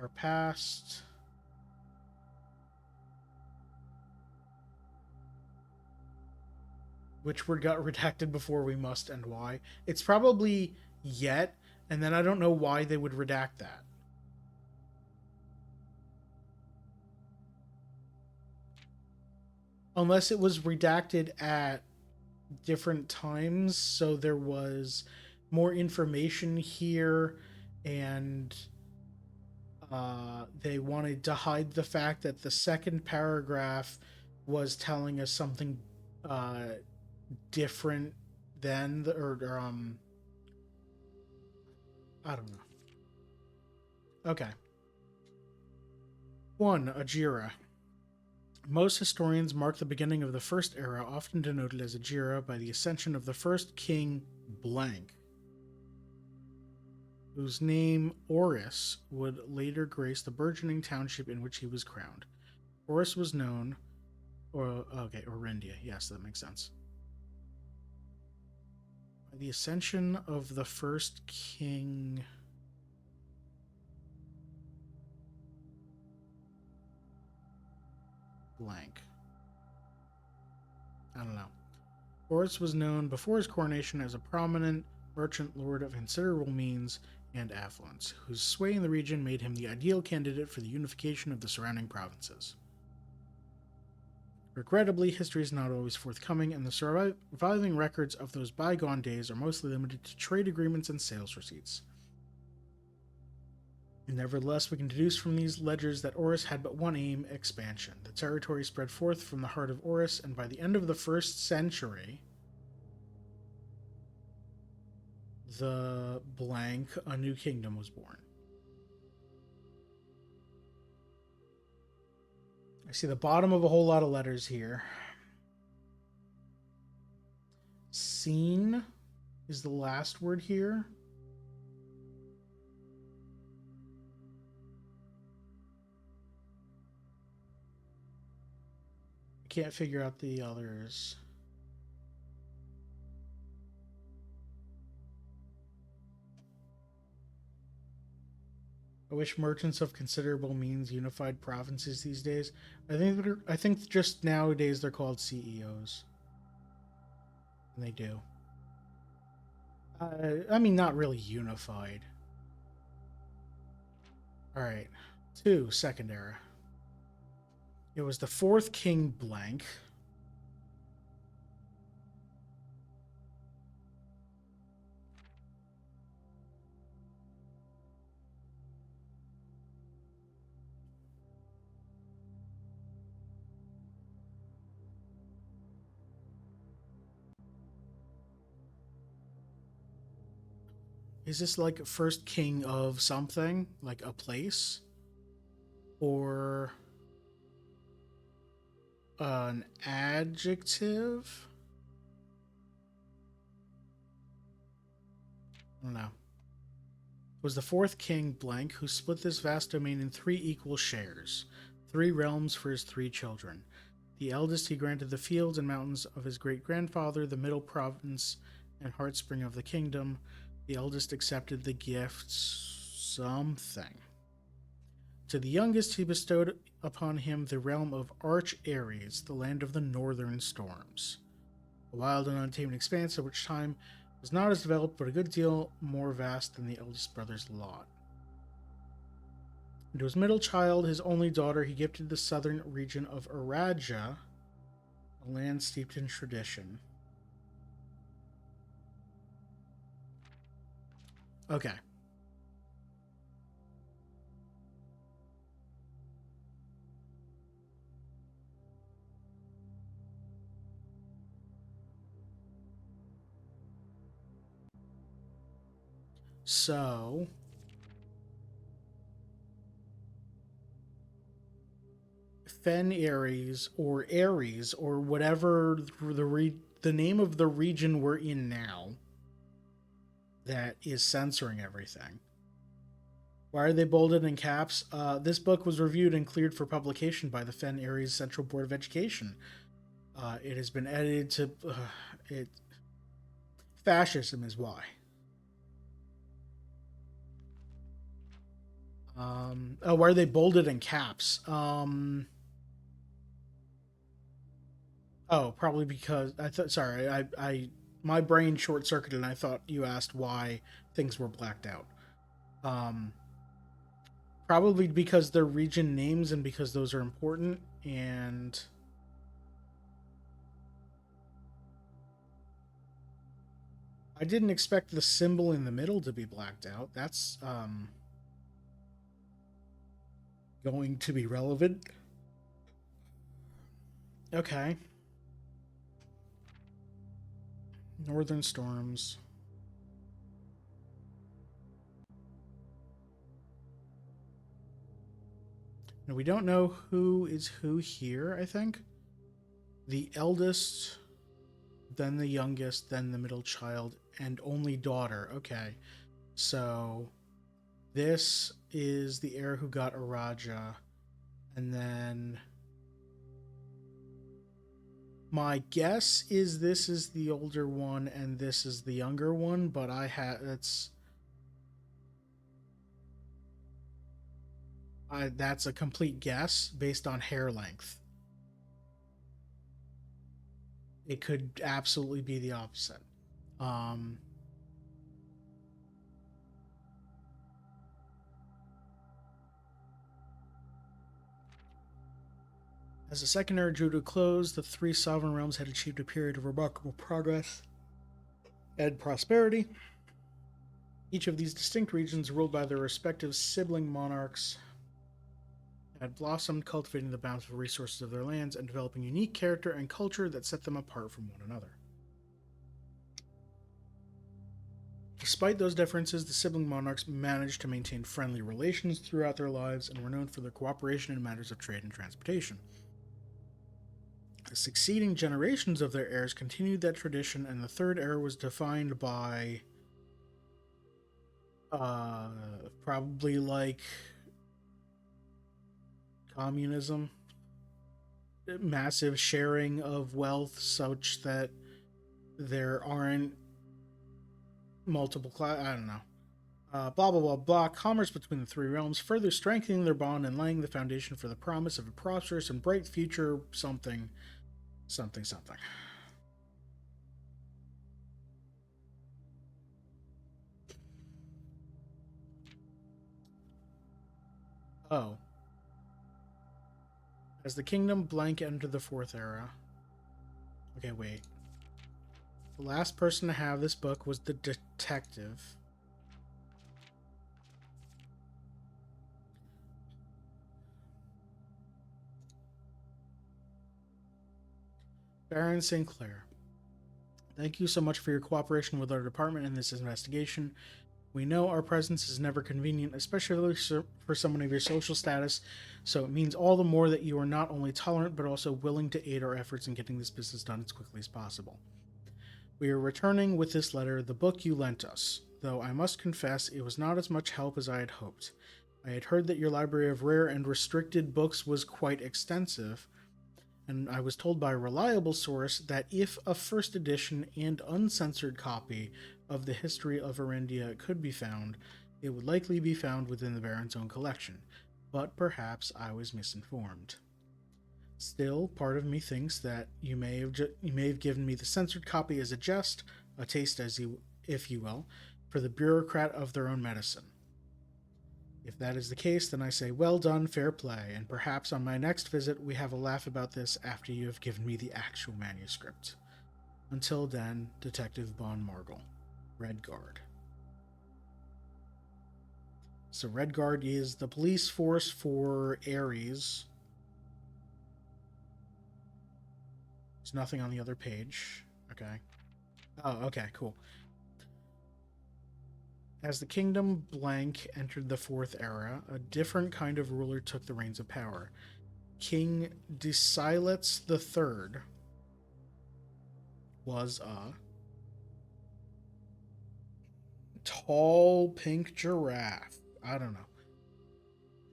our past. Which word got redacted before we must and why? It's probably yet, and then I don't know why they would redact that. Unless it was redacted at different times, so there was more information here, and they wanted to hide the fact that the second paragraph was telling us something uh, different than the, or I don't know. Okay. 1. Ajira. Most historians mark the beginning of the first era, often denoted as Ajira, by the ascension of the first king blank, whose name Oris would later grace the burgeoning township in which he was crowned. Oris was known, Orindia, yes, that makes sense. By the ascension of the first king blank. I don't know. Oris was known before his coronation as a prominent merchant lord of considerable means and affluence, whose sway in the region made him the ideal candidate for the unification of the surrounding provinces. Regrettably, history is not always forthcoming, and the surviving records of those bygone days are mostly limited to trade agreements and sales receipts. Nevertheless, we can deduce from these ledgers that Oris had but one aim: expansion. The territory spread forth from the heart of Oris, and by the end of the 1st century, the blank, a new kingdom was born. I see the bottom of a whole lot of letters here. Scene is the last word here. I can't figure out the others. I wish merchants of considerable means unified provinces these days. I think just nowadays they're called CEOs, and they do. I mean, not really unified. All right, two second era. It was the fourth king blank. Is this like first king of something, like a place, or an adjective? I don't know. Was the fourth king blank who split this vast domain in three equal shares, three realms for his three children. The eldest he granted the fields and mountains of his great grandfather, the middle province and heartspring of the kingdom. The eldest accepted the gifts something. To the youngest he bestowed upon him the realm of Arch Ares, the land of the northern storms. A wild and untamed expanse of which time was not as developed, but a good deal more vast than the eldest brother's lot. And to his middle child, his only daughter, he gifted the southern region of Araja, a land steeped in tradition. Okay. So, Fen Ares or whatever the name of the region we're in now that is censoring everything. Why are they bolded in caps? This book was reviewed and cleared for publication by the Fen Ares Central Board of Education. It has been edited to it. Fascism is why. Why are they bolded in caps? Probably because I thought. Sorry, my brain short circuited, and I thought you asked why things were blacked out. Um, Probably because they're region names and because those are important. And I didn't expect the symbol in the middle to be blacked out. That's going to be relevant. Okay. Northern storms. Now, we don't know who is who here, I think. The eldest, then the youngest, then the middle child, and only daughter. Okay. So this is the heir who got Araja. And then my guess is this is the older one and this is the younger one, but that's a complete guess based on hair length. It could absolutely be the opposite. Um, as the second era drew to a close, the three sovereign realms had achieved a period of remarkable progress and prosperity. Each of these distinct regions, ruled by their respective sibling monarchs, had blossomed, cultivating the bountiful resources of their lands and developing unique character and culture that set them apart from one another. Despite those differences, the sibling monarchs managed to maintain friendly relations throughout their lives and were known for their cooperation in matters of trade and transportation. The succeeding generations of their heirs continued that tradition, and the third era was defined by probably like communism, massive sharing of wealth such that there aren't multiple class. I don't know. Blah, blah, blah, blah. Commerce between the three realms, further strengthening their bond and laying the foundation for the promise of a prosperous and bright future, something, something, something. Oh. As the kingdom blank entered the fourth era. Okay, wait. The last person to have this book was the detective. Baron St. Clair. Thank you so much for your cooperation with our department in this investigation. We know our presence is never convenient, especially for someone of your social status, so it means all the more that you are not only tolerant but also willing to aid our efforts in getting this business done as quickly as possible. We are returning with this letter the book you lent us, though I must confess it was not as much help as I had hoped. I had heard that your library of rare and restricted books was quite extensive, and I was told by a reliable source that if a first edition and uncensored copy of the history of Erendia could be found, it would likely be found within the Baron's own collection, but perhaps I was misinformed. Still, part of me thinks that you may have given me the censored copy as a jest, a taste, if you will, for the bureaucrat of their own medicine. If that is the case, then I say well done, fair play, and perhaps on my next visit we have a laugh about this after you have given me the actual manuscript. Until then, Detective Bon Margle, Red Guard. So Red Guard is the police force for Ares. There's nothing on the other page. Okay. Oh, okay, cool. As the kingdom blank entered the fourth era, a different kind of ruler took the reins of power. King Desilets III was a tall pink giraffe. I don't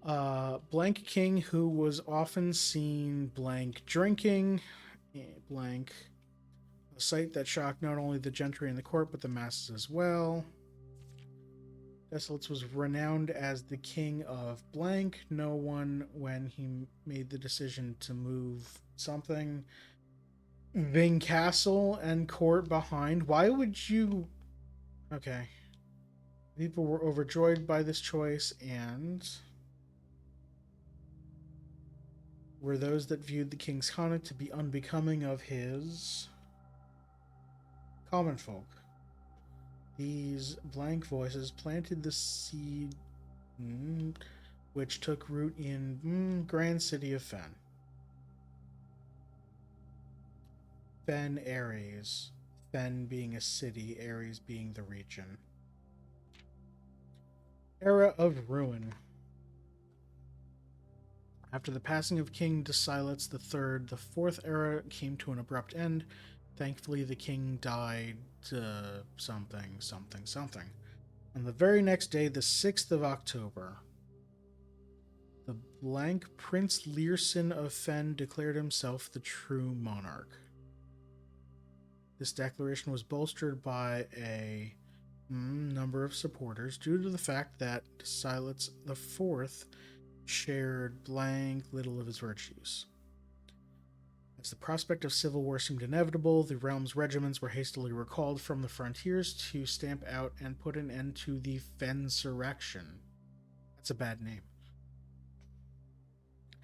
know. Blank king who was often seen blank drinking, blank, a sight that shocked not only the gentry and the court but the masses as well. Desilets was renowned as the king of blank. No one, when he made the decision to move something, Ving Castle and court behind. Why would you? Okay. People were overjoyed by this choice, and were those that viewed the king's conduct to be unbecoming of his common folk. These blank voices planted the seed which took root in grand city of Fen. Fen Ares. Fen being a city, Ares being the region. Era of Ruin. After the passing of King Desilets III, the fourth era came to an abrupt end. Thankfully, the king died something. On the very next day, the 6th of October, the blank Prince Learson of Fen declared himself the true monarch. This declaration was bolstered by a number of supporters due to the fact that Desilets IV shared blank little of his virtues. As the prospect of civil war seemed inevitable, the realm's regiments were hastily recalled from the frontiers to stamp out and put an end to the Fensurrection. That's a bad name.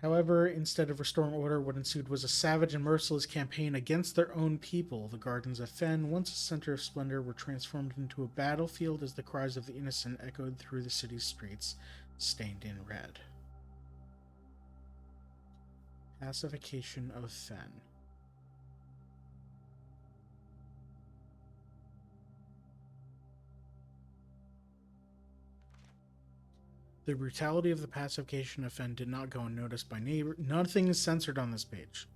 However, instead of restoring order, what ensued was a savage and merciless campaign against their own people. The gardens of Fen, once a center of splendor, were transformed into a battlefield as the cries of the innocent echoed through the city's streets, stained in red. Pacification of Fen. The brutality of the pacification of Fen did not go unnoticed by neighbors. Nothing is censored on this page.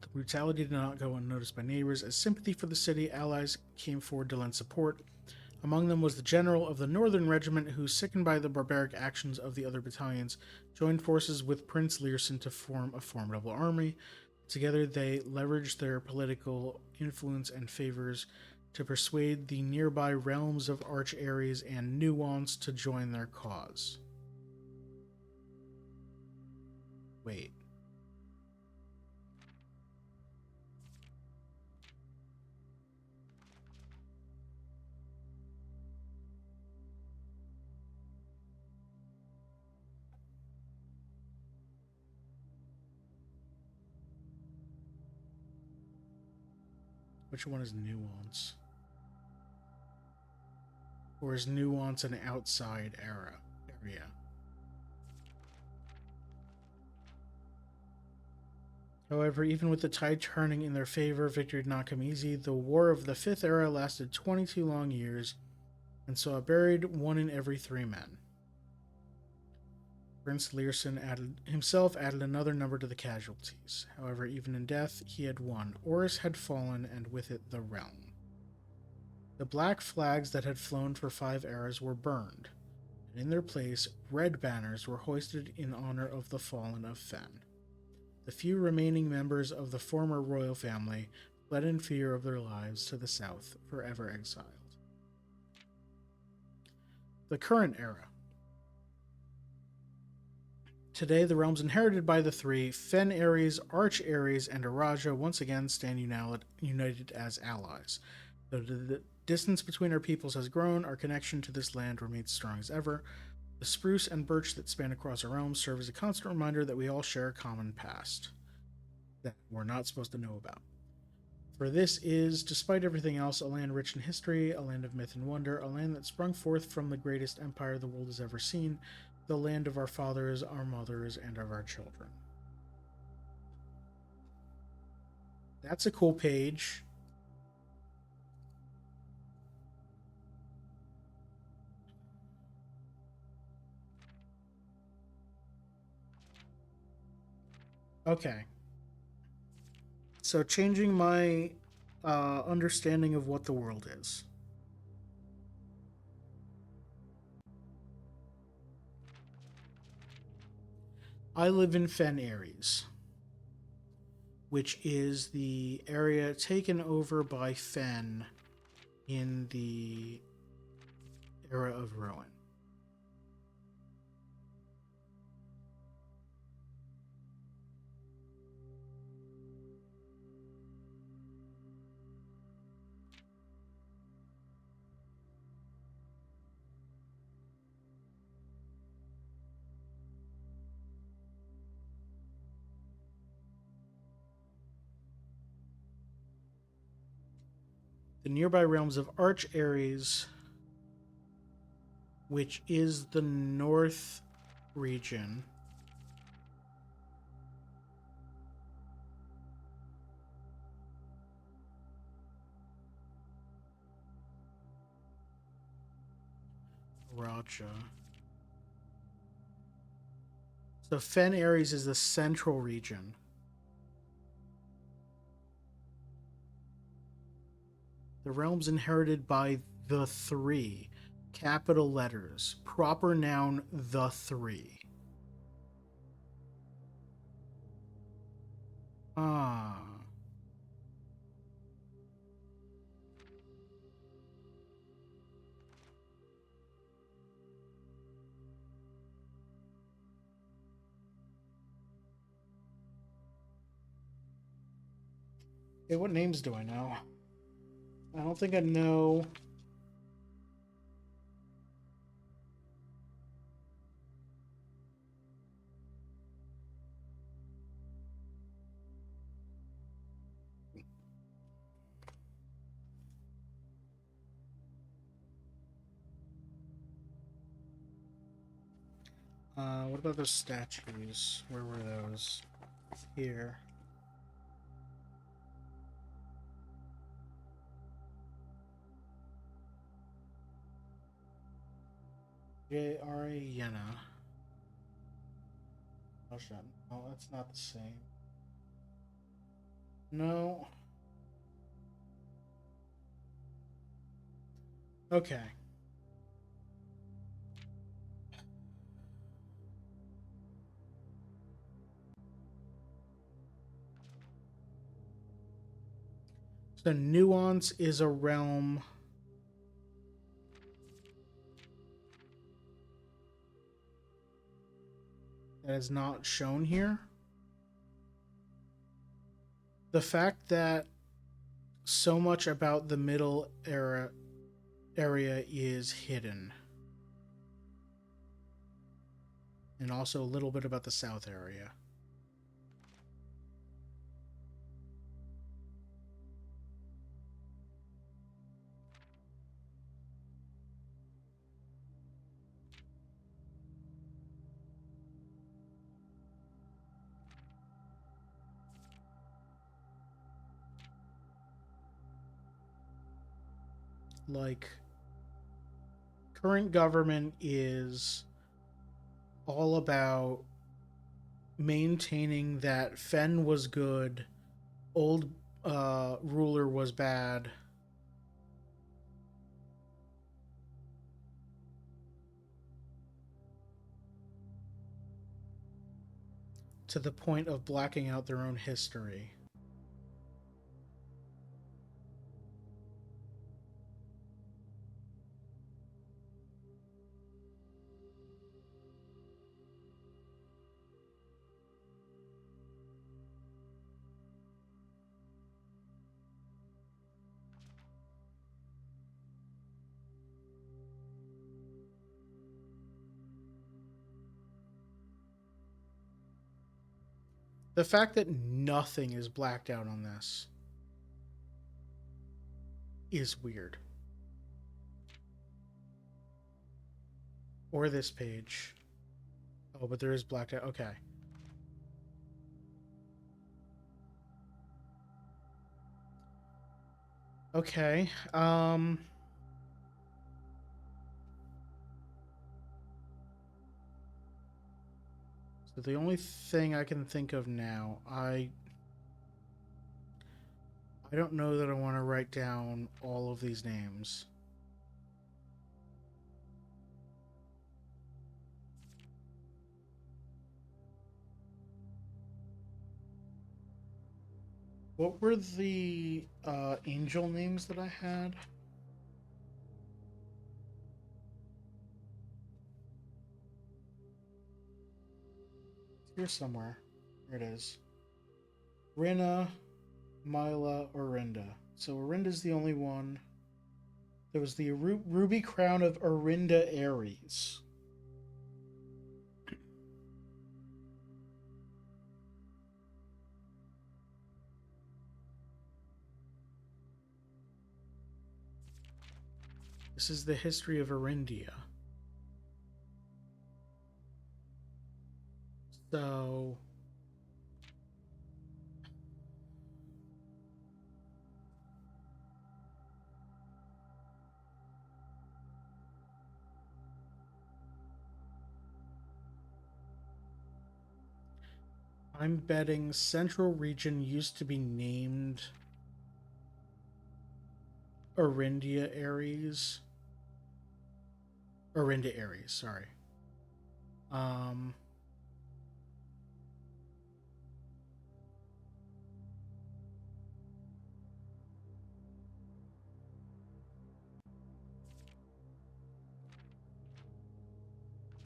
The brutality did not go unnoticed by neighbors, as sympathy for the city allies came forward to lend support. Among them was the general of the Northern Regiment, who, sickened by the barbaric actions of the other battalions, joined forces with Prince Learson to form a formidable army. Together, they leveraged their political influence and favors to persuade the nearby realms of Arch Ares and Nuance to join their cause. Wait. Which one is Nuance? Or is Nuance an outside area? However, even with the tide turning in their favor, victory did not come easy. The War of the Fifth Era lasted 22 long years, and saw buried 1 in every 3 men. Prince Learson added another number to the casualties. However, even in death, he had won. Oris had fallen, and with it the realm. The black flags that had flown for 5 eras were burned, and in their place, red banners were hoisted in honor of the fallen of Fen. The few remaining members of the former royal family fled in fear of their lives to the south, forever exiled. The current era. Today, the realms inherited by the 3, Fen Ares, Arch Ares, and Araja, once again stand united as allies. Though the distance between our peoples has grown, our connection to this land remains strong as ever. The spruce and birch that span across our realms serve as a constant reminder that we all share a common past that we're not supposed to know about. For this is, despite everything else, a land rich in history, a land of myth and wonder, a land that sprung forth from the greatest empire the world has ever seen, the land of our fathers, our mothers, and of our children. That's a cool page. Okay. So changing my understanding of what the world is. I live in Fen Ares, which is the area taken over by Fen in the era of Ruin. The nearby realms of Arch Ares, which is the north region, Raja. So Fen Ares is the central region. The realms inherited by the 3. Capital letters. Proper noun, the 3. Ah. Okay, what names do I know? I don't think I know. What about those statues? Where were those? Here. J.R.A. Yenna. Oh, shit. No, that's not the same. No. Okay. So Nuance is a realm that is not shown here. The fact that so much about the middle area is hidden, and also a little bit about the south area. Like, current government is all about maintaining that Fen was good, old ruler was bad, to the point of blacking out their own history. The fact that nothing is blacked out on this is weird. Or this page. Oh, but there is blacked out. Okay. Okay. So the only thing I can think of now, I don't know that I want to write down all of these names. What were the angel names that I had? It's here somewhere. Here it is. Rinna, Mila, Orinda. So Orinda's the only one. There was the Ruby Crown of Orinda Ares. This is the history of Orindia. So I'm betting Central Region used to be named Orindia Ares. Orinda Ares, sorry. Um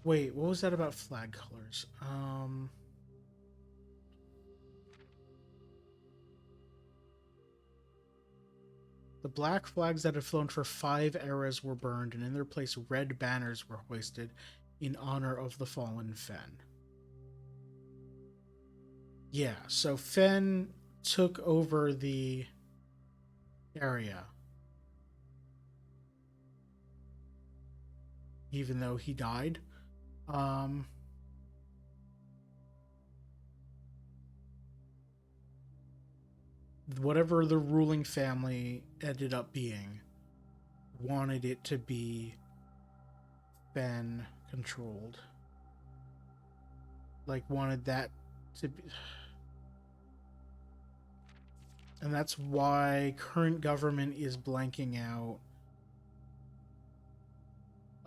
Wait, what was that about flag colors? The black flags that had flown for 5 eras were burned, and in their place, red banners were hoisted in honor of the fallen Fen. Yeah, so Fen took over the area, even though he died. Um, Whatever the ruling family ended up being, wanted it to be Fen controlled. Like, wanted that to be. And that's why current government is blanking out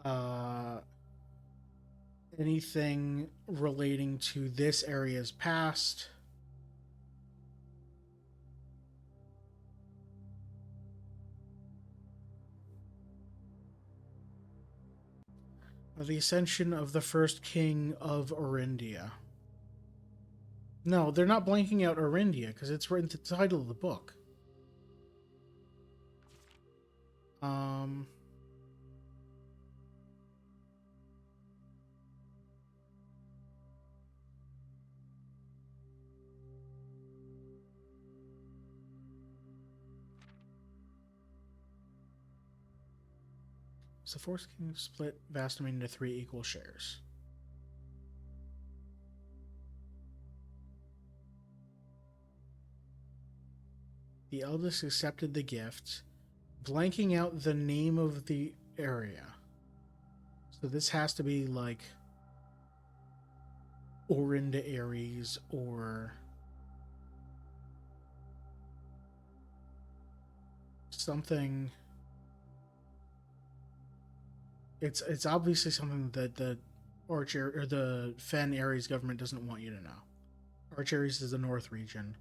uh, anything relating to this area's past. The ascension of the first king of Orindia. No, they're not blanking out Orindia because it's written the title of the book. Um, so the Force King split vast domain into 3 equal shares. The eldest accepted the gift, blanking out the name of the area. So this has to be like Orinda Aries or something. It's obviously something that the Archer or the Fen Aries government doesn't want you to know. Arch Aries is the North region.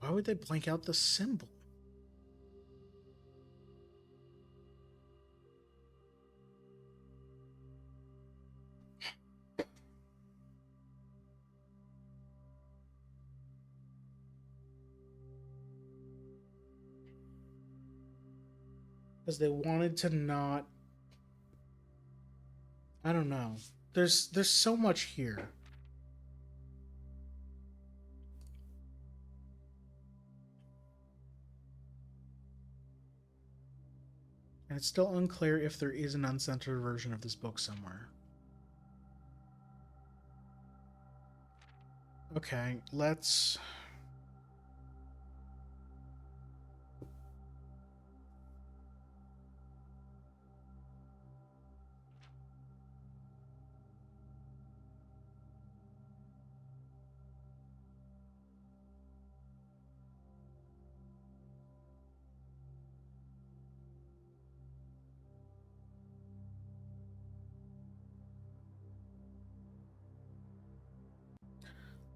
Why would they blank out the symbol? Because they wanted to not. I don't know. There's so much here. And it's still unclear if there is an uncensored version of this book somewhere. Okay, let's.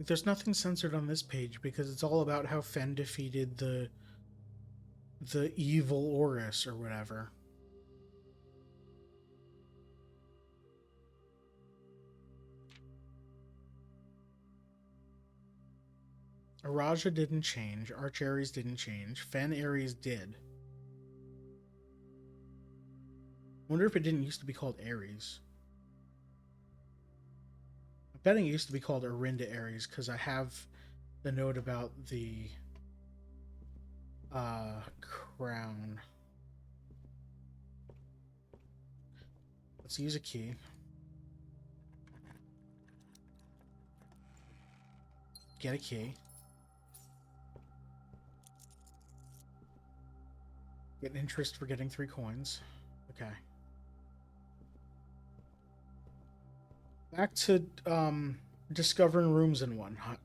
There's nothing censored on this page because it's all about how Fen defeated the evil Orus or whatever. Araja didn't change. Arch Aries didn't change. Fen Aries did. Wonder if it didn't used to be called Aries. I'm betting it used to be called Orinda Aries because I have the note about the crown. Let's use a key. Get a key. Get interest for getting 3 coins. Okay. Back to discovering rooms and whatnot.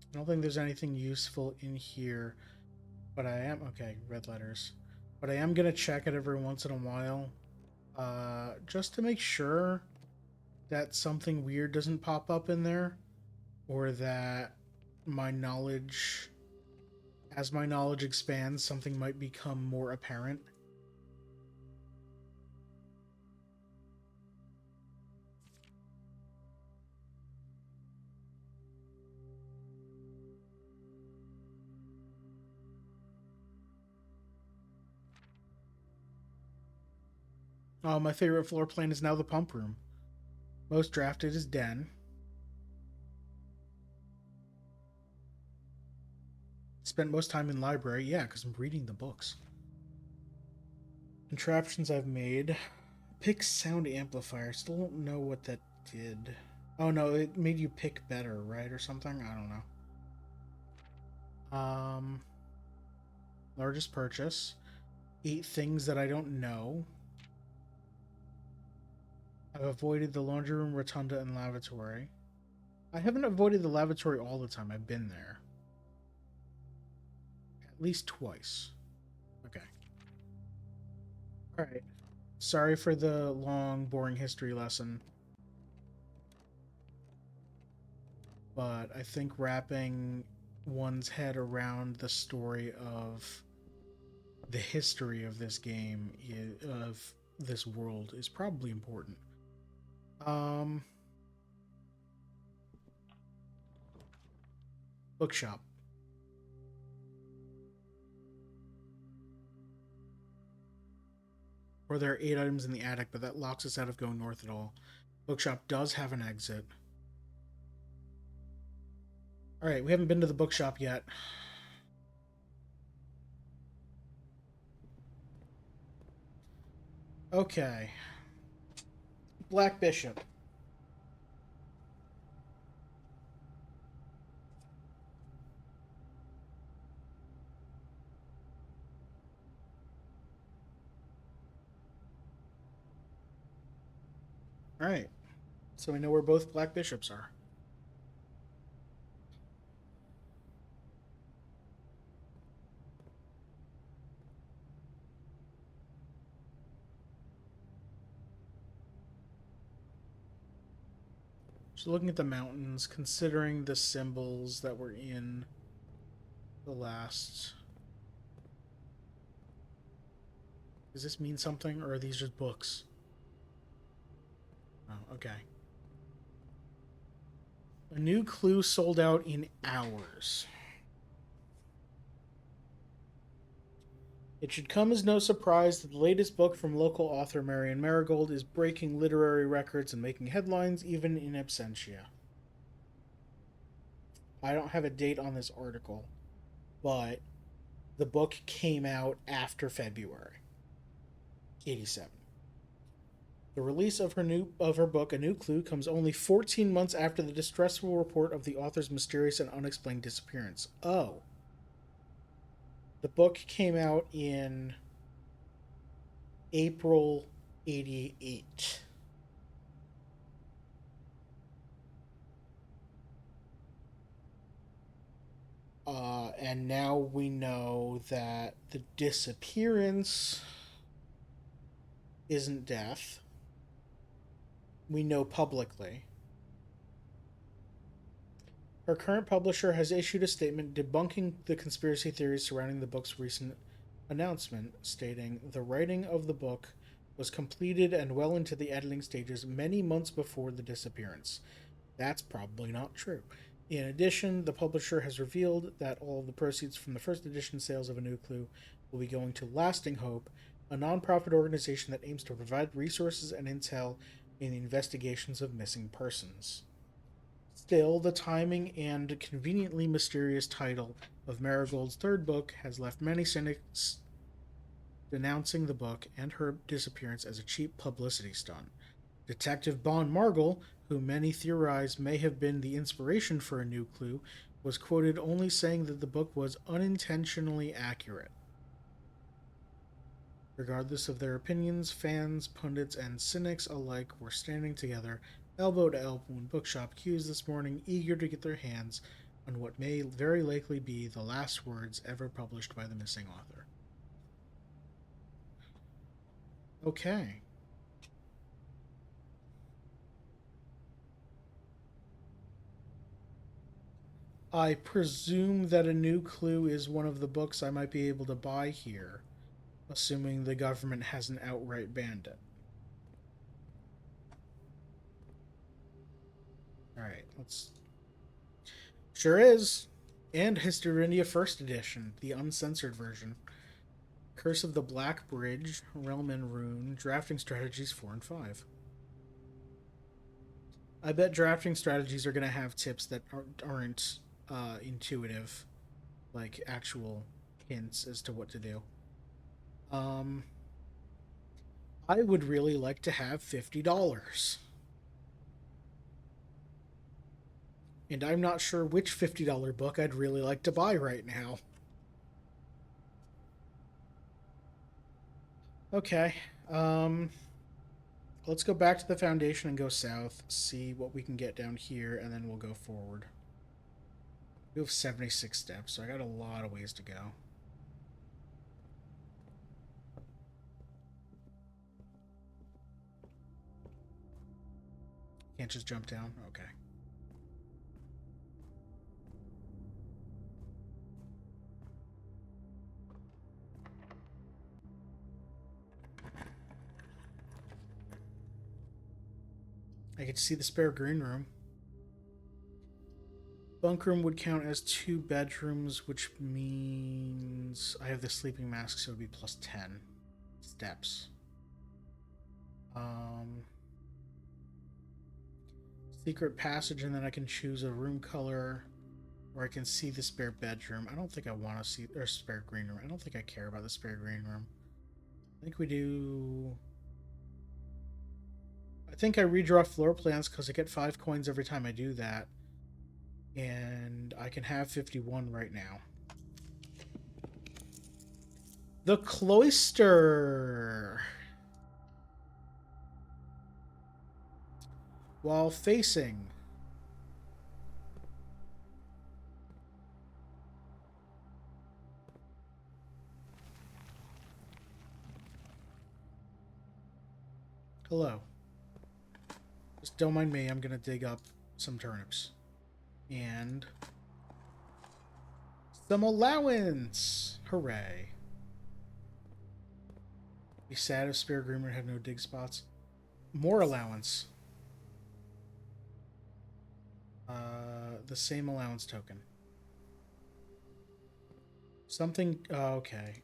I don't think there's anything useful in here, but I am okay. Red letters, but I am gonna check it every once in a while, just to make sure that something weird doesn't pop up in there, or that my knowledge, as my knowledge expands, something might become more apparent. Oh, my favorite floor plan is now the pump room. Most drafted is Den. Spent most time in library, yeah, because I'm reading the books. Contraptions I've made. Pick sound amplifier. Still don't know what that did. Oh no, it made you pick better, right, or something? I don't know. Largest purchase. 8 things that I don't know. I've avoided the laundry room, rotunda, and lavatory. I haven't avoided the lavatory all the time. I've been there. least twice. Okay. All right. Sorry for the long, boring history lesson, but I think wrapping one's head around the story of the history of this game, of this world, is probably important. Um, bookshop. Or there are 8 items in the attic, but that locks us out of going north at all. Bookshop does have an exit. All right, we haven't been to the bookshop yet. Okay. Black Bishop. All right. So we know where both Black Bishops are. Just looking at the mountains, considering the symbols that were in the last. Does this mean something, or are these just books? Oh, okay. A new clue sold out in hours. It should come as no surprise that the latest book from local author Marion Marigold is breaking literary records and making headlines even in absentia. I don't have a date on this article, but the book came out after February 87. The release of her book, A New Clue, comes only 14 months after the distressful report of the author's mysterious and unexplained disappearance. Oh. The book came out in April 88. And now we know that the disappearance isn't death. We know publicly. Her current publisher has issued a statement debunking the conspiracy theories surrounding the book's recent announcement, stating the writing of the book was completed and well into the editing stages many months before the disappearance. That's probably not true. In addition, the publisher has revealed that all of the proceeds from the first edition sales of A New Clue will be going to Lasting Hope, a nonprofit organization that aims to provide resources and intel in the investigations of missing persons. Still, the timing and conveniently mysterious title of Marigold's third book has left many cynics denouncing the book and her disappearance as a cheap publicity stunt. Detective Bon Margle, who many theorize may have been the inspiration for A New Clue, was quoted only saying that the book was unintentionally accurate. Regardless of their opinions, fans, pundits, and cynics alike were standing together, elbow to elbow in bookshop queues this morning, eager to get their hands on what may very likely be the last words ever published by the missing author. Okay. I presume that A New Clue is one of the books I might be able to buy here, assuming the government hasn't outright banned it. Alright, let's. Sure is! And History of India First Edition, the uncensored version. Curse of the Black Bridge, Realm and Rune, Drafting Strategies 4 and 5. I bet drafting strategies are going to have tips that aren't intuitive, like actual hints as to what to do. Um, I would really like to have $50. And I'm not sure which $50 book I'd really like to buy right now. Okay. Um, let's go back to the foundation and go south, see what we can get down here, and then we'll go forward. We have 76 steps, so I got a lot of ways to go. Can't just jump down? Okay. I could see the spare green room. Bunk room would count as 2 bedrooms, which means I have the sleeping mask, so it would be plus 10 steps. Secret passage, and then I can choose a room color, or I can see the spare bedroom. I don't think I want to see, or spare green room. I don't think I care about the spare green room. I think we do. I think I redraw floor plans because I get 5 coins every time I do that. And I can have 51 right now. The cloister. While facing. Hello. Just don't mind me, I'm gonna dig up some turnips. And some allowance! Hooray. Be sad if spare groomer had no dig spots. More allowance. The same allowance token. Something... okay.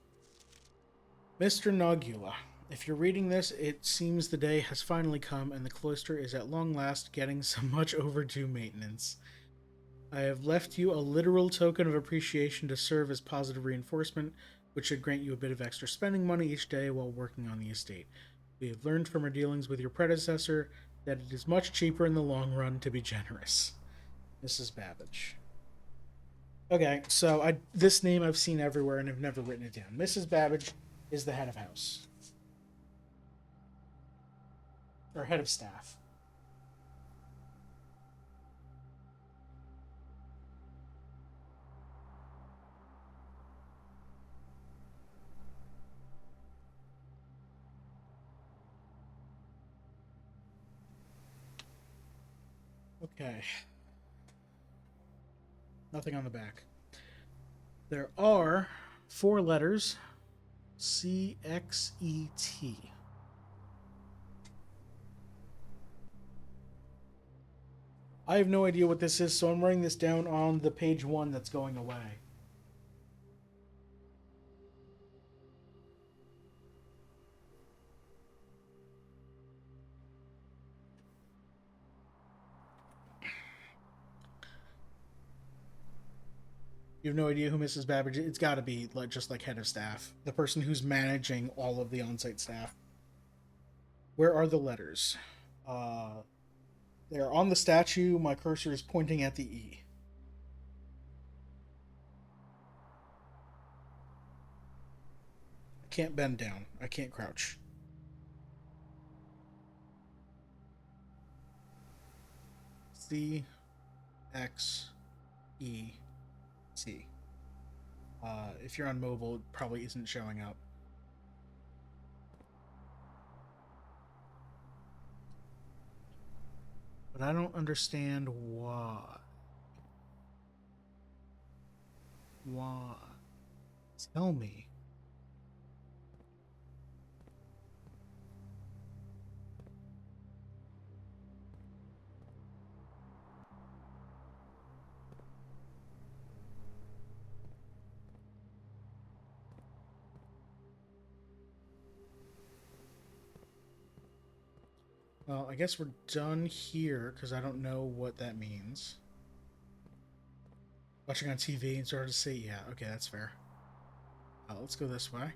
Mr. Nogula. If you're reading this, it seems the day has finally come and the cloister is at long last getting some much overdue maintenance. I have left you a literal token of appreciation to serve as positive reinforcement, which should grant you a bit of extra spending money each day while working on the estate. We have learned from our dealings with your predecessor that it is much cheaper in the long run to be generous. Mrs. Babbage. Okay, so this name I've seen everywhere and I've never written it down. Mrs. Babbage is the head of house. Or head of staff. Okay. Nothing on the back. There are 4 letters. CXET. I have no idea what this is, so I'm writing this down on the page 1 that's going away. You have no idea who Mrs. Babbage is? It's got to be just like head of staff. The person who's managing all of the on-site staff. Where are the letters? They're on the statue. My cursor is pointing at the E. I can't bend down. I can't crouch. C X E T. If you're on mobile, it probably isn't showing up. But I don't understand why. Why? Tell me. Well, I guess we're done here because I don't know what that means. Watching on TV and started to see, yeah, okay, that's fair. Let's go this way.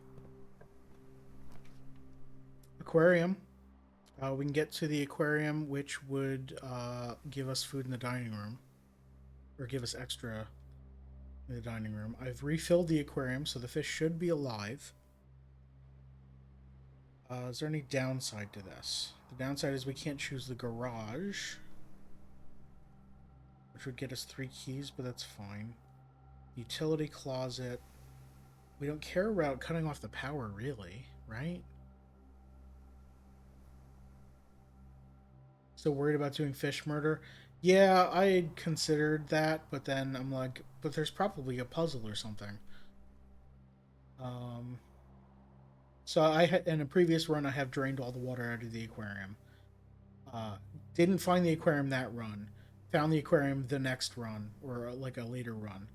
Aquarium. We can get to the aquarium, which would give us food in the dining room. Or give us extra in the dining room. I've refilled the aquarium, so the fish should be alive. Is there any downside to this? The downside is we can't choose the garage, which would get us 3 keys, but that's fine. Utility closet. We don't care about cutting off the power, really, right? Still worried about doing fish murder. Yeah, I had considered that, but then I'm like, but there's probably a puzzle or something. Um, so I had in a previous run, I have drained all the water out of the aquarium. Uh, didn't find the aquarium that run. Found the aquarium the next run, or like a later run,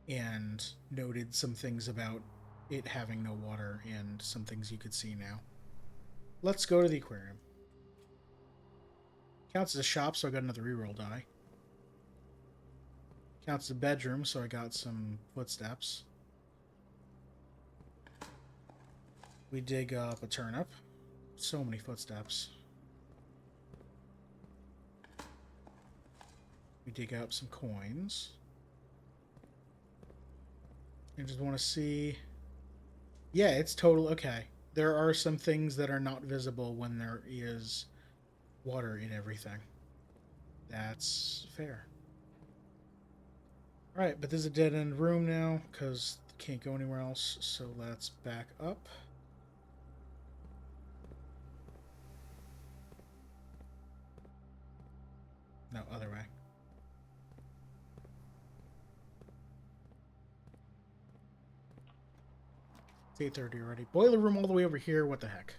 and noted some things about it having no water and some things you could see now. Let's go to the aquarium. Counts as a shop, so I got another reroll die. Counts as a bedroom, so I got some footsteps. We dig up a turnip. So many footsteps. We dig up some coins. I just want to see. Yeah, it's total. Okay. There are some things that are not visible when there is water in everything. That's fair. Alright, but there's a dead end room now because can't go anywhere else. So let's back up. No, other way. It's 8:30 already. Boiler room all the way over here. What the heck?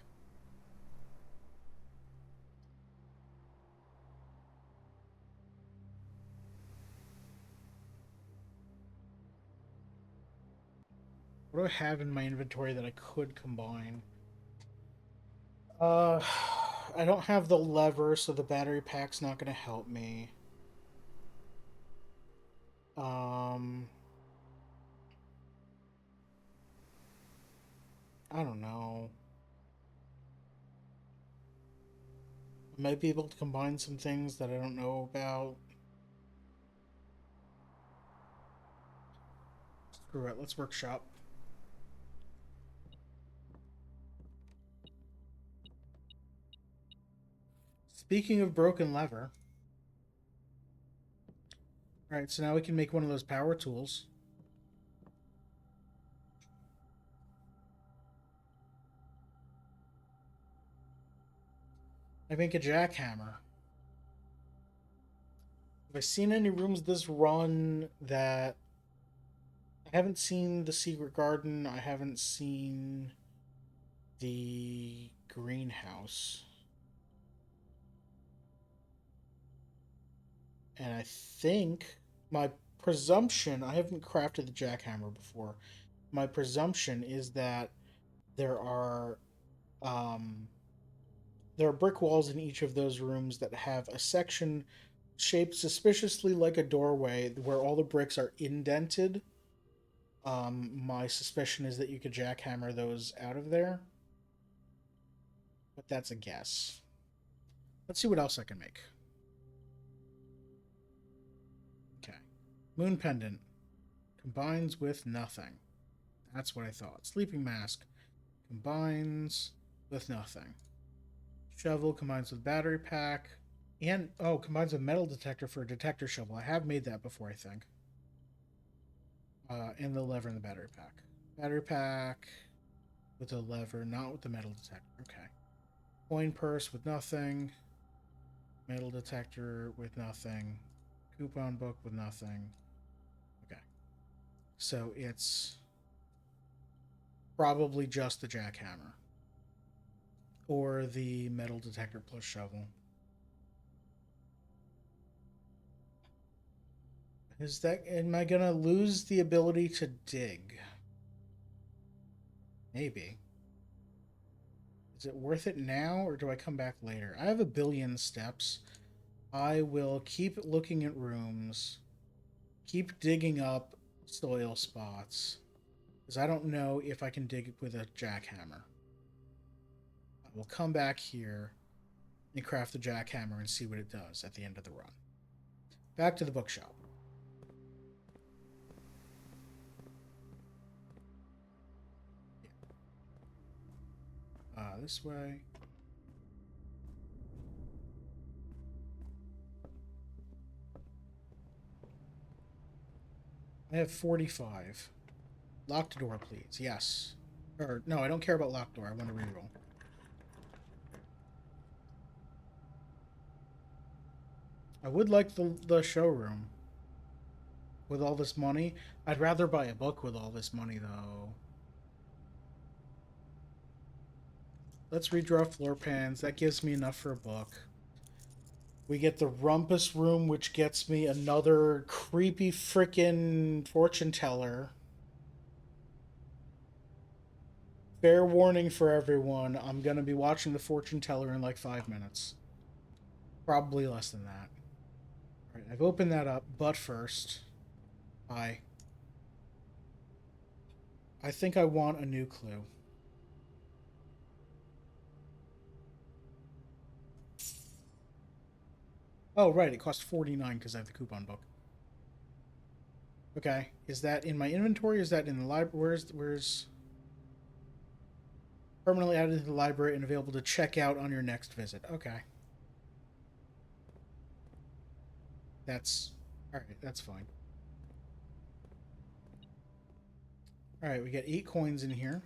What do I have in my inventory that I could combine? Uh, I don't have the lever, so the battery pack's not going to help me. Um, I don't know. I might be able to combine some things that I don't know about. Screw it, let's workshop. Speaking of broken lever. Alright, so now we can make one of those power tools. I make a jackhammer. Have I seen any rooms this run that... I haven't seen the secret garden. I haven't seen the greenhouse. And I think my presumption, I haven't crafted the jackhammer before. My presumption is that there are um, there are brick walls in each of those rooms that have a section shaped suspiciously like a doorway where all the bricks are indented. My suspicion is that you could jackhammer those out of there, but that's a guess. Let's see what else I can make. Okay. Moon pendant combines with nothing. That's what I thought. Sleeping mask combines with nothing. Shovel combines with battery pack. And, oh, combines with metal detector for a detector shovel. I have made that before, I think. And the lever in the battery pack. Battery pack with the lever, not with the metal detector. Okay. Coin purse with nothing. Metal detector with nothing. Coupon book with nothing. Okay. So it's probably just the jackhammer. Or the metal detector plus shovel. Is that... Am I gonna lose the ability to dig? Maybe. Is it worth it now, or do I come back later? I have a billion steps. I will keep looking at rooms. Keep digging up soil spots. Because I don't know if I can dig with a jackhammer. I will come back here and craft the jackhammer and see what it does at the end of the run. Back to the bookshop. This way. I have 45. Locked door, please. Yes. Or, no, I don't care about locked door. I want to reroll. I would like the showroom with all this money. I'd rather buy a book with all this money, though. Let's redraw floor plans. That gives me enough for a book. We get the rumpus room, which gets me another creepy freaking fortune teller. Fair warning for everyone, I'm going to be watching the fortune teller in like 5 minutes. Probably less than that. Alright, I've opened that up, but first, I think I want a new clue. Oh, right, it cost 49 because I have the coupon book. Okay, is that in my inventory? Is that in the library? Where's permanently added to the library and available to check out on your next visit? Okay. That's alright, that's fine. Alright, we got 8 coins in here.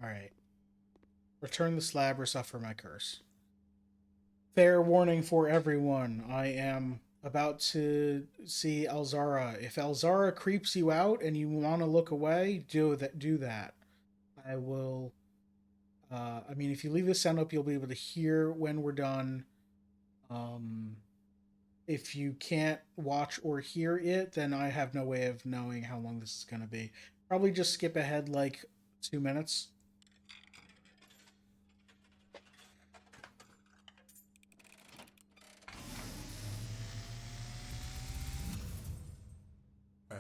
Alright. Return the slab or suffer my curse. Fair warning for everyone. I am about to see Elzara. If Elzara creeps you out and you want to look away, do that. I will. I mean, if you leave the sound up, you'll be able to hear when we're done. Um, if you can't watch or hear it, then I have no way of knowing how long this is going to be. Probably just skip ahead like 2 minutes. And,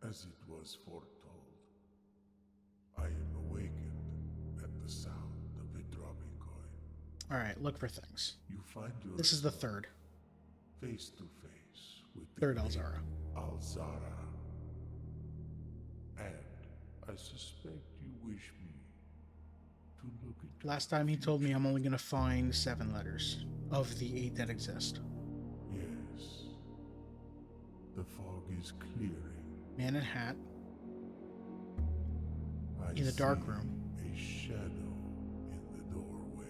as it was foretold, I am awakened at the sound of a dropping coin. All right, look for things. You find yourself This is the third. face to face with the Third great Elzara. Alzara. And I suspect you wish me to look into Last time he told me I'm only going to find 7 letters of the 8 that exist. Yes. The fog is clearing. Man in hat. I In the dark see room. a shadow in the doorway.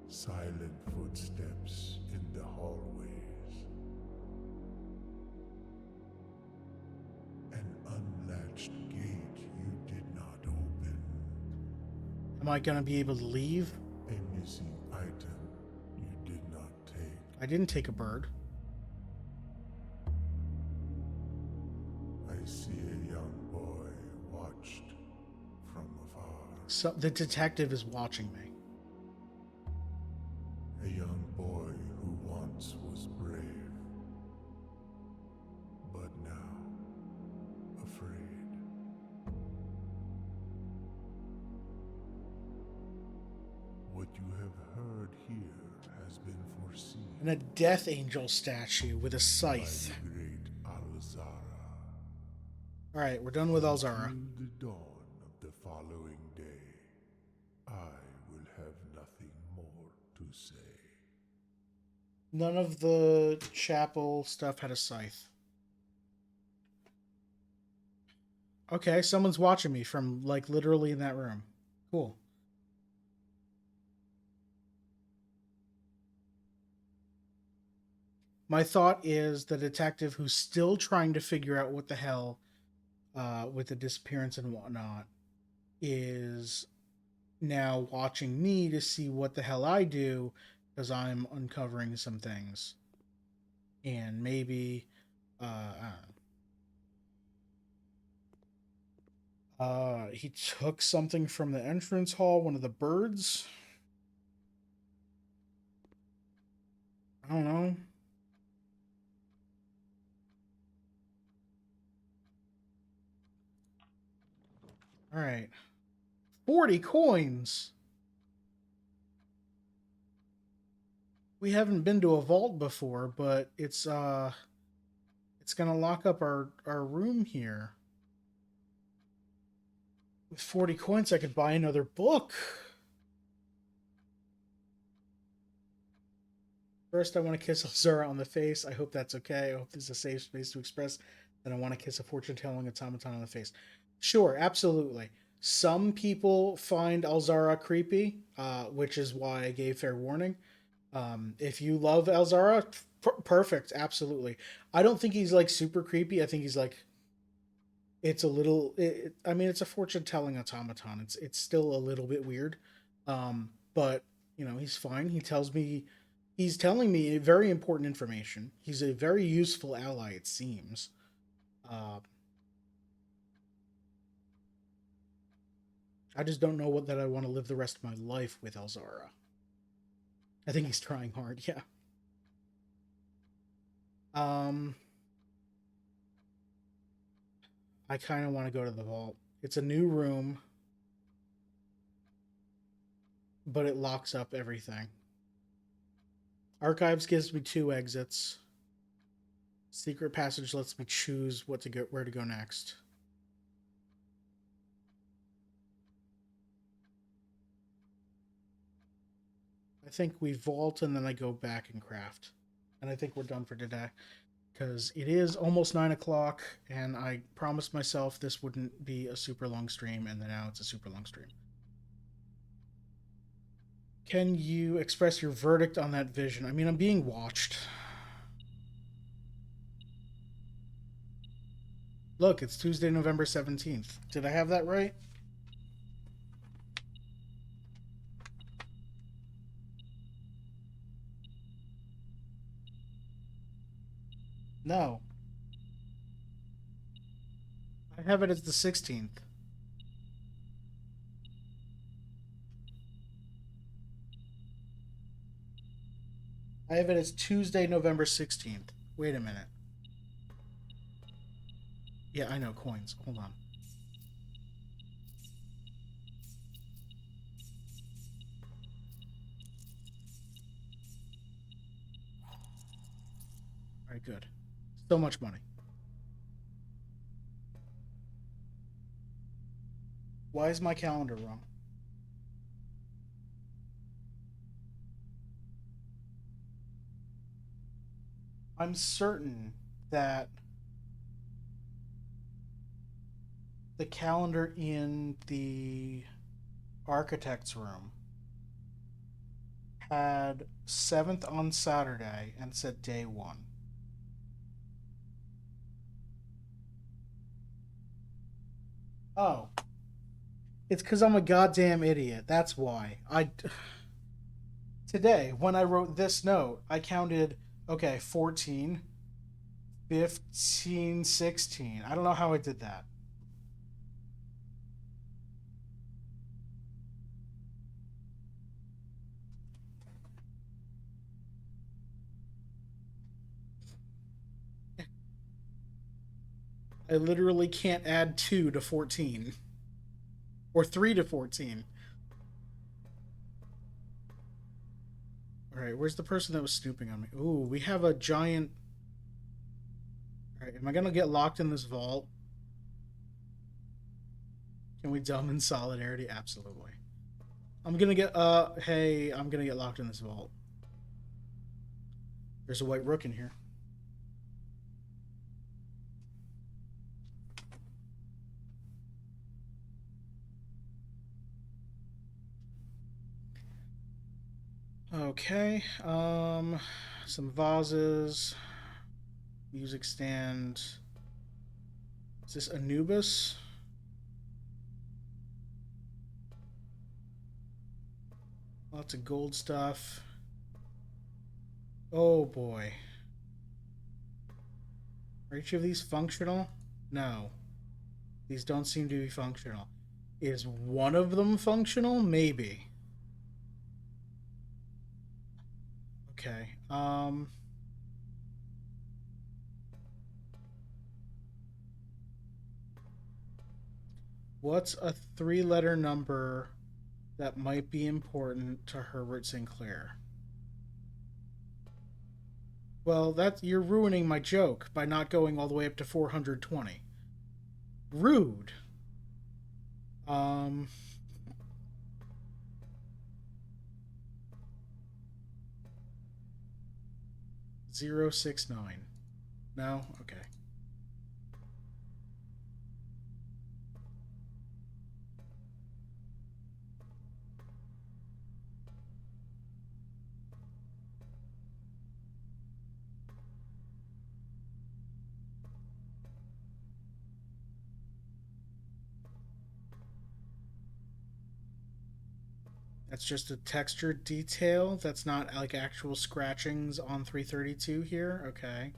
Silent footsteps in the hallways. An unlatched gate you did not open. Am I going to be able to leave? A missing item you did not take. I didn't take a bird. I see a young boy watched from afar. So the detective is watching me. A young boy who once was brave, but now afraid. What you have heard here has been foreseen And a death angel statue with a by scythe. the great Alzara. Alright, we're done with Elzara. Till the dawn of the following day, I will have nothing more to say. None of the chapel stuff had a scythe. Okay, someone's watching me from, like, literally in that room. Cool. My thought is the detective who's still trying to figure out what the hell, with the disappearance and whatnot, is now watching me to see what the hell I do because I'm uncovering some things. And maybe, I don't know. He took something from the entrance hall, one of the birds. I don't know. All right. 40 coins. We haven't been to a vault before, but it's going to lock up our room here. With 40 coins I could buy another book. First, I want to kiss Zara on the face. I hope that's okay. I hope this is a safe space to express that I want to kiss a fortune-telling automaton on the face. Sure, absolutely. Some people find Alzara creepy, which is why I gave fair warning. If you love Alzara, perfect, absolutely. I don't think he's like super creepy. I think he's like it's a little. I mean, it's a fortune-telling automaton. It's still a little bit weird, but he's fine. He's telling me very important information. He's a very useful ally, it seems. Uh, I just don't know what that I want to live the rest of my life with Elzara. I think he's trying hard, yeah. Um, I kind of want to go to the vault. It's a new room, but it locks up everything. Archives gives me 2 exits. Secret passage lets me choose where to go next. I think we vault and then I go back and craft. And I think we're done for today. Because it is almost 9 o'clock, and I promised myself this wouldn't be a super long stream, and then now it's a super long stream. Can you express your verdict on that vision? I mean, I'm being watched. Look, it's Tuesday, November 17th. Did I have that right? No. I have it as the 16th. I have it as Tuesday, November 16th. Wait a minute. Yeah, I know, coins. Hold on. All right, good. So much money. Why is my calendar wrong? I'm certain that the calendar in the architect's room had 7th on Saturday and said day 1. Oh, it's because I'm a goddamn idiot. That's why. Today, when I wrote this note, I counted, okay, 14, 15, 16. I don't know how I did that. I literally can't add 2 to 14 or 3 to 14. All right, where's the person that was snooping on me? Ooh, we have a giant. All right, am I gonna get locked in this vault? Can we dumb in solidarity? Absolutely. I'm gonna get. Hey, I'm gonna get locked in this vault. There's a white rook in here. Okay. Some vases. Music stand. Is this Anubis? Lots of gold stuff. Oh boy. Are each of these functional? No. These don't seem to be functional. Is one of them functional? Maybe. Okay. What's a 3-letter number that might be important to Herbert Sinclair? Well, you're ruining my joke by not going all the way up to 420. Rude. Um, 069. No? Okay. That's just a textured detail. That's not like actual scratchings on 332 here. Okay.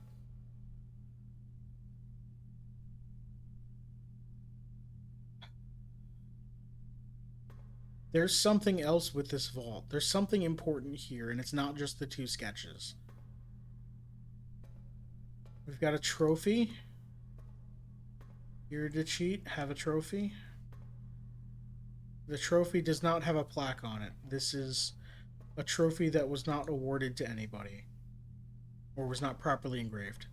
There's something else with this vault. There's something important here, and it's not just the two sketches. We've got a trophy. Here to cheat, have a trophy. The trophy does not have a plaque on it. This is a trophy that was not awarded to anybody, or was not properly engraved.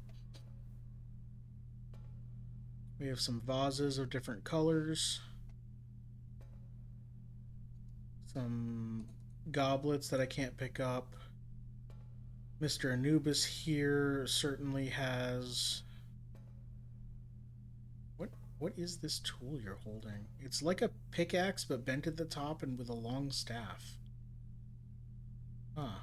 We have some vases of different colors. Some goblets that I can't pick up. Mr. Anubis here certainly has... What is this tool you're holding? It's like a pickaxe, but bent at the top and with a long staff. Huh.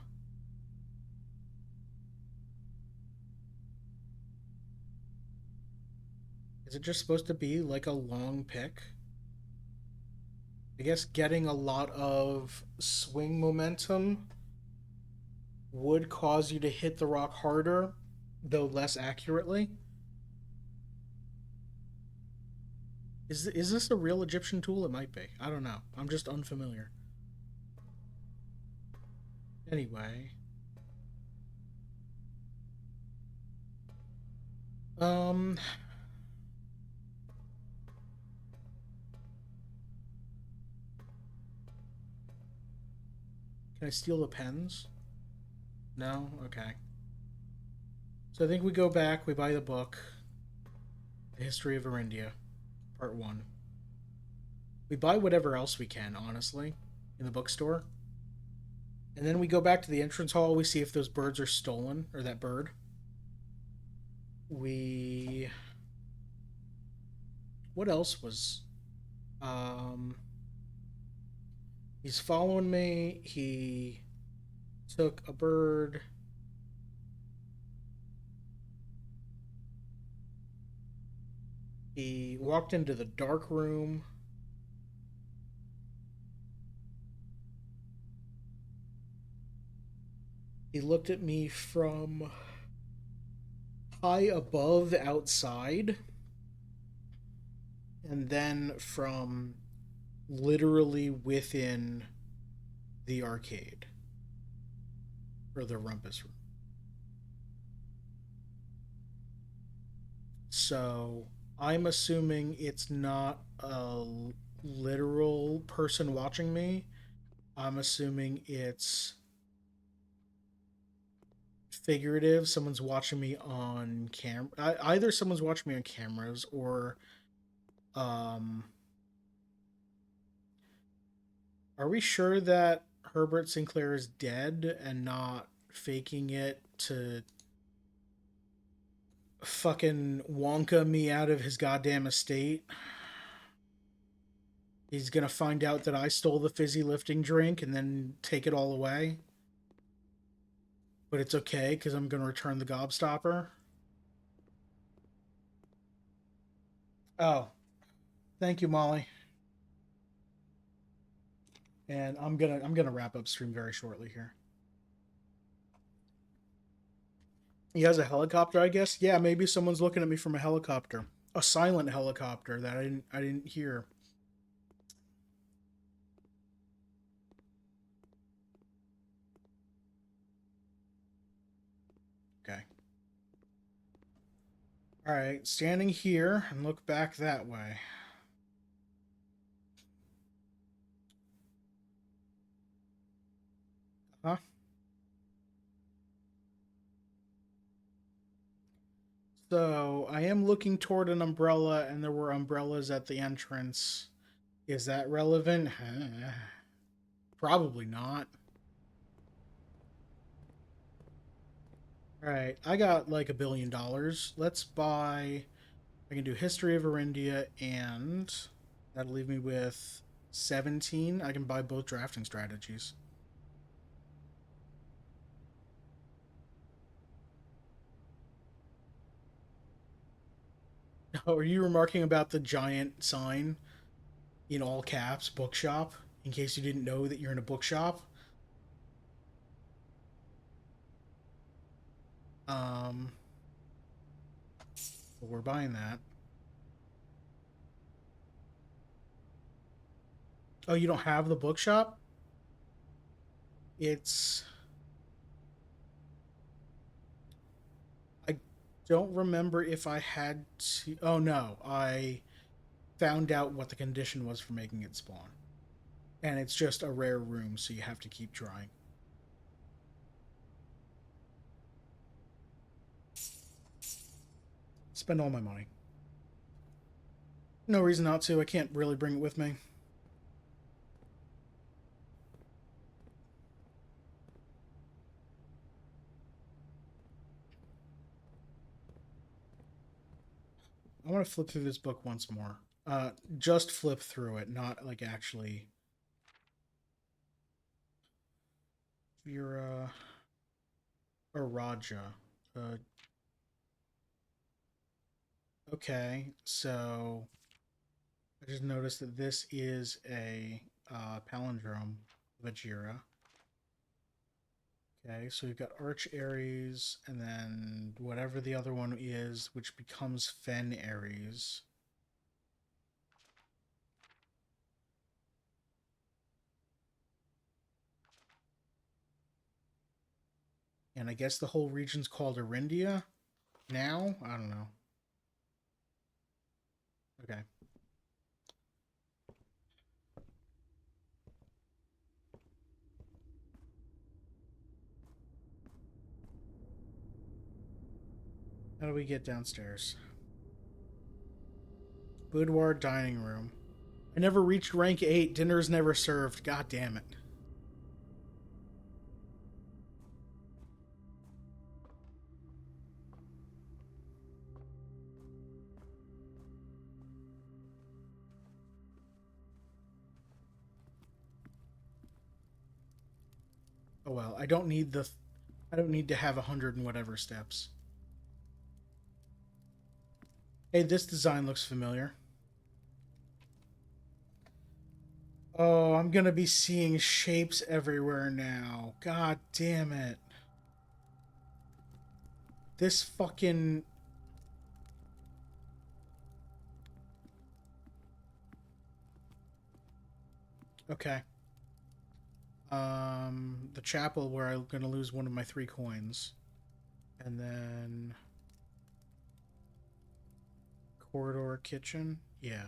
Is it just supposed to be like a long pick? I guess getting a lot of swing momentum would cause you to hit the rock harder, though less accurately. Is this a real Egyptian tool? It might be. I don't know. I'm just unfamiliar. Anyway. Um... Can I steal the pens? No? Okay. So I think we go back, we buy the book. The History of Arindia. Part 1. We buy whatever else we can, honestly, in the bookstore. And then we go back to the entrance hall, we see if those birds are stolen, or that bird. We... What else was... He's following me, he took a bird... He walked into the dark room. He looked at me from high above outside. And then from literally within the arcade. Or the rumpus room. So I'm assuming it's not a literal person watching me. I'm assuming it's figurative. Someone's watching me on camera. Either someone's watching me on cameras or are we sure that Herbert Sinclair is dead and not faking it to fucking Wonka me out of his goddamn estate? He's gonna find out that I stole the fizzy lifting drink and then take it all away. But it's okay, because I'm gonna return the gobstopper. Oh. Thank you, Molly. And I'm gonna wrap up stream very shortly here. He has a helicopter, I guess? Yeah, maybe someone's looking at me from a helicopter. A silent helicopter that I didn't hear. Okay. Alright, standing here and look back that way. Huh? So, I am looking toward an umbrella, and there were umbrellas at the entrance. Is that relevant? Probably not. Alright, I got like $1 billion. Let's buy. I can do History of Arindia, and that'll leave me with 17. I can buy both drafting strategies. Oh, are you remarking about the giant sign in all caps, bookshop, in case you didn't know that you're in a bookshop? Um, well, we're buying that. Oh, you don't have the bookshop? It's. I don't remember if I had to. Oh, no. I found out what the condition was for making it spawn. And it's just a rare room, so you have to keep trying. Spend all my money. No reason not to. I can't really bring it with me. I want to flip through this book once more. Just flip through it, not like actually. Vera or Raja. Uh, okay, so I just noticed that this is a palindrome of Ajira. Okay, so we've got Arch Ares, and then whatever the other one is, which becomes Fen Ares. And I guess the whole region's called Arindia now? I don't know. Okay. How do we get downstairs? Boudoir dining room. I never reached rank 8. Dinner's never served. God damn it. Oh well, I don't need the. I don't need to have 100 and whatever steps. Hey, this design looks familiar. Oh, I'm gonna be seeing shapes everywhere now. God damn it. This fucking. Okay. The chapel where I'm gonna lose one of my 3 coins. And then. Corridor kitchen? Yeah.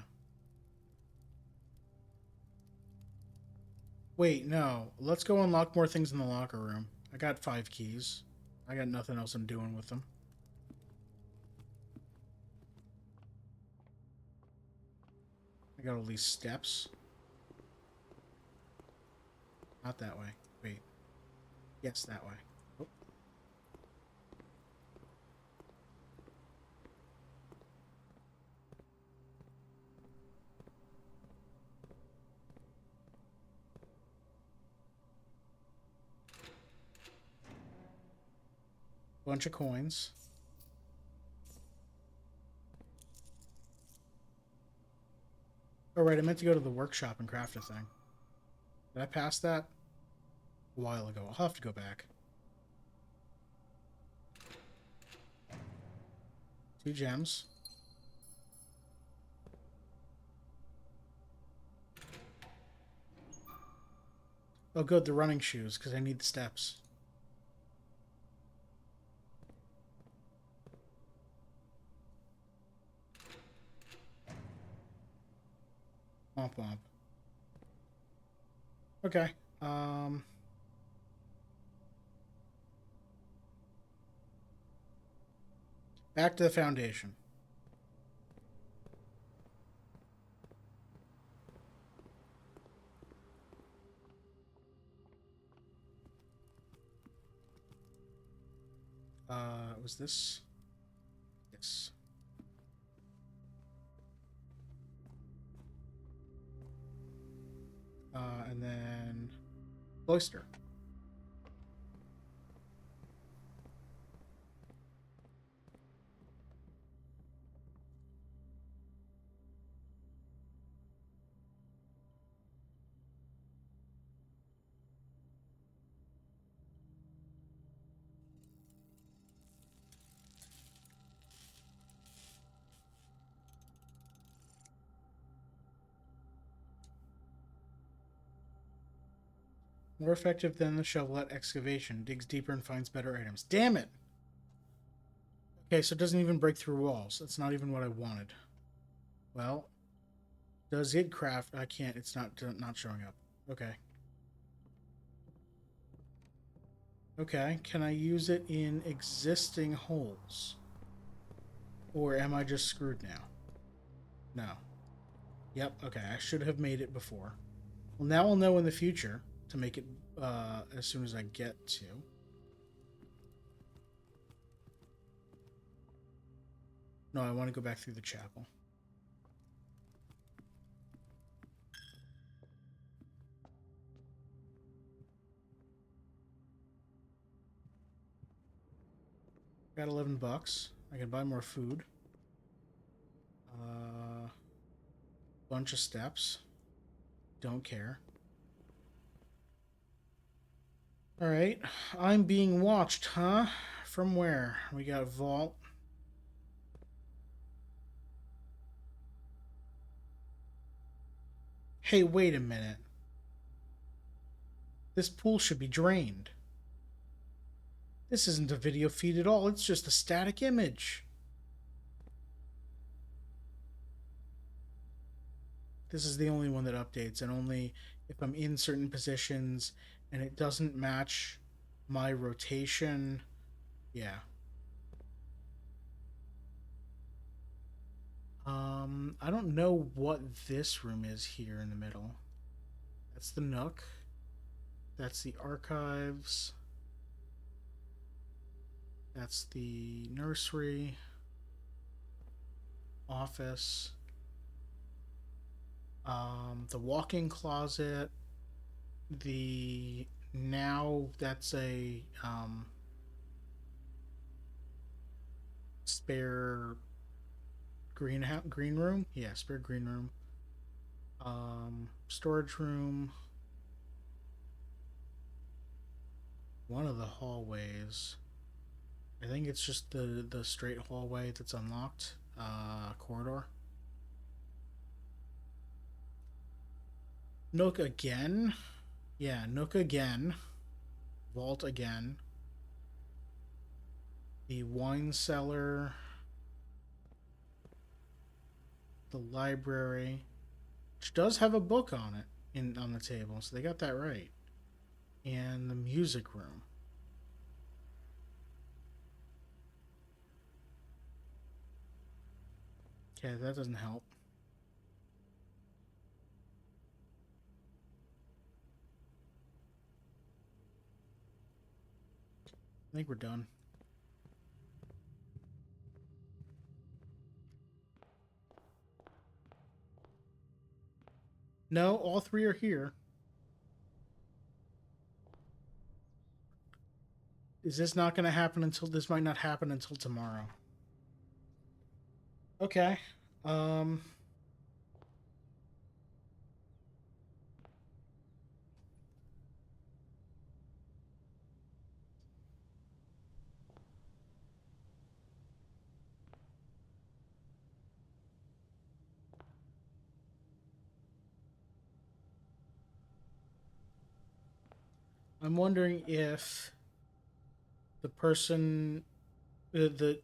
Wait, no. Let's go unlock more things in the locker room. I got 5 keys. I got nothing else I'm doing with them. I got all these steps. Not that way. Wait. Yes, that way. Oh. Bunch of coins. Oh, right. I meant to go to the workshop and craft a thing. Did I pass that? A while ago. I'll have to go back. 2 gems. Oh, good. The running shoes, because I need the steps. Womp womp. Okay. Um... Back to the foundation. Was this? Yes. And then cloister. More effective than the shovel at excavation. Digs deeper and finds better items. Damn it! Okay, so it doesn't even break through walls. That's not even what I wanted. Well, does it craft? I can't. It's not showing up. Okay. Okay, can I use it in existing holes? Or am I just screwed now? No. Yep, okay, I should have made it before. Well, now I'll know in the future to make it as soon as I get to. No, I want to go back through the chapel. Got $11. I can buy more food. Bunch of steps. Don't care. Alright. I'm being watched, huh? From where? We got vault. Hey, wait a minute. This pool should be drained. This isn't a video feed at all. It's just a static image. This is the only one that updates, and only if I'm in certain positions and it doesn't match my rotation. Yeah. I don't know what this room is here in the middle. That's the nook. That's the archives. That's the nursery. Office. The walk-in closet. The now that's a spare green room. Yeah, spare green room. Storage room. One of the hallways. I think it's just the straight hallway that's unlocked. Corridor. Nook again. Yeah, Nook again. Vault again. The wine cellar. The library, which does have a book on it on the table, so they got that right. And the music room. Okay, that doesn't help. I think we're done. No, all three are here. Is this not going to happen until... This might not happen until tomorrow. Okay. I'm wondering if the person... the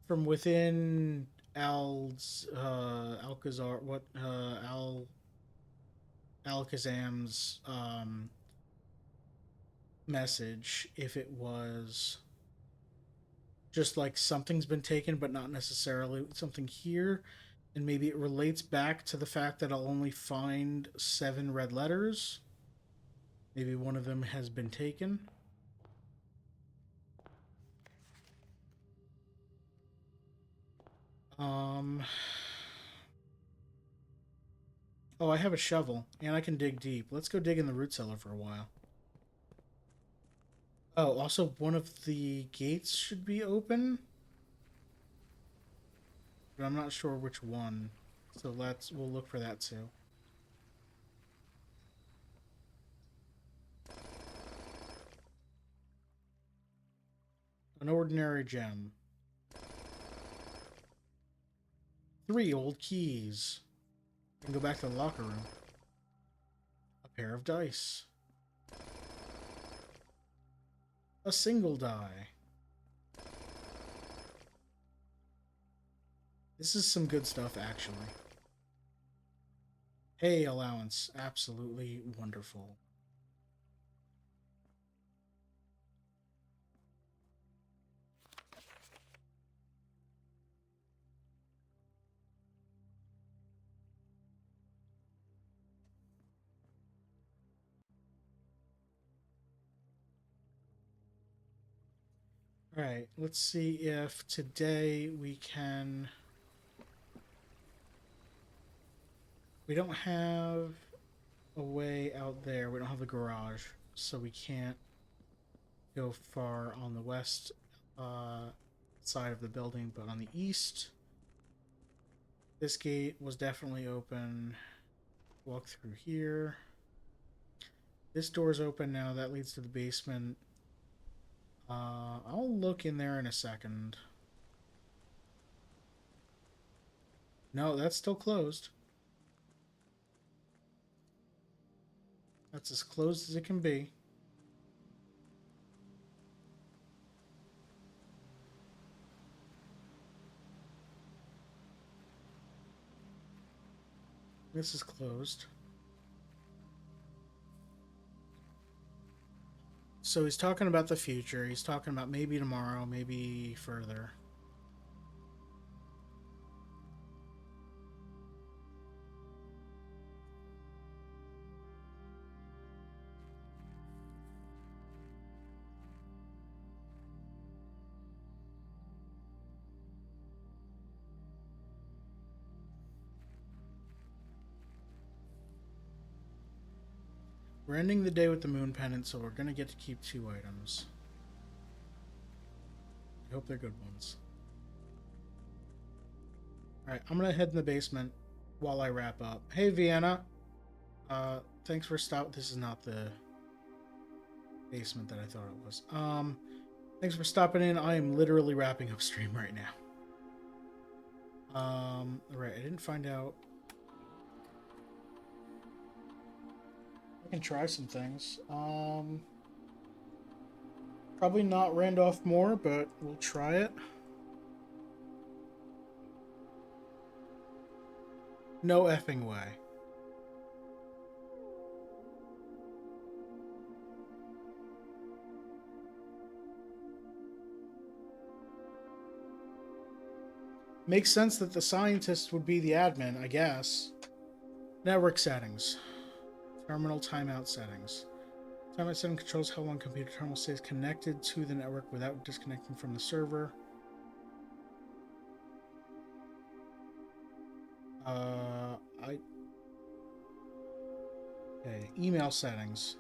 from within Alcazar, what Alakazam's message, if it was just like something's been taken but not necessarily something here, and maybe it relates back to the fact that I'll only find 7 red letters. Maybe one of them has been taken. Um... Oh, I have a shovel, and I can dig deep. Let's go dig in the root cellar for a while. Oh, also one of the gates should be open, but I'm not sure which one. So we'll look for that too. An ordinary gem. 3 old keys. We can go back to the locker room. A pair of dice. A single die. This is some good stuff, actually. Hay allowance. Absolutely wonderful. Alright, let's see if today we can... We don't have a way out there. We don't have the garage, so we can't go far on the west side of the building, but on the east, this gate was definitely open. Walk through here. This door's open now. That leads to the basement. I'll look in there in a second. No, that's still closed. That's as closed as it can be. This is closed. So he's talking about the future. He's talking about maybe tomorrow, maybe further. We're ending the day with the moon pendant, so we're going to get to keep 2 items. I hope they're good ones. Alright, I'm going to head in the basement while I wrap up. Hey, Vienna. Thanks for stopping. This is not the basement that I thought it was. Thanks for stopping in. I am literally wrapping up stream right now. Right, I didn't find out. I can try some things. Probably not Randolph Moore, but we'll try it. No effing way. Makes sense that the scientist would be the admin, I guess. Network settings. Terminal timeout settings. Timeout setting controls how long computer terminal stays connected to the network without disconnecting from the server. Okay, email settings.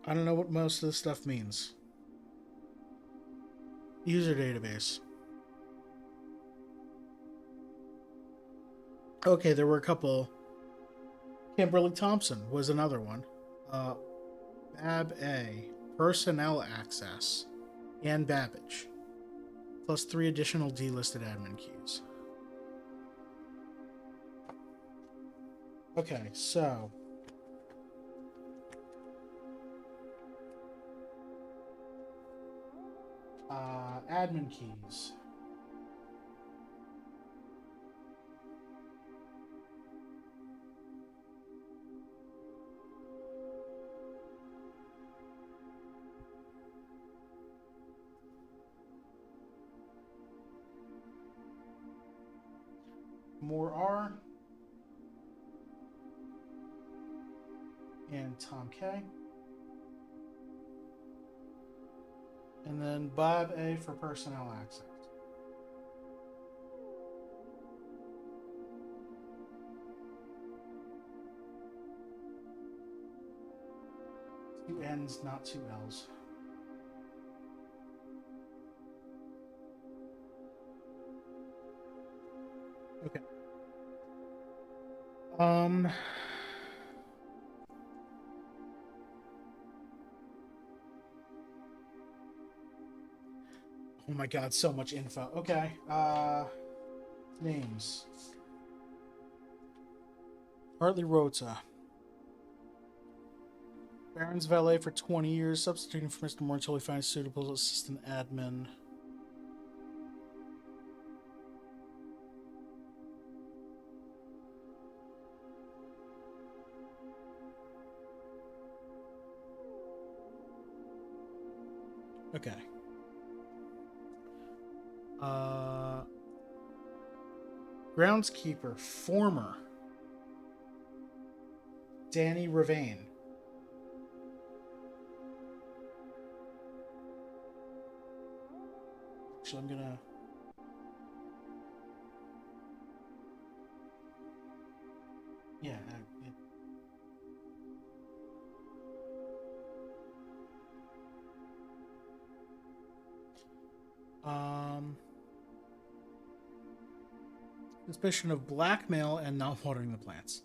I don't know what most of this stuff means. User database. Okay, there were a couple. Kimberly Thompson was another one. Bab A. Personnel access. And Babbage. Plus 3 additional delisted admin keys. Okay, so... admin keys. More R. And Tom K. And then Bob A for personnel access. Two N's, not two L's. Okay. Oh my god, so much info. Okay. Names. Hartley Rota. Baron's valet for 20 years, substituting for Mr. Moore until he finds suitable assistant admin. Okay. Groundskeeper, former Danny Ravane. So I'm gonna. Yeah. Suspicion of blackmail and not watering the plants.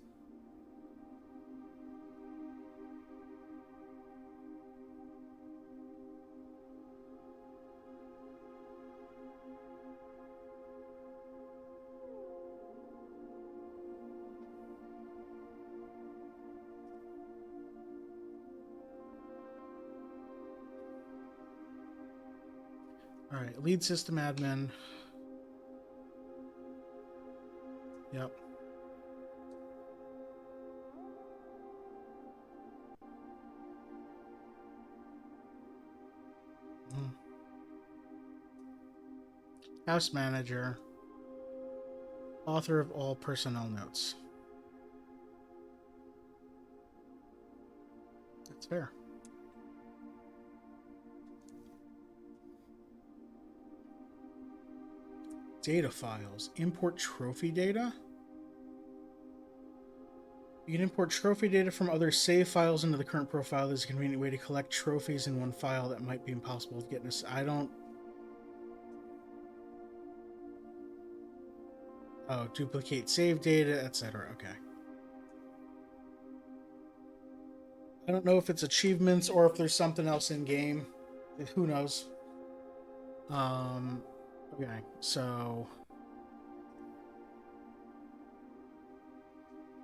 All right, lead system admin. Yep. House manager. Author of all personnel notes. That's fair. Data files. Import trophy data. You can import trophy data from other save files into the current profile. There's a convenient way to collect trophies in one file that might be impossible to get in this. I don't... Oh, duplicate save data, etc. Okay. I don't know if it's achievements or if there's something else in game. Who knows? Okay, so...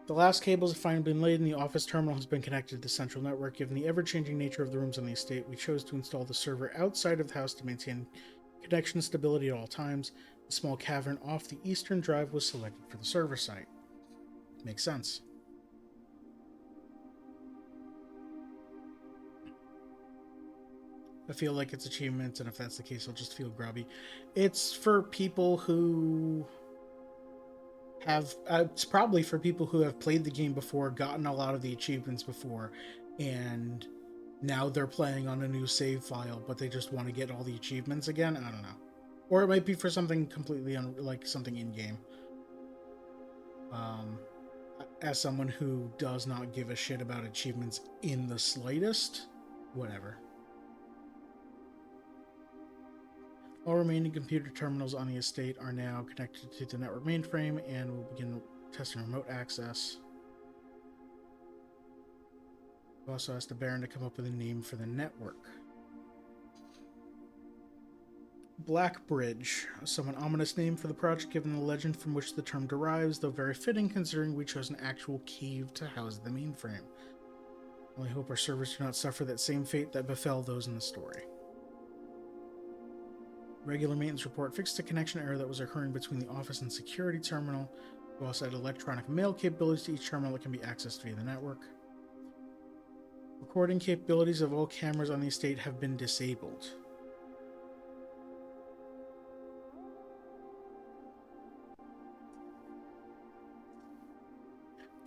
The last cables have finally been laid and the office terminal has been connected to the central network. Given the ever-changing nature of the rooms on the estate, we chose to install the server outside of the house to maintain connection stability at all times. The small cavern off the eastern drive was selected for the server site. Makes sense. I feel like it's achievements, and if that's the case, I'll just feel grubby. It's for people who have... it's probably for people who have played the game before, gotten a lot of the achievements before, and now they're playing on a new save file, but they just want to get all the achievements again. I don't know. Or it might be for something completely like something in-game. As someone who does not give a shit about achievements in the slightest, whatever. All remaining computer terminals on the estate are now connected to the network mainframe and will begin testing remote access. We've also asked the Baron to come up with a name for the network. Blackbridge, a somewhat ominous name for the project given the legend from which the term derives, though very fitting considering we chose an actual cave to house the mainframe. I only hope our servers do not suffer that same fate that befell those in the story. Regular maintenance report fixed a connection error that was occurring between the office and security terminal. We also add electronic mail capabilities to each terminal that can be accessed via the network. Recording capabilities of all cameras on the estate have been disabled.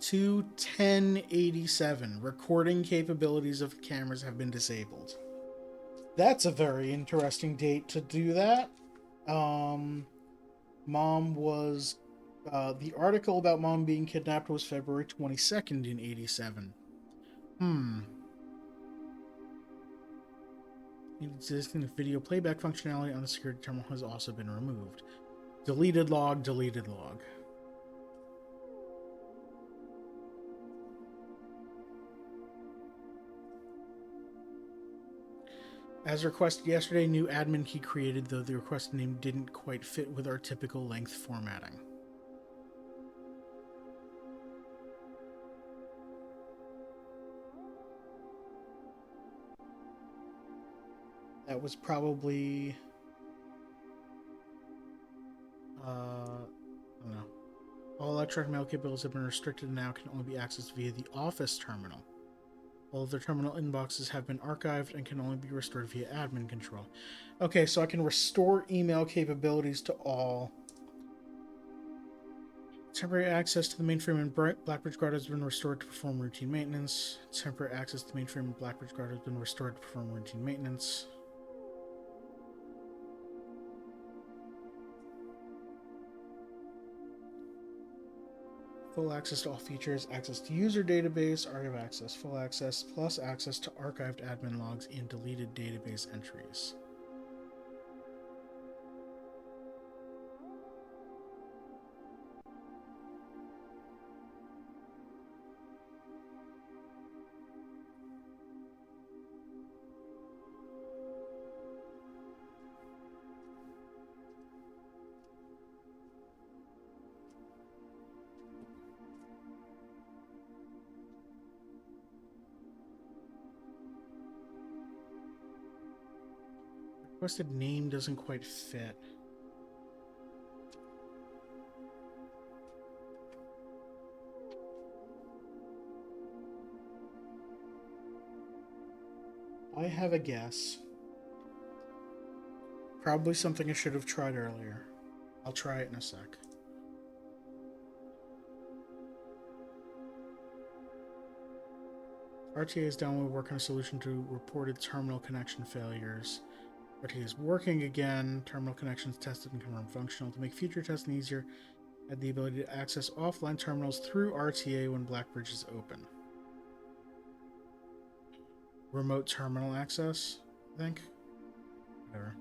to 1087. Recording capabilities of cameras have been disabled. That's a very interesting date to do that. Mom was the article about mom being kidnapped was February 22nd in 87. Existing video playback functionality on the security terminal has also been removed. Deleted log, deleted log. As requested yesterday, new admin key created, though the requested name didn't quite fit with our typical length formatting. That was probably... I don't know. All electronic mail capabilities have been restricted and now can only be accessed via the office terminal. All of their terminal inboxes have been archived and can only be restored via admin control. Okay, so I can restore email capabilities to all. Temporary access to the mainframe in Blackbridge Guard has been restored to perform routine maintenance. Temporary access to the mainframe in Blackbridge Guard has been restored to perform routine maintenance. Full access to all features, access to user database, archive access, full access, plus access to archived admin logs and deleted database entries. Requested name doesn't quite fit. I have a guess. Probably something I should have tried earlier. I'll try it in a sec. RTA is down. We'll work on a solution to reported terminal connection failures. RTA is working again. Terminal connections tested and confirmed functional. To make future testing easier, add the ability to access offline terminals through RTA when Blackbridge is open. Remote terminal access, I think. Whatever.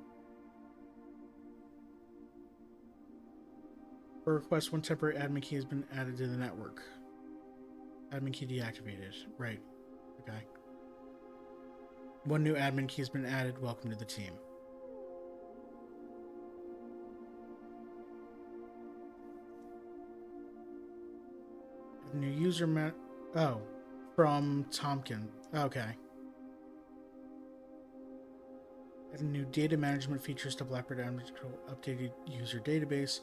For request, one temporary admin key has been added to the network. Admin key deactivated. Right. Okay. One new admin key has been added. Welcome to the team. New user from Tompkin. Okay. Add new data management features to Blackbird Admin Control. Updated user database.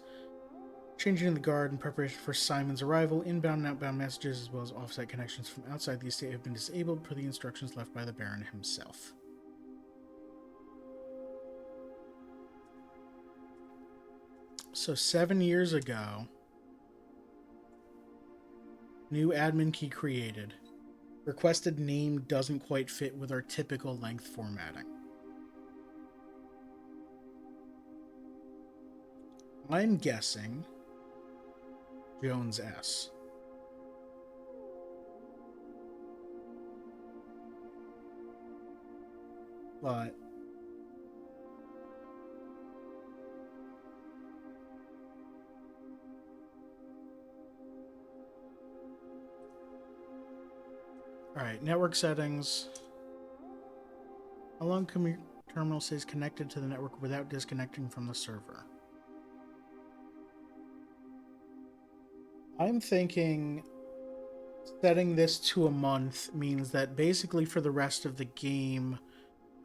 Changing the guard in preparation for Simon's arrival. Inbound and outbound messages as well as offsite connections from outside the estate have been disabled per the instructions left by the Baron himself. So 7 years ago, new admin key created. Requested name doesn't quite fit with our typical length formatting. I'm guessing Jones S. But alright, network settings. How long can your terminal stays connected to the network without disconnecting from the server? I'm thinking setting this to a month means that basically for the rest of the game,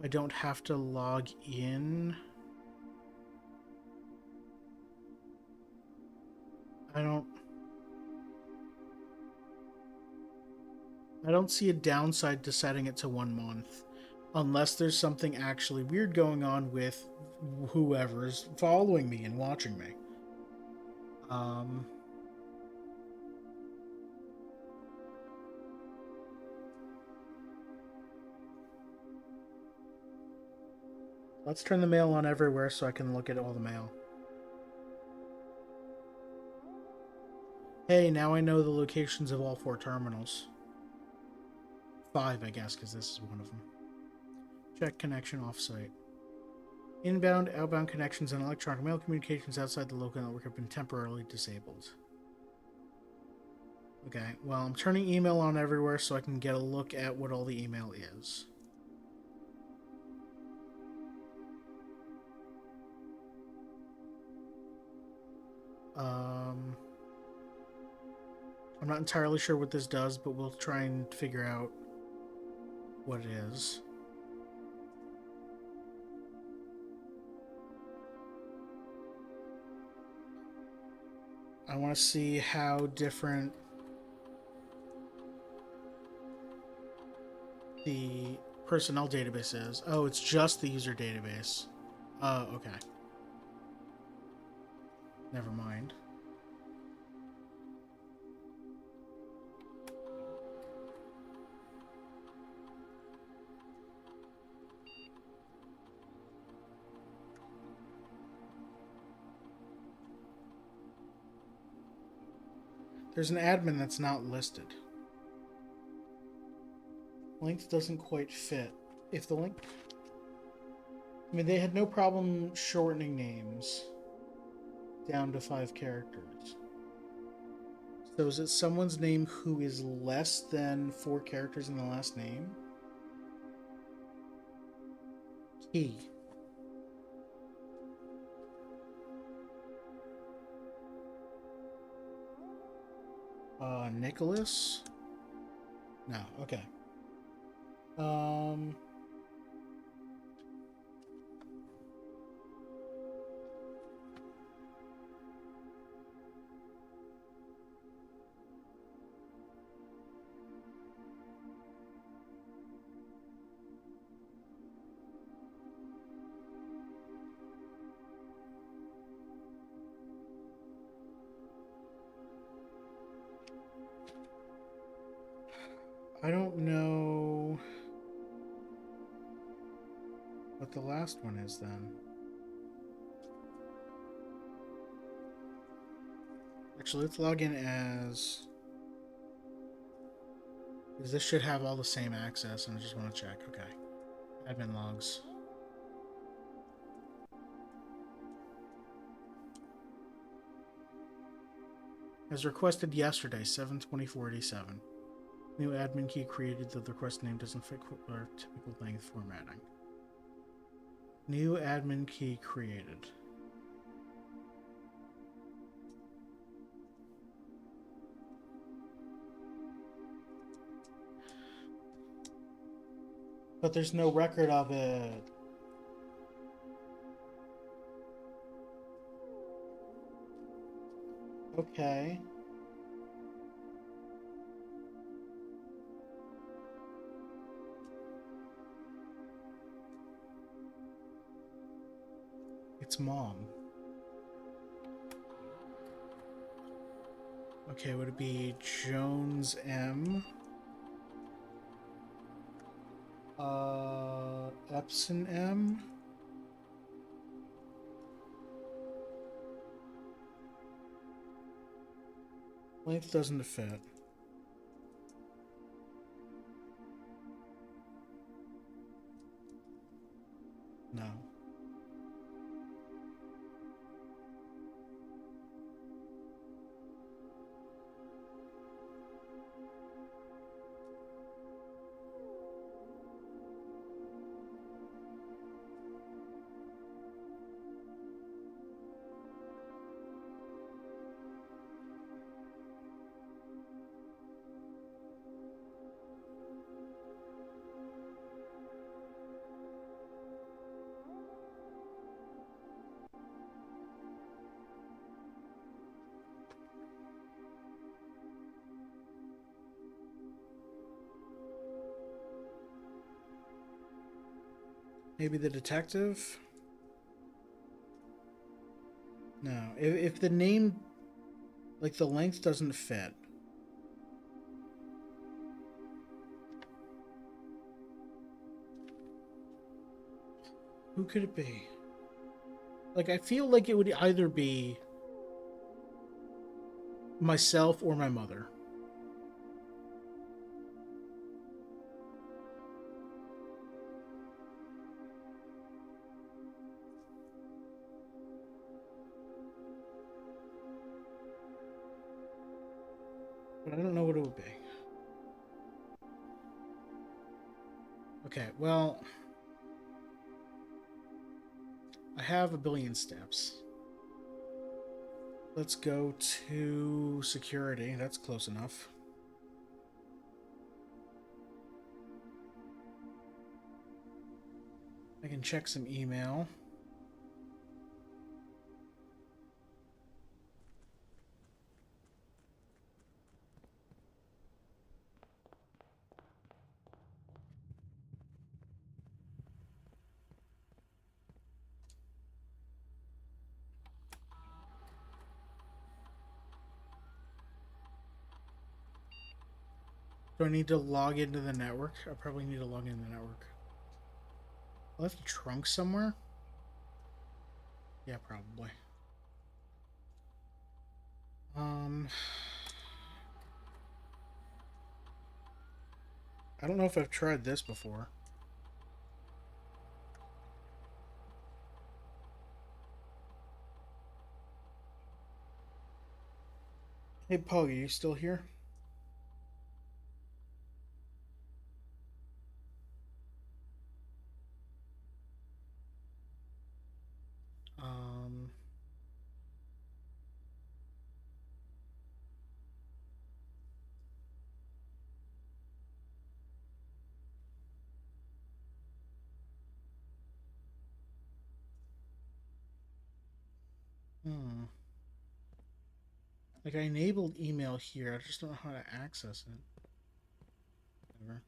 I don't have to log in. I don't see a downside to setting it to 1 month. Unless there's something actually weird going on with whoever's following me and watching me. Let's turn the mail on everywhere so I can look at all the mail. Hey, now I know the locations of all 4 terminals. 5, I guess, because this is one of them. Check connection offsite. Inbound, outbound connections, and electronic mail communications outside the local network have been temporarily disabled. Okay, well, I'm turning email on everywhere so I can get a look at what all the email is. I'm not entirely sure what this does, but we'll try and figure out what it is. I want to see how different the personnel database is. Oh, it's just the user database. Oh, okay. Never mind. There's an admin that's not listed. Length doesn't quite fit. If the link... I mean, they had no problem shortening names down to 5 characters. So is it someone's name who is less than 4 characters in the last name? Key. Nicholas? No, okay. I don't know what the last one is then. Actually, let's log in as... because this should have all the same access, and I just want to check. Okay. Admin logs. As requested yesterday, 7/24/87. New admin key created, though the request name doesn't fit our typical length formatting. New admin key created. But there's no record of it. Okay. It's mom. Okay, would it be Jones M? Epson M? Length doesn't fit. No. Maybe the detective? No. If the name, like the length doesn't fit. Who could it be? Like, I feel like it would either be myself or my mother. But I don't know what it would be. Okay, well, I have a billion steps. Let's go to security. That's close enough. I can check some email. Do I need to log into the network? I probably need to log into the network. I left a trunk somewhere? Yeah, probably. I don't know if I've tried this before. Hey, Pug, are you still here? Um, hmm. Like, I enabled email here. I just don't know how to access it. Whatever.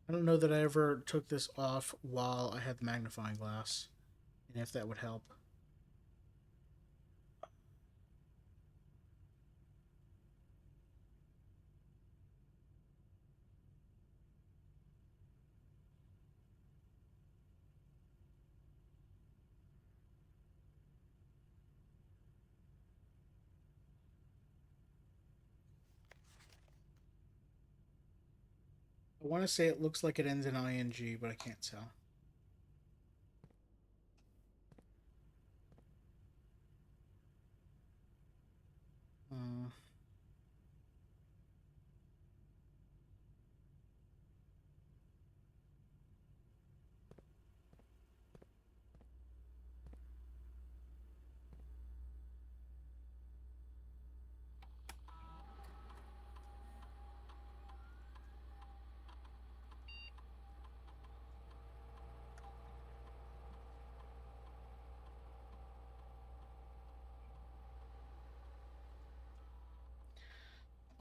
I don't know that I ever took this off while I had the magnifying glass, and if that would help. I want to say it looks like it ends in ing, but I can't tell. Uh,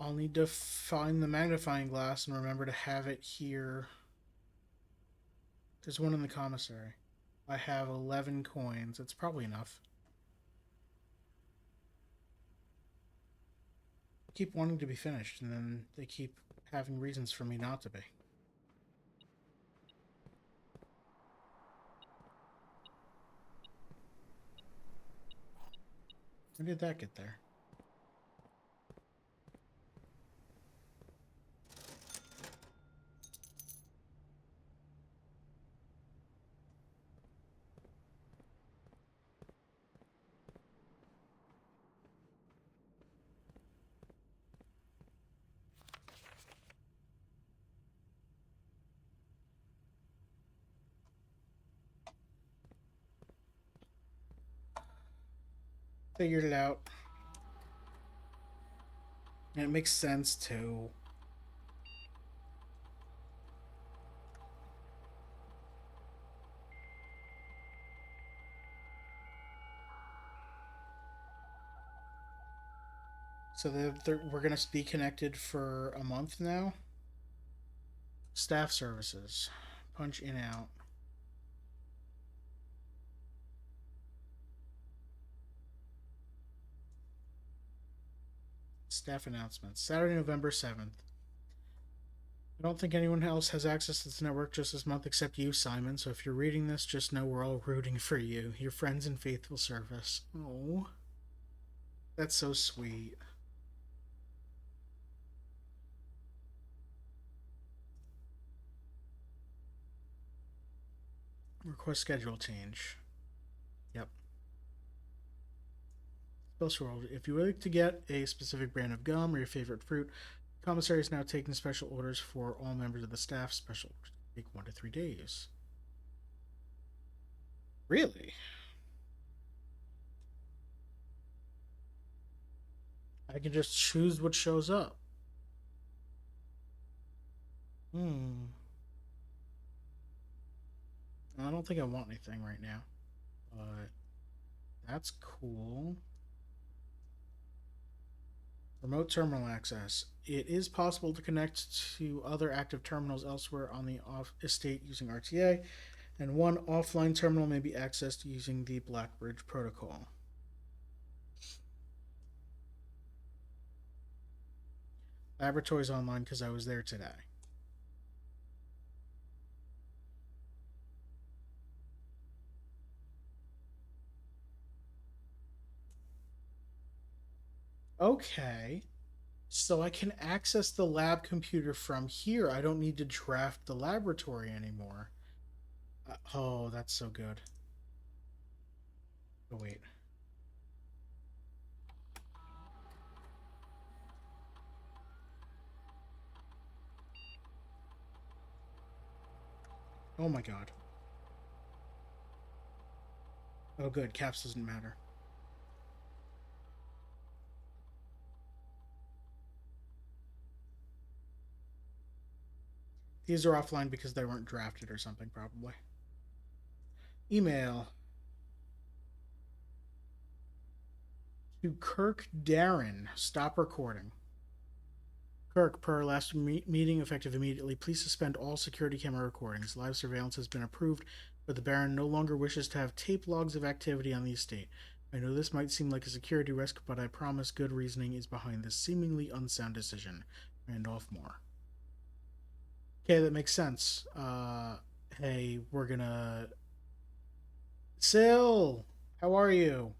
I'll need to find the magnifying glass and remember to have it here. There's one in the commissary. I have 11 coins. It's probably enough. I keep wanting to be finished, and then they keep having reasons for me not to be. When did that get there? Figured it out. And it makes sense too. So we're going to be connected for a month now. Staff services. Punch in out. Staff announcements. Saturday, November 7th. I don't think anyone else has access to this network just this month except you, Simon, so if you're reading this, just know we're all rooting for you. Your friends in faithful service. Oh, that's so sweet. Request schedule change. Yep. Spell world. If you would like to get a specific brand of gum or your favorite fruit, the commissary is now taking special orders for all members of the staff. Special orders take 1 to 3 days. Really? I can just choose what shows up. Hmm. I don't think I want anything right now, but that's cool. Remote terminal access. It is possible to connect to other active terminals elsewhere on the off estate using RTA, and one offline terminal may be accessed using the Blackbridge protocol. Laboratories online because I was there today. Okay. So I can access the lab computer from here. I don't need to draft the laboratory anymore. Oh, that's so good. Oh, wait. Oh my god. Oh, good. Caps doesn't matter. These are offline because they weren't drafted or something, probably. Email to Kirk Darren. Stop recording. Kirk, per our last meeting, effective immediately, please suspend all security camera recordings. Live surveillance has been approved, but the Baron no longer wishes to have tape logs of activity on the estate. I know this might seem like a security risk, but I promise good reasoning is behind this seemingly unsound decision. Randolph Moore. Okay, that makes sense. Hey, we're gonna. Sil! How are you?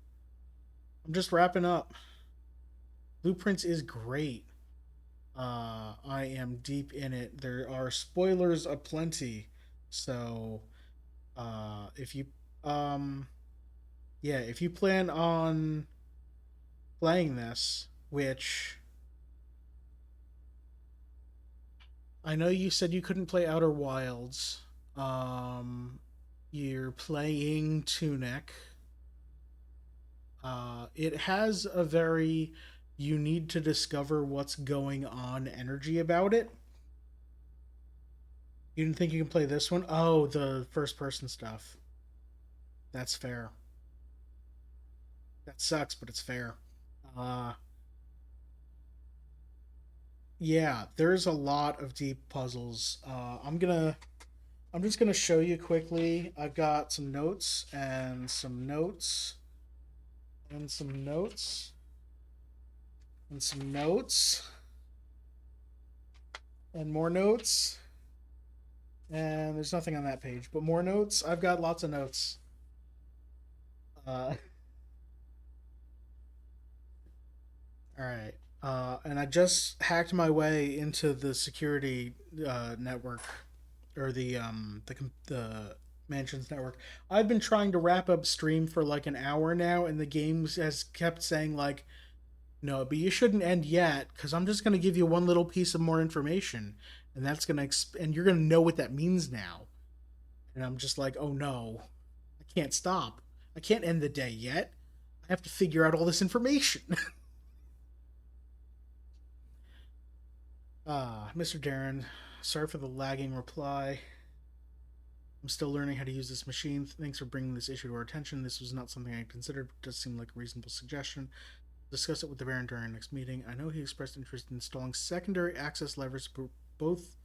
I'm just wrapping up. Blueprints is great. I am deep in it. There are spoilers aplenty. So, if you, um, yeah, if you plan on playing this, which I know you said you couldn't play Outer Wilds, um, you're playing Tunic. It has a very you need to discover what's going on energy about it. You didn't think you can play this one? Oh, the first person stuff. That's fair. That sucks, but it's fair. Uh yeah, there's a lot of deep puzzles. I'm just gonna show you quickly. I've got some notes and some notes and some notes and some notes and more notes. And there's nothing on that page, but more notes. I've got lots of notes. Uh, all right. And I just hacked my way into the security network or the mansions network. I've been trying to wrap up stream for like an hour now, and the game has kept saying like, "No, but you shouldn't end yet because I'm just gonna give you one little piece of more information, and that's and you're gonna know what that means now." And I'm just like, "Oh no, I can't stop. I can't end the day yet. I have to figure out all this information." Mr. Darren, sorry for the lagging reply. I'm still learning how to use this machine. Thanks for bringing this issue to our attention. This was not something I considered, but does seem like a reasonable suggestion. Discuss it with the Baron during our next meeting. I know he expressed interest in installing secondary access levers for both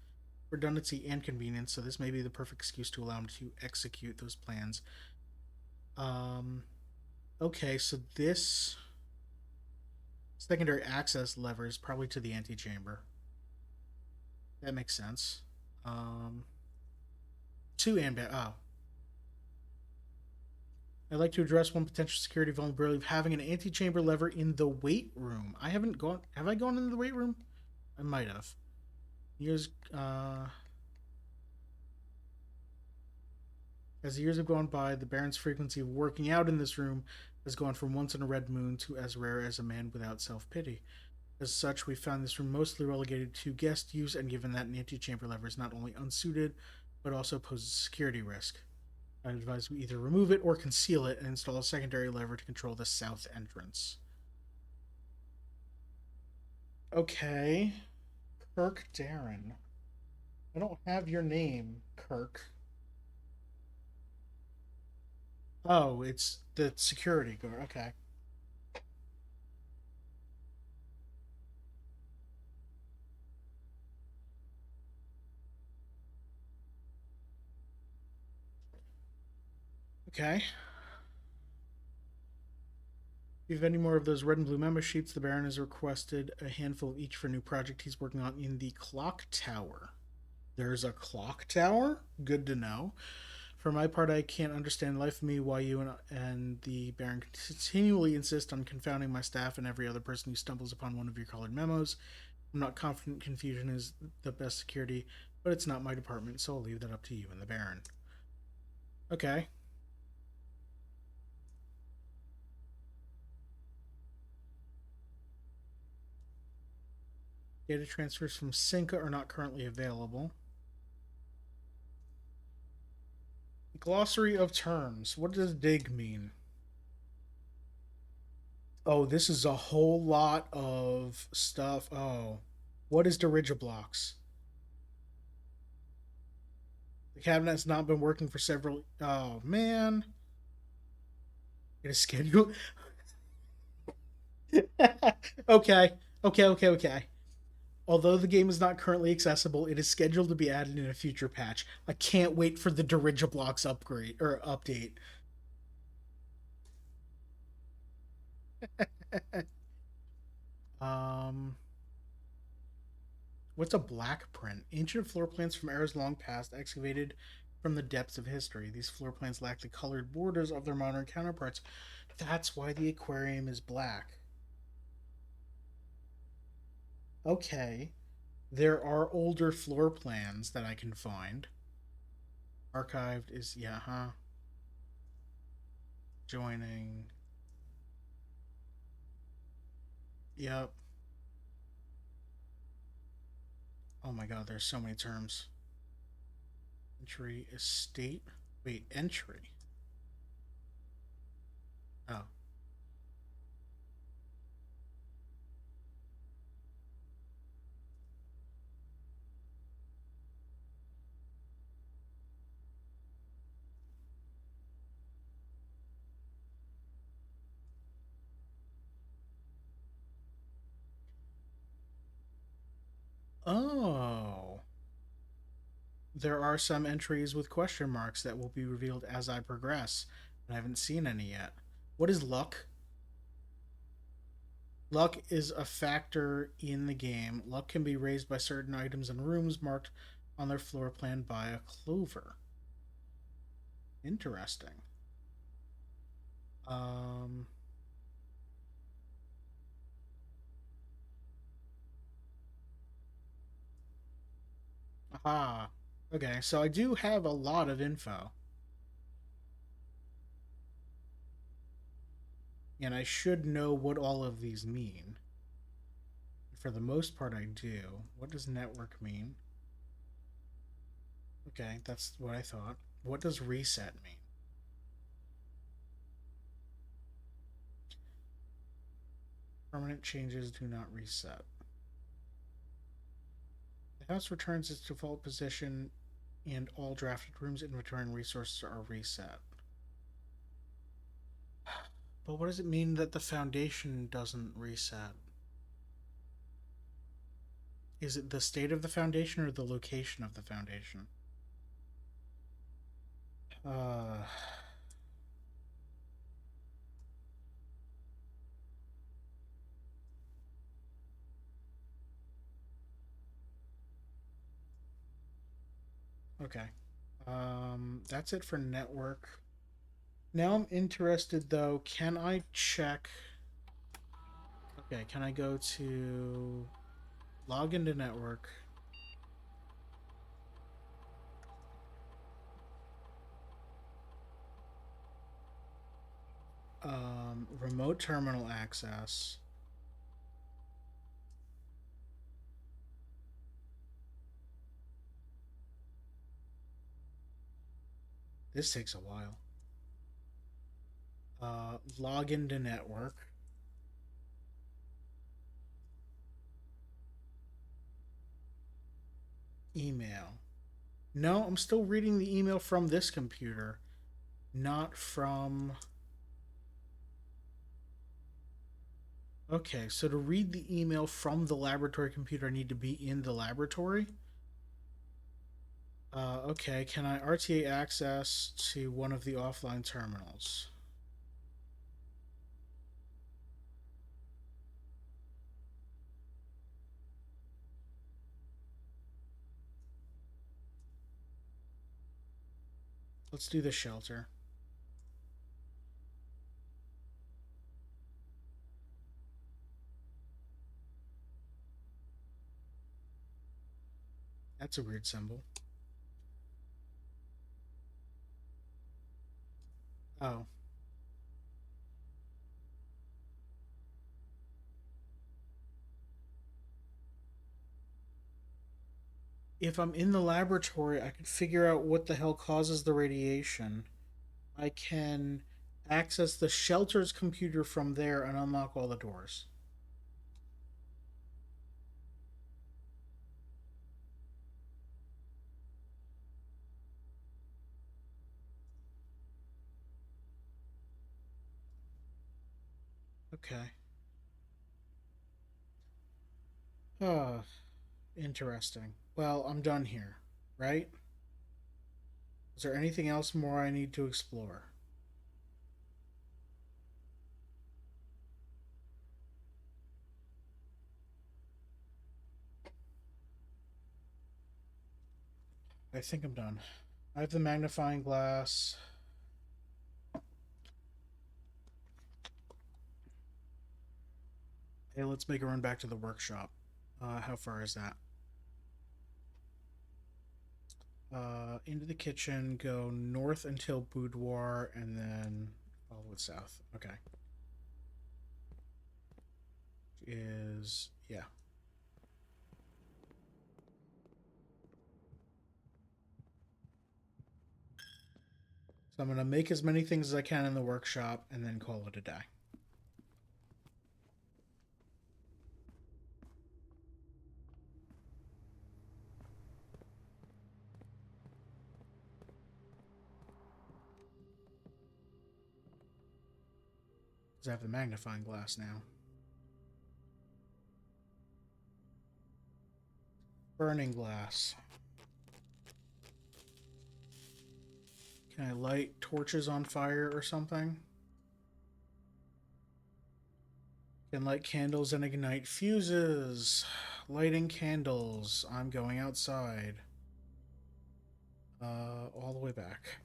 redundancy and convenience, so this may be the perfect excuse to allow him to execute those plans. Um, okay, so this Secondary access levers, probably to the antechamber. That makes sense. Um, two and oh, I'd like to address one potential security vulnerability of having an antechamber lever in the weight room. I haven't gone. Have I gone into the weight room? I might have. Years. As the years have gone by, the Baron's frequency of working out in this room has gone from once in a red moon to as rare as a man without self pity. As such, we found this room mostly relegated to guest use, and given that an antechamber lever is not only unsuited, but also poses a security risk. I advise we either remove it or conceal it and install a secondary lever to control the south entrance. Okay. Kirk Darren. I don't have your name, Kirk. Oh, it's the security guard. Okay. Okay. If you have any more of those red and blue memo sheets, the Baron has requested a handful of each for a new project he's working on in the clock tower. There's a clock tower? Good to know. For my part, I can't understand life of me why you and the Baron continually insist on confounding my staff and every other person who stumbles upon one of your colored memos. I'm not confident confusion is the best security, but it's not my department, so I'll leave that up to you and the Baron. Okay. Data transfers from Cinca are not currently available. Glossary of terms. What does dig mean? Oh, this is a whole lot of stuff. Oh. What is dirigiblocks? The cabinet's not been working for several. Oh, man. It is scheduled. Okay. Okay. Although the game is not currently accessible, it is scheduled to be added in a future patch. I can't wait for the dirigiblocks upgrade or update. um, what's a black print? Ancient floor plans from eras long past, excavated from the depths of history. These floor plans lack the colored borders of their modern counterparts. That's why the aquarium is black. Okay. There are older floor plans that I can find. Archived is, yeah, huh? Joining. Yep. Oh my god, there's so many terms. Entry estate. Wait, entry. Oh. Oh. There are some entries with question marks that will be revealed as I progress. I haven't seen any yet. What is luck? Luck is a factor in the game. Luck can be raised by certain items and rooms marked on their floor plan by a clover. Interesting. Um. Aha. Okay, so I do have a lot of info. And I should know what all of these mean. For the most part, I do. What does network mean? Okay, that's what I thought. What does reset mean? Permanent changes do not reset. The house returns its default position and all drafted rooms, inventory, and resources are reset. But what does it mean that the foundation doesn't reset? Is it the state of the foundation or the location of the foundation? Uh, Okay. That's it for network. Now I'm interested though. Can I check? Okay, can I go to log into network? Remote terminal access. This takes a while. Log into network. Email. No, I'm still reading the email from this computer, not from. Okay, so to read the email from the laboratory computer, I need to be in the laboratory. Okay, can I RTA access to one of the offline terminals? Let's do the shelter. That's a weird symbol. Oh. If I'm in the laboratory, I can figure out what the hell causes the radiation. I can access the shelter's computer from there and unlock all the doors. Okay. Ah, interesting. Well, I'm done here, right? Is there anything else more I need to explore? I think I'm done. I have the magnifying glass. Hey, let's make a run back to the workshop. How far is that? Into the kitchen, go north until boudoir, and then follow it south. Okay. Is, yeah. So I'm going to make as many things as I can in the workshop and then call it a day. Because I have the magnifying glass now. Burning glass. Can I light torches on fire or something? Can light candles and ignite fuses. Lighting candles. I'm going outside. All the way back.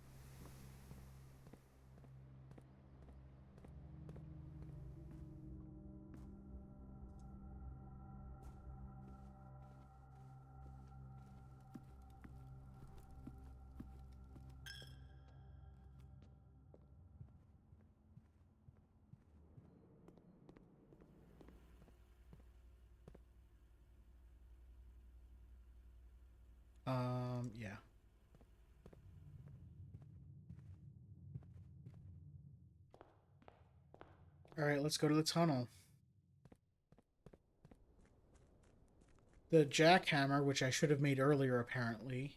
Yeah. All right, let's go to the tunnel. The jackhammer, which I should have made earlier, apparently.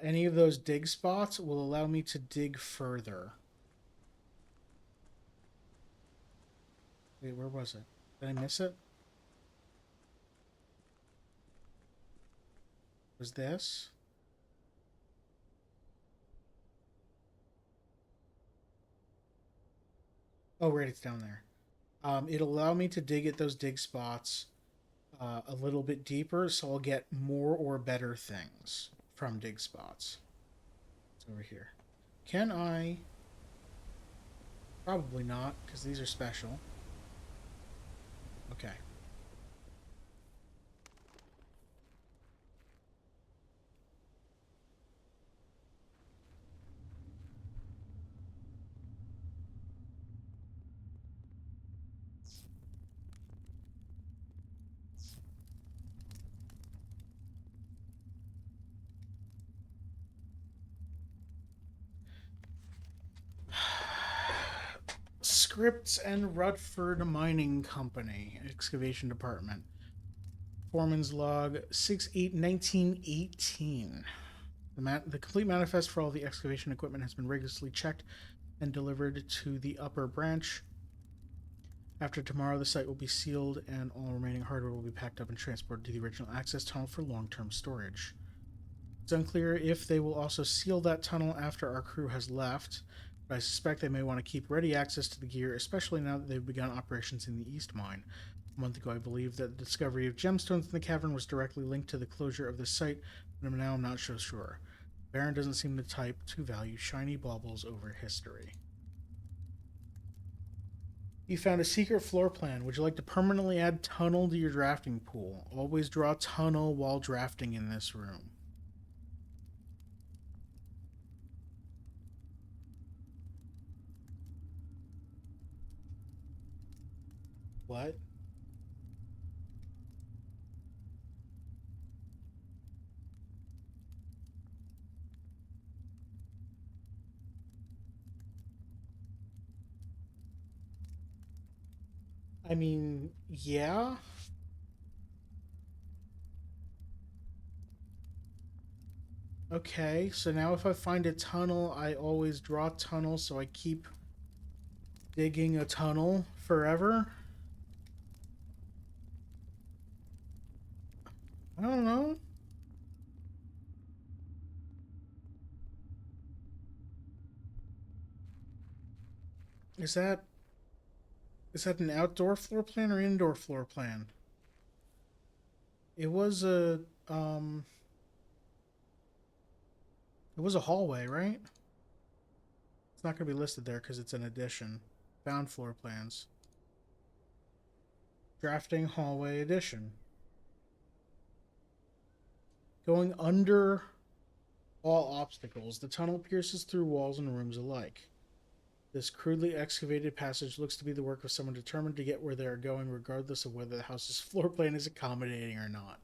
Any of those dig spots will allow me to dig further. Wait, where was it? Did I miss it? Was this? Oh, right, it's down there. It'll allow me to dig at those dig spots. a little bit deeper, so I'll get more or better things from dig spots. It's over here. Can I? Probably not, because these are special. Okay. Scripts and Rutford Mining Company, Excavation Department. Foreman's log 6/8/1918. The complete manifest for all the excavation equipment has been rigorously checked and delivered to the upper branch. After tomorrow, the site will be sealed and all remaining hardware will be packed up and transported to the original access tunnel for long-term storage. It's unclear if they will also seal that tunnel after our crew has left, but I suspect they may want to keep ready access to the gear, especially now that they've begun operations in the East Mine. A month ago, I believed that the discovery of gemstones in the cavern was directly linked to the closure of the site, but now I'm not so sure. Baron doesn't seem the type to value shiny baubles over history. You found a secret floor plan. Would you like to permanently add tunnel to your drafting pool? Always draw tunnel while drafting in this room. What? I mean, yeah. Okay, so now if I find a tunnel, I always draw tunnel, so I keep digging a tunnel forever. I don't know. Is that an outdoor floor plan or indoor floor plan? It was a um it was a hallway, right? It's not going to be listed there because it's an addition. Found floor plans. Drafting hallway addition. Going under all obstacles. The tunnel pierces through walls and rooms alike. This crudely excavated passage looks to be the work of someone determined to get where they are going, regardless of whether the house's floor plan is accommodating or not.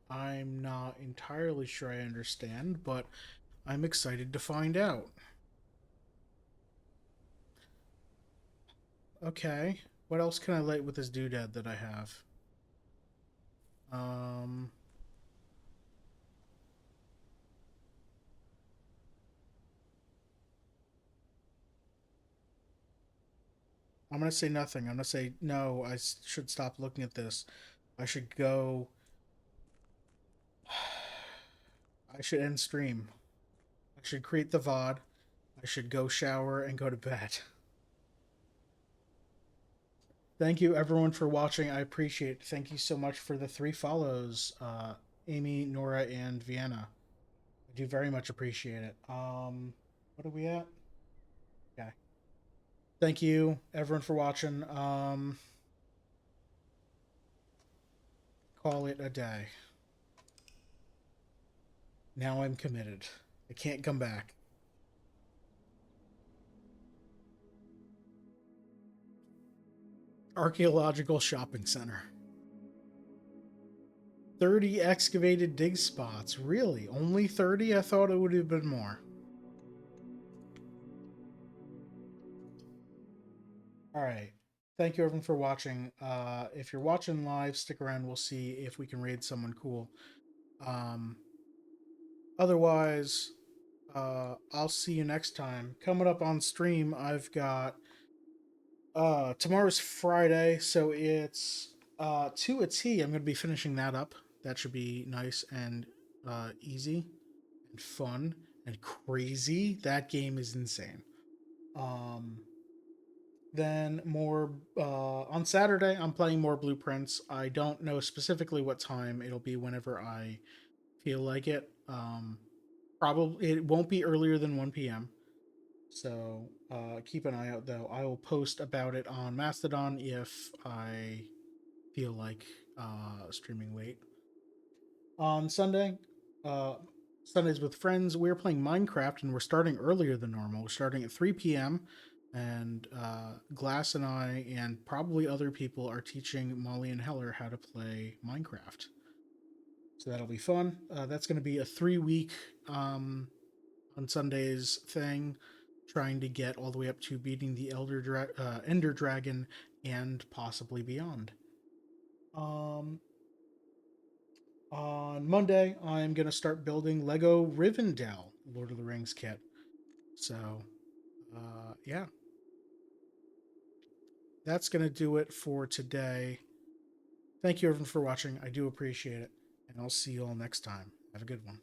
I'm not entirely sure I understand, but I'm excited to find out. Okay, what else can I light with this doodad that I have? Um, I'm gonna say nothing. I'm gonna say no. I should stop looking at this. I should go. I should end stream. I should create the VOD. I should go shower and go to bed. Thank you everyone for watching. I appreciate it. Thank you so much for the 3 follows, Amy, Nora, and Vienna. I do very much appreciate it. What are we at? Okay. Thank you everyone for watching. Call it a day. Now I'm committed. I can't come back. Archaeological shopping center. 30 excavated dig spots. Really? Only 30? I thought it would have been more. Alright. Thank you everyone for watching. If you're watching live, stick around. We'll see if we can raid someone cool. Otherwise, I'll see you next time. Coming up on stream, I've got tomorrow's Friday, so it's to a T. I'm gonna be finishing that up. That should be nice and easy and fun. and crazy. That game is insane. Um, then more on Saturday, I'm playing more Blueprints. I don't know specifically what time. It'll be whenever I feel like it. Probably it won't be earlier than 1 p.m. So keep an eye out, though. I will post about it on Mastodon if I feel like streaming late. On Sunday, uh, Sundays with friends, we're playing Minecraft and we're starting earlier than normal. We're starting at 3 p.m. And Glass and I, and probably other people, are teaching Molly and Heller how to play Minecraft. So that'll be fun. That's going to be a 3 week on Sundays thing, trying to get all the way up to beating the Ender Dragon and possibly beyond. Um, on Monday, I'm gonna start building Lego Rivendell Lord of the Rings kit. So, yeah, that's gonna do it for today. Thank you everyone for watching. I do appreciate it, and I'll see you all next time. Have a good one.